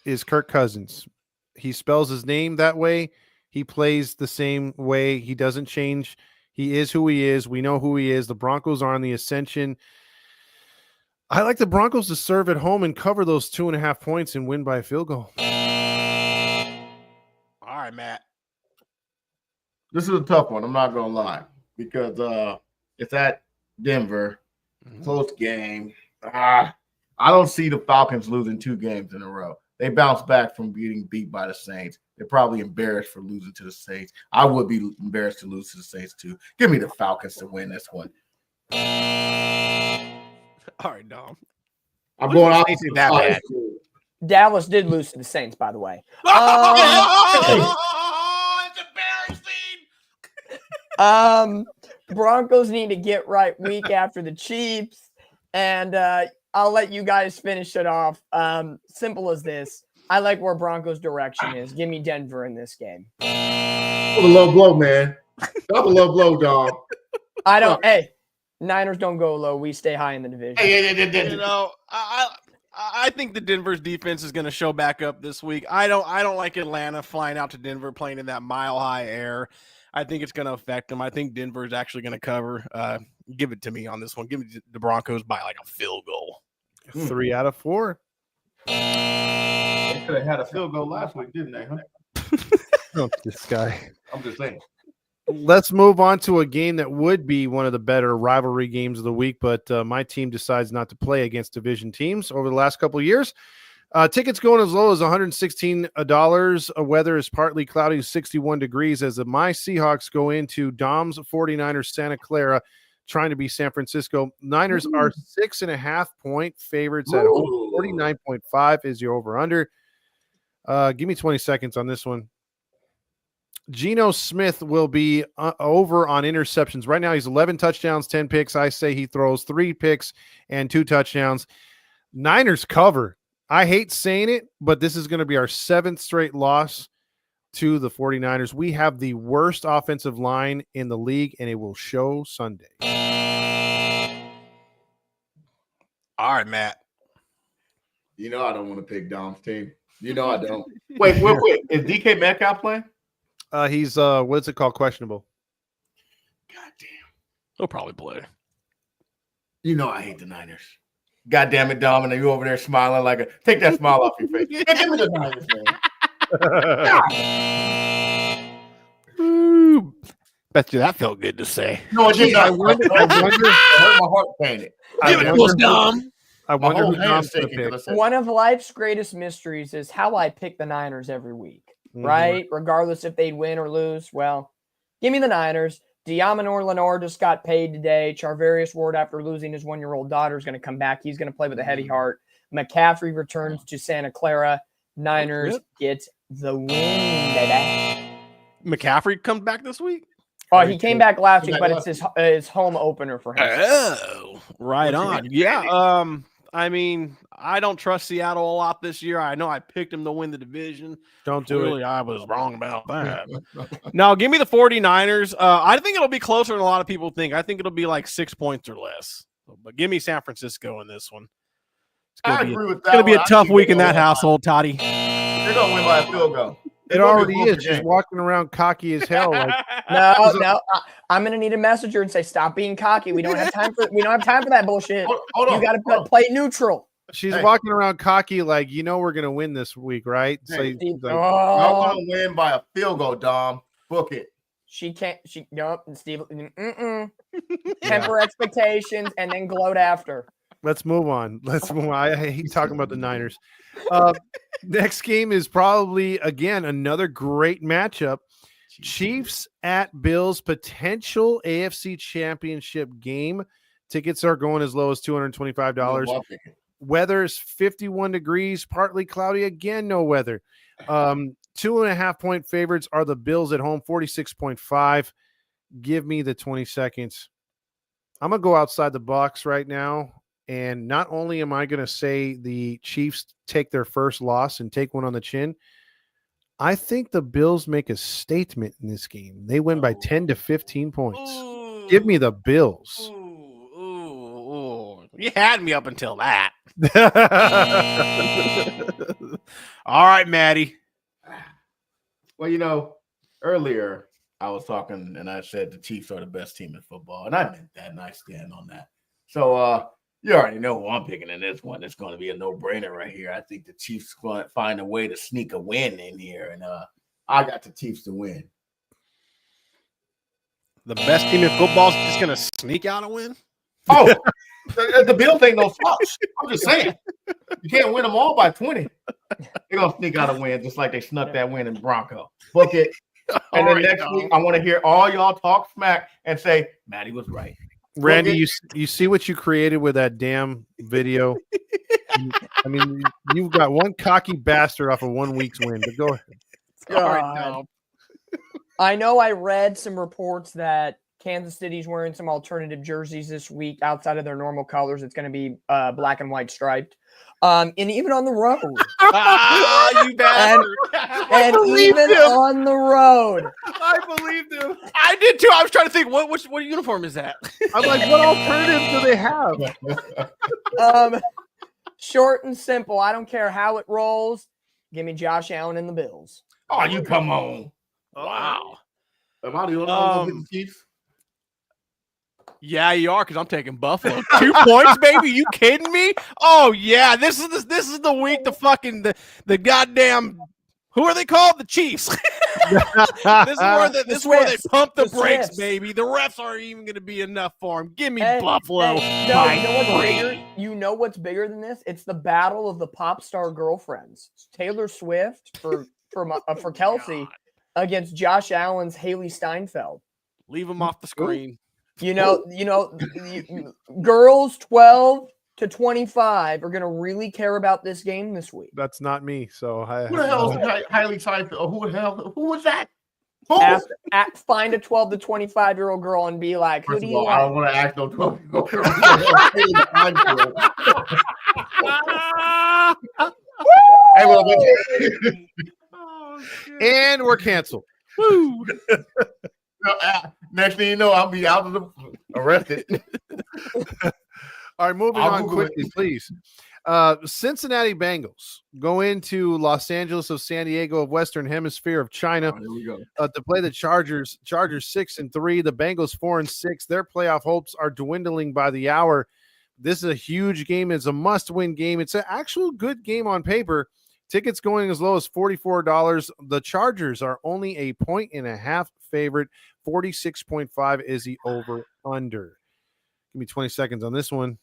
is Kirk Cousins. He spells his name that way. He plays the same way. He doesn't change. He is who he is. We know who he is. The Broncos are on the ascension. I like the Broncos to serve at home and cover those 2.5 points and win by a field goal. All right, Matt. This is a tough one. I'm not going to lie because it's at Denver. Close game. I don't see the Falcons losing 2 games in a row. They bounced back from getting beat by the Saints. They're probably embarrassed for losing to the Saints. I would be embarrassed to lose to the Saints too. Give me the Falcons to win this one. All right, Dom. I'm going out that bad. Dallas did lose to the Saints, by the way. It's embarrassing. Broncos need to get right week after the Chiefs, and I'll let you guys finish it off. Simple as this. I like where Broncos' direction is. Give me Denver in this game. What a low blow, man. That's a low blow, dog. I don't. Hey, Niners don't go low. We stay high in the division. You know, I think the Denver's defense is going to show back up this week. I don't like Atlanta flying out to Denver playing in that mile-high air. I think it's going to affect them. I think Denver is actually going to cover. Give it to me on this one. Give me the Broncos by like a field goal. 3 out of 4. They could have had a field goal last week, didn't they? Huh? Oh, this guy. I'm just saying. Let's move on to a game that would be one of the better rivalry games of the week, but my team decides not to play against division teams over the last couple of years. Tickets going as low as $116. Weather is partly cloudy, 61 degrees, as my Seahawks go into Dom's 49ers Santa Clara, trying to be San Francisco. Niners are 6.5-point favorites at home. 49.5 is your over-under. Give me 20 seconds on this one. Geno Smith will be over on interceptions. Right now, he's 11 touchdowns, 10 picks. I say he throws 3 picks and 2 touchdowns. Niners cover. I hate saying it, but this is going to be our 7th straight loss to the 49ers. We have the worst offensive line in the league, and it will show Sunday. All right, Matt. You know I don't want to pick Dom's team. You know I don't. Wait. Is DK Metcalf playing? He's what's it called? Questionable. God damn. He'll probably play. You know I hate the Niners. God damn it, Dom, and you over there smiling like a take that smile off your face. Give me the Niners, man. Ooh, bet you that felt good to say. No, it did not. I wonder it hurt my heart painted. Give it to us, Dom. I wonder who Dom's going to pick. One of life's greatest mysteries is how I pick the Niners every week. Right? Regardless if they'd win or lose. Well, give me the Niners. Diamonor Lenore just got paid today. Charvarius Ward, after losing his 1-year-old daughter, is going to come back. He's going to play with a heavy heart. McCaffrey returns to Santa Clara. Niners get the win, baby. McCaffrey comes back this week? Oh, he came back last week, but it's his home opener for him. Oh, right on. Yeah. I mean, I don't trust Seattle a lot this year. I know I picked them to win the division. Don't do it. I was wrong about that. No, give me the 49ers. I think it'll be closer than a lot of people think. I think it'll be like 6 points or less. But give me San Francisco in this one. I agree with that. It's going to be a tough week in that household, Toddy. They're going to win by a field goal. It already is. Just walking around cocky as hell. Like, no. I'm gonna need a messenger and say, "Stop being cocky. We don't have time for that bullshit. Hold on, you got to play neutral." She's walking around cocky, like we're gonna win this week, right? Hey, so y'all gonna win by a field goal, Dom. Book it. She can't. Nope. Steve. Temper expectations and then gloat after. Let's move on. I hate talking about the Niners. Next game is probably, again, another great matchup. Chiefs at Bills, potential AFC Championship game. Tickets are going as low as $225. Weather is 51 degrees, partly cloudy. Again, no weather. 2.5-point favorites are the Bills at home, 46.5. Give me the 20 seconds. I'm going to go outside the box right now. And not only am I going to say the Chiefs take their first loss and take one on the chin, I think the Bills make a statement in this game. They win by 10 to 15 points. Ooh. Give me the Bills. Ooh. You had me up until that. All right, Maddie. Well, earlier I was talking and I said the Chiefs are the best team in football, and I meant that, and I stand on that. So you already know who I'm picking in this one. It's going to be a no-brainer right here. I think the Chiefs going to find a way to sneak a win in here, and I got the Chiefs to win. The best team in football is just going to sneak out a win? Oh, the Bills ain't no slouch. I'm just saying. You can't win them all by 20. They're going to sneak out a win just like they snuck that win in Bronco. Book it. And then next week, I want to hear all y'all talk smack and say, Maddie was right. Randy, you see what you created with that damn video? I mean, you've got one cocky bastard off of 1 week's win, but go ahead. God. I know I read some reports that Kansas City's wearing some alternative jerseys this week outside of their normal colors. It's going to be black and white striped. And even on the road. You bastard. And even on the road. I believed him. I did too. I was trying to think, what uniform is that? I'm like, what alternatives do they have? Short and simple. I don't care how it rolls. Give me Josh Allen and the Bills. Oh, you come on. Wow. Am I the only one with the Chiefs? Yeah, you are, because I'm taking Buffalo. 2 points, baby. You kidding me? Oh yeah, this is the week the goddamn, who are they called? The Chiefs. This is where they pump the brakes, Swifts. Baby. The refs aren't even going to be enough for them. Give me Buffalo. You know what's bigger than this? It's the battle of the pop star girlfriends. Taylor Swift for Kelsey against Josh Allen's Haley Steinfeld. Leave them off the screen. Girls 12 to 25 are going to really care about this game this week. That's not me. So who the hell is Hailey Seinfeld? Who was that? Find a 12 to 25-year-old girl and be like, who do you like? I don't want to act no 12-year-old girl. And we're canceled. Woo. Next thing you know, I'll be out of the arrested. All right, moving on quickly, please. Cincinnati Bengals go into Los Angeles of San Diego of Western Hemisphere of China to play the Chargers. Chargers 6-3, the Bengals 4-6. Their playoff hopes are dwindling by the hour. This is a huge game. It's a must-win game. It's an actual good game on paper. Tickets going as low as $44. The Chargers are only a 1.5 favorite. 46.5 is the over-under. Give me 20 seconds on this one.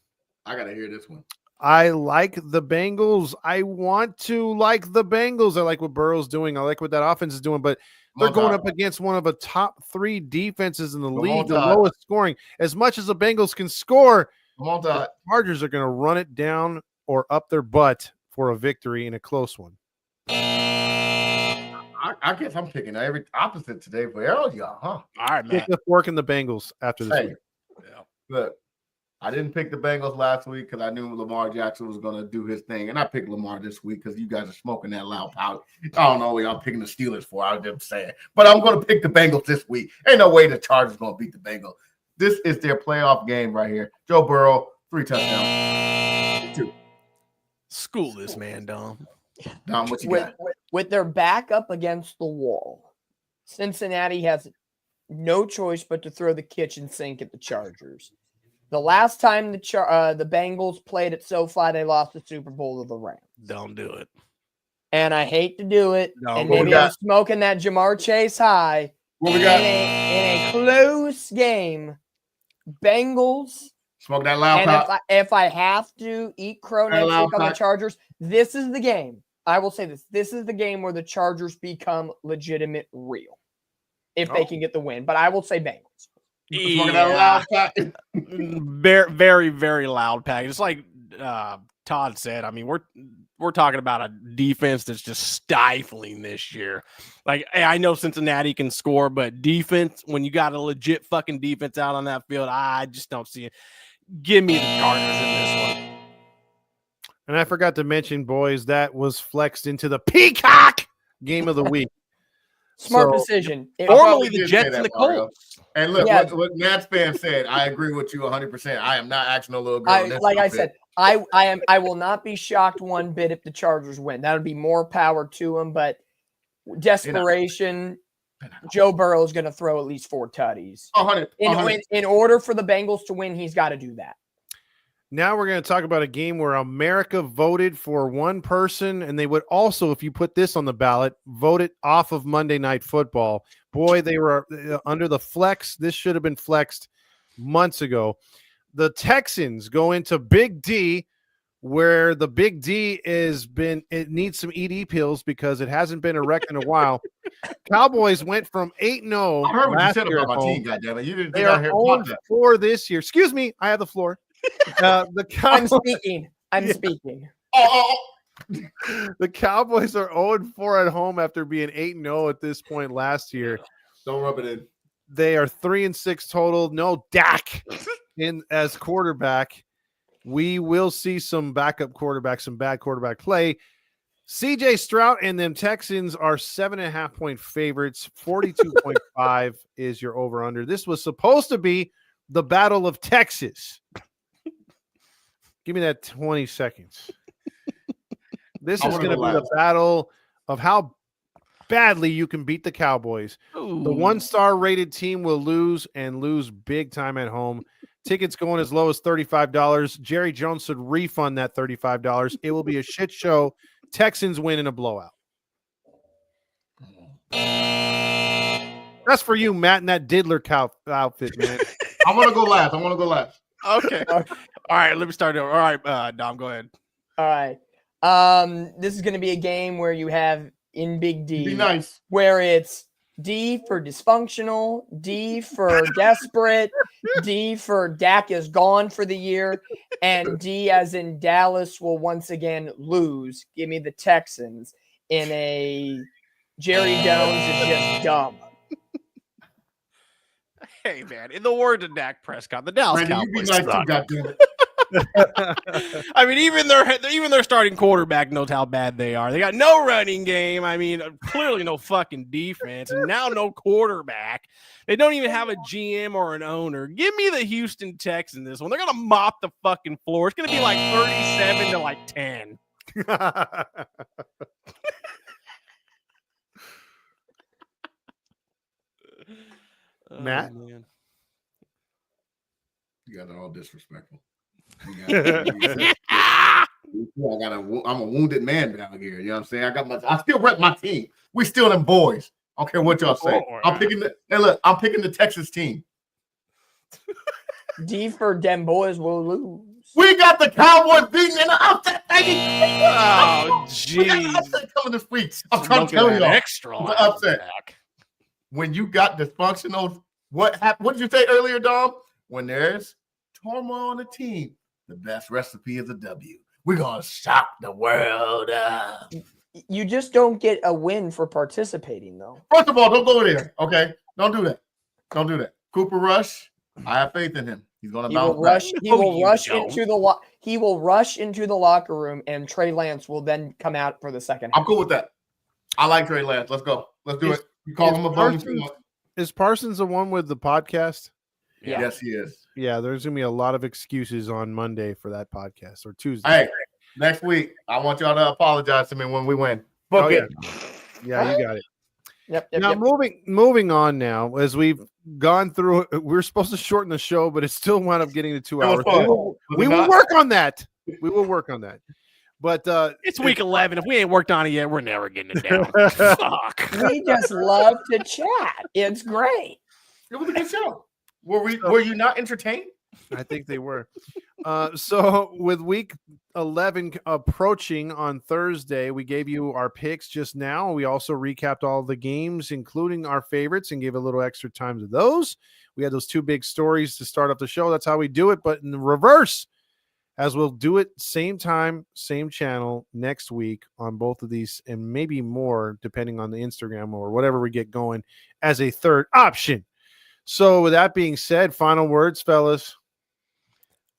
I got to hear this one. I like the Bengals. I want to like the Bengals. I like what Burrow's doing. I like what that offense is doing, but they're going up against one of the top 3 defenses in the league, the lowest scoring. As much as the Bengals can score, the Chargers are going to run it down or up their butt for a victory in a close one. I guess I'm picking every opposite today for all y'all, huh? All right, man. Pick the fork in the Bengals after this week. Yeah. Look, I didn't pick the Bengals last week because I knew Lamar Jackson was going to do his thing, and I picked Lamar this week because you guys are smoking that loud powder. I don't know what y'all picking the Steelers for. I was just saying, but I'm going to pick the Bengals this week. Ain't no way the Chargers going to beat the Bengals. This is their playoff game right here. Joe Burrow, 3 touchdowns. 2. School this man, Dom. Dom, what you got? With their back up against the wall, Cincinnati has no choice but to throw the kitchen sink at the Chargers. The last time the Bengals played at SoFi, they lost the Super Bowl to the Rams. Don't do it. And I hate to do it. No, and maybe I'm smoking that Jamar Chase high. What we got? In a close game, Bengals. Smoke that loud pop. If I have to eat crow next week on the Chargers, this is the game. I will say this. This is the game where the Chargers become legitimate real. If they can get the win. But I will say Bengals. Yeah. Very, very, very loud pack. It's like Todd said. I mean, we're talking about a defense that's just stifling this year. Like, I know Cincinnati can score, but defense, when you got a legit fucking defense out on that field, I just don't see it. Give me the Cardinals in this one. And I forgot to mention, boys, that was flexed into the Peacock game of the week. Smart decision. Formerly the Jets and the Colts. And look, what Nats fan said, I agree with you 100%. I am not acting a little girl. I will not be shocked one bit if the Chargers win. That would be more power to them, but desperation, Joe Burrow is going to throw at least 4 tutties. 100. In order for the Bengals to win, he's got to do that. Now we're going to talk about a game where America voted for one person, and they would also, if you put this on the ballot, vote it off of Monday Night Football. Boy, they were under the flex. This should have been flexed months ago. The Texans go into Big D, where the Big D it needs some ED pills because it hasn't been erect in a while. Cowboys went from 8-0. I heard what you said about my team, goddammit. You didn't They think I heard about that. 0-4 this year. Excuse me, I have the floor. I'm speaking. Speaking. The Cowboys are 0-4 at home after being 8-0 at this point last year. Don't rub it in. They are 3-6 total. No Dak in as quarterback. We will see some backup quarterback, some bad quarterback play. CJ Stroud and them Texans are 7.5-point favorites. 42.5 is your over-under. This was supposed to be the Battle of Texas. Give me that 20 seconds. This is going to be the battle of how badly you can beat the Cowboys. Ooh. The 1-star rated team will lose and lose big time at home. Tickets going as low as $35. Jerry Jones should refund that $35. It will be a shit show. Texans win in a blowout. That's for you, Matt, in that diddler cow outfit, man. I want to go last. Okay. All right, let me start over. All right, Dom, go ahead. All right. This is going to be a game where you have in Big D, be nice, where it's D for dysfunctional, D for desperate, D for Dak is gone for the year, and D as in Dallas will once again lose. Give me the Texans in a Jerry Jones is just dumb. Hey, man, in the words of Dak Prescott, the Dallas Cowboys suck. I mean, even their starting quarterback knows how bad they are. They got no running game. I mean, clearly no fucking defense, and now no quarterback. They don't even have a GM or an owner. Give me the Houston Texans this one. They're gonna mop the fucking floor. It's gonna be like 37 to like 10. Matt? Oh, man. You guys are all disrespectful. I'm a wounded man down here. You know what I'm saying? I still rep my team. We still them boys. I don't care what y'all say. I'm picking the Texas team. D for them boys will lose. We got the Cowboys beating in the upset. Oh, jeez. Upset coming this week. I'm trying to tell you extra the upset. When you got dysfunctional, what happened? What did you say earlier, Dom? When there's turmoil on the team, the best recipe is a W. We're gonna shock the world up. You just don't get a win for participating, though. First of all, don't go there. Okay, don't do that. Don't do that. Cooper Rush, I have faith in him. He's gonna bounce back. He will rush into the locker room, and Trey Lance will then come out for the second half. I'm cool with that. I like Trey Lance. Let's go. Let's do it. You call him a bone. Is Parsons the one with the podcast? Yeah. Yes, he is. Yeah, there's going to be a lot of excuses on Monday for that podcast or Tuesday. Hey, next week, I want y'all to apologize to me when we win. Book it. Yeah, you got it. Yep. Now, moving on now, as we've gone through, we're supposed to shorten the show, but it still wound up getting to 2 hours. We will work on that. We will work on that. But it's week 11. If we ain't worked on it yet, we're never getting it down. Fuck. We just love to chat. It's great. It was a good show. Were you not entertained? I think they were. So with week 11 approaching on Thursday, we gave you our picks just now. We also recapped all the games, including our favorites, and gave a little extra time to those. We had those two big stories to start off the show. That's how we do it. But in the reverse, as we'll do it same time, same channel next week on both of these, and maybe more depending on the Instagram or whatever we get going as a third option. So with that being said, final words, fellas.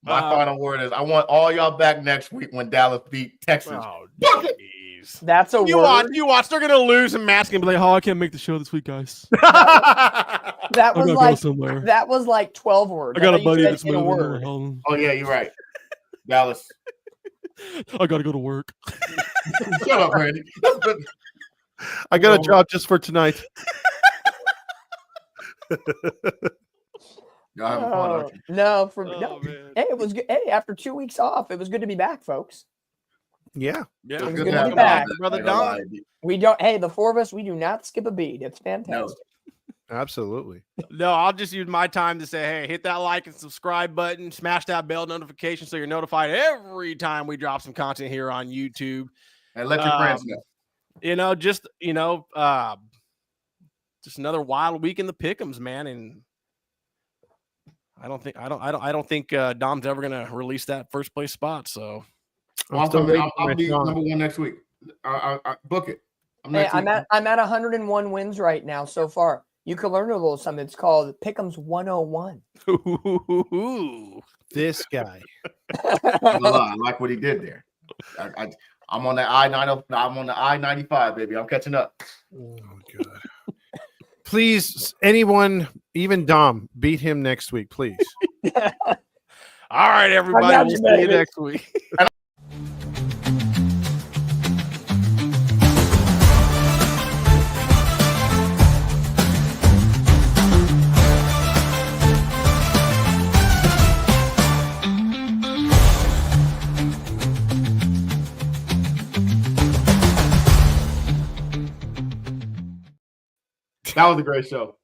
My final word is I want all y'all back next week when Dallas beat Texas. Oh, jeez. That's a word. You watch. They're gonna lose, and Matt's gonna be like, "Oh, I can't make the show this week, guys." That was like somewhere. that was like 12 words. I got a buddy that's in a word. Oh yeah, you're right. Dallas. I gotta go to work. Shut up, Randy. I got a job just for tonight. Y'all having fun, aren't you? No, Man. Hey, it was good. Hey, after 2 weeks off, it was good to be back, folks. Yeah. Yeah, It's good to to have be back. you Brother back. Don. We don't. Hey, the four of us, we do not skip a beat. It's fantastic. Absolutely. No, I'll just use my time to say, hey, hit that like and subscribe button, smash that bell notification so you're notified every time we drop some content here on YouTube. And let your friends know. Just another wild week in the pick'ems, man. And I don't think Dom's ever gonna release that first place spot. So I'll be number one next week. I book it. I'm at 101 wins right now so far. You can learn a little something. It's called Pick'ems 101. This guy. I like what he did there. I'm on the I-90. I'm on the I-95, baby. I'm catching up. Oh God. Please, anyone, even Dom, beat him next week, please. All right, everybody. We'll see you next week. That was a great show.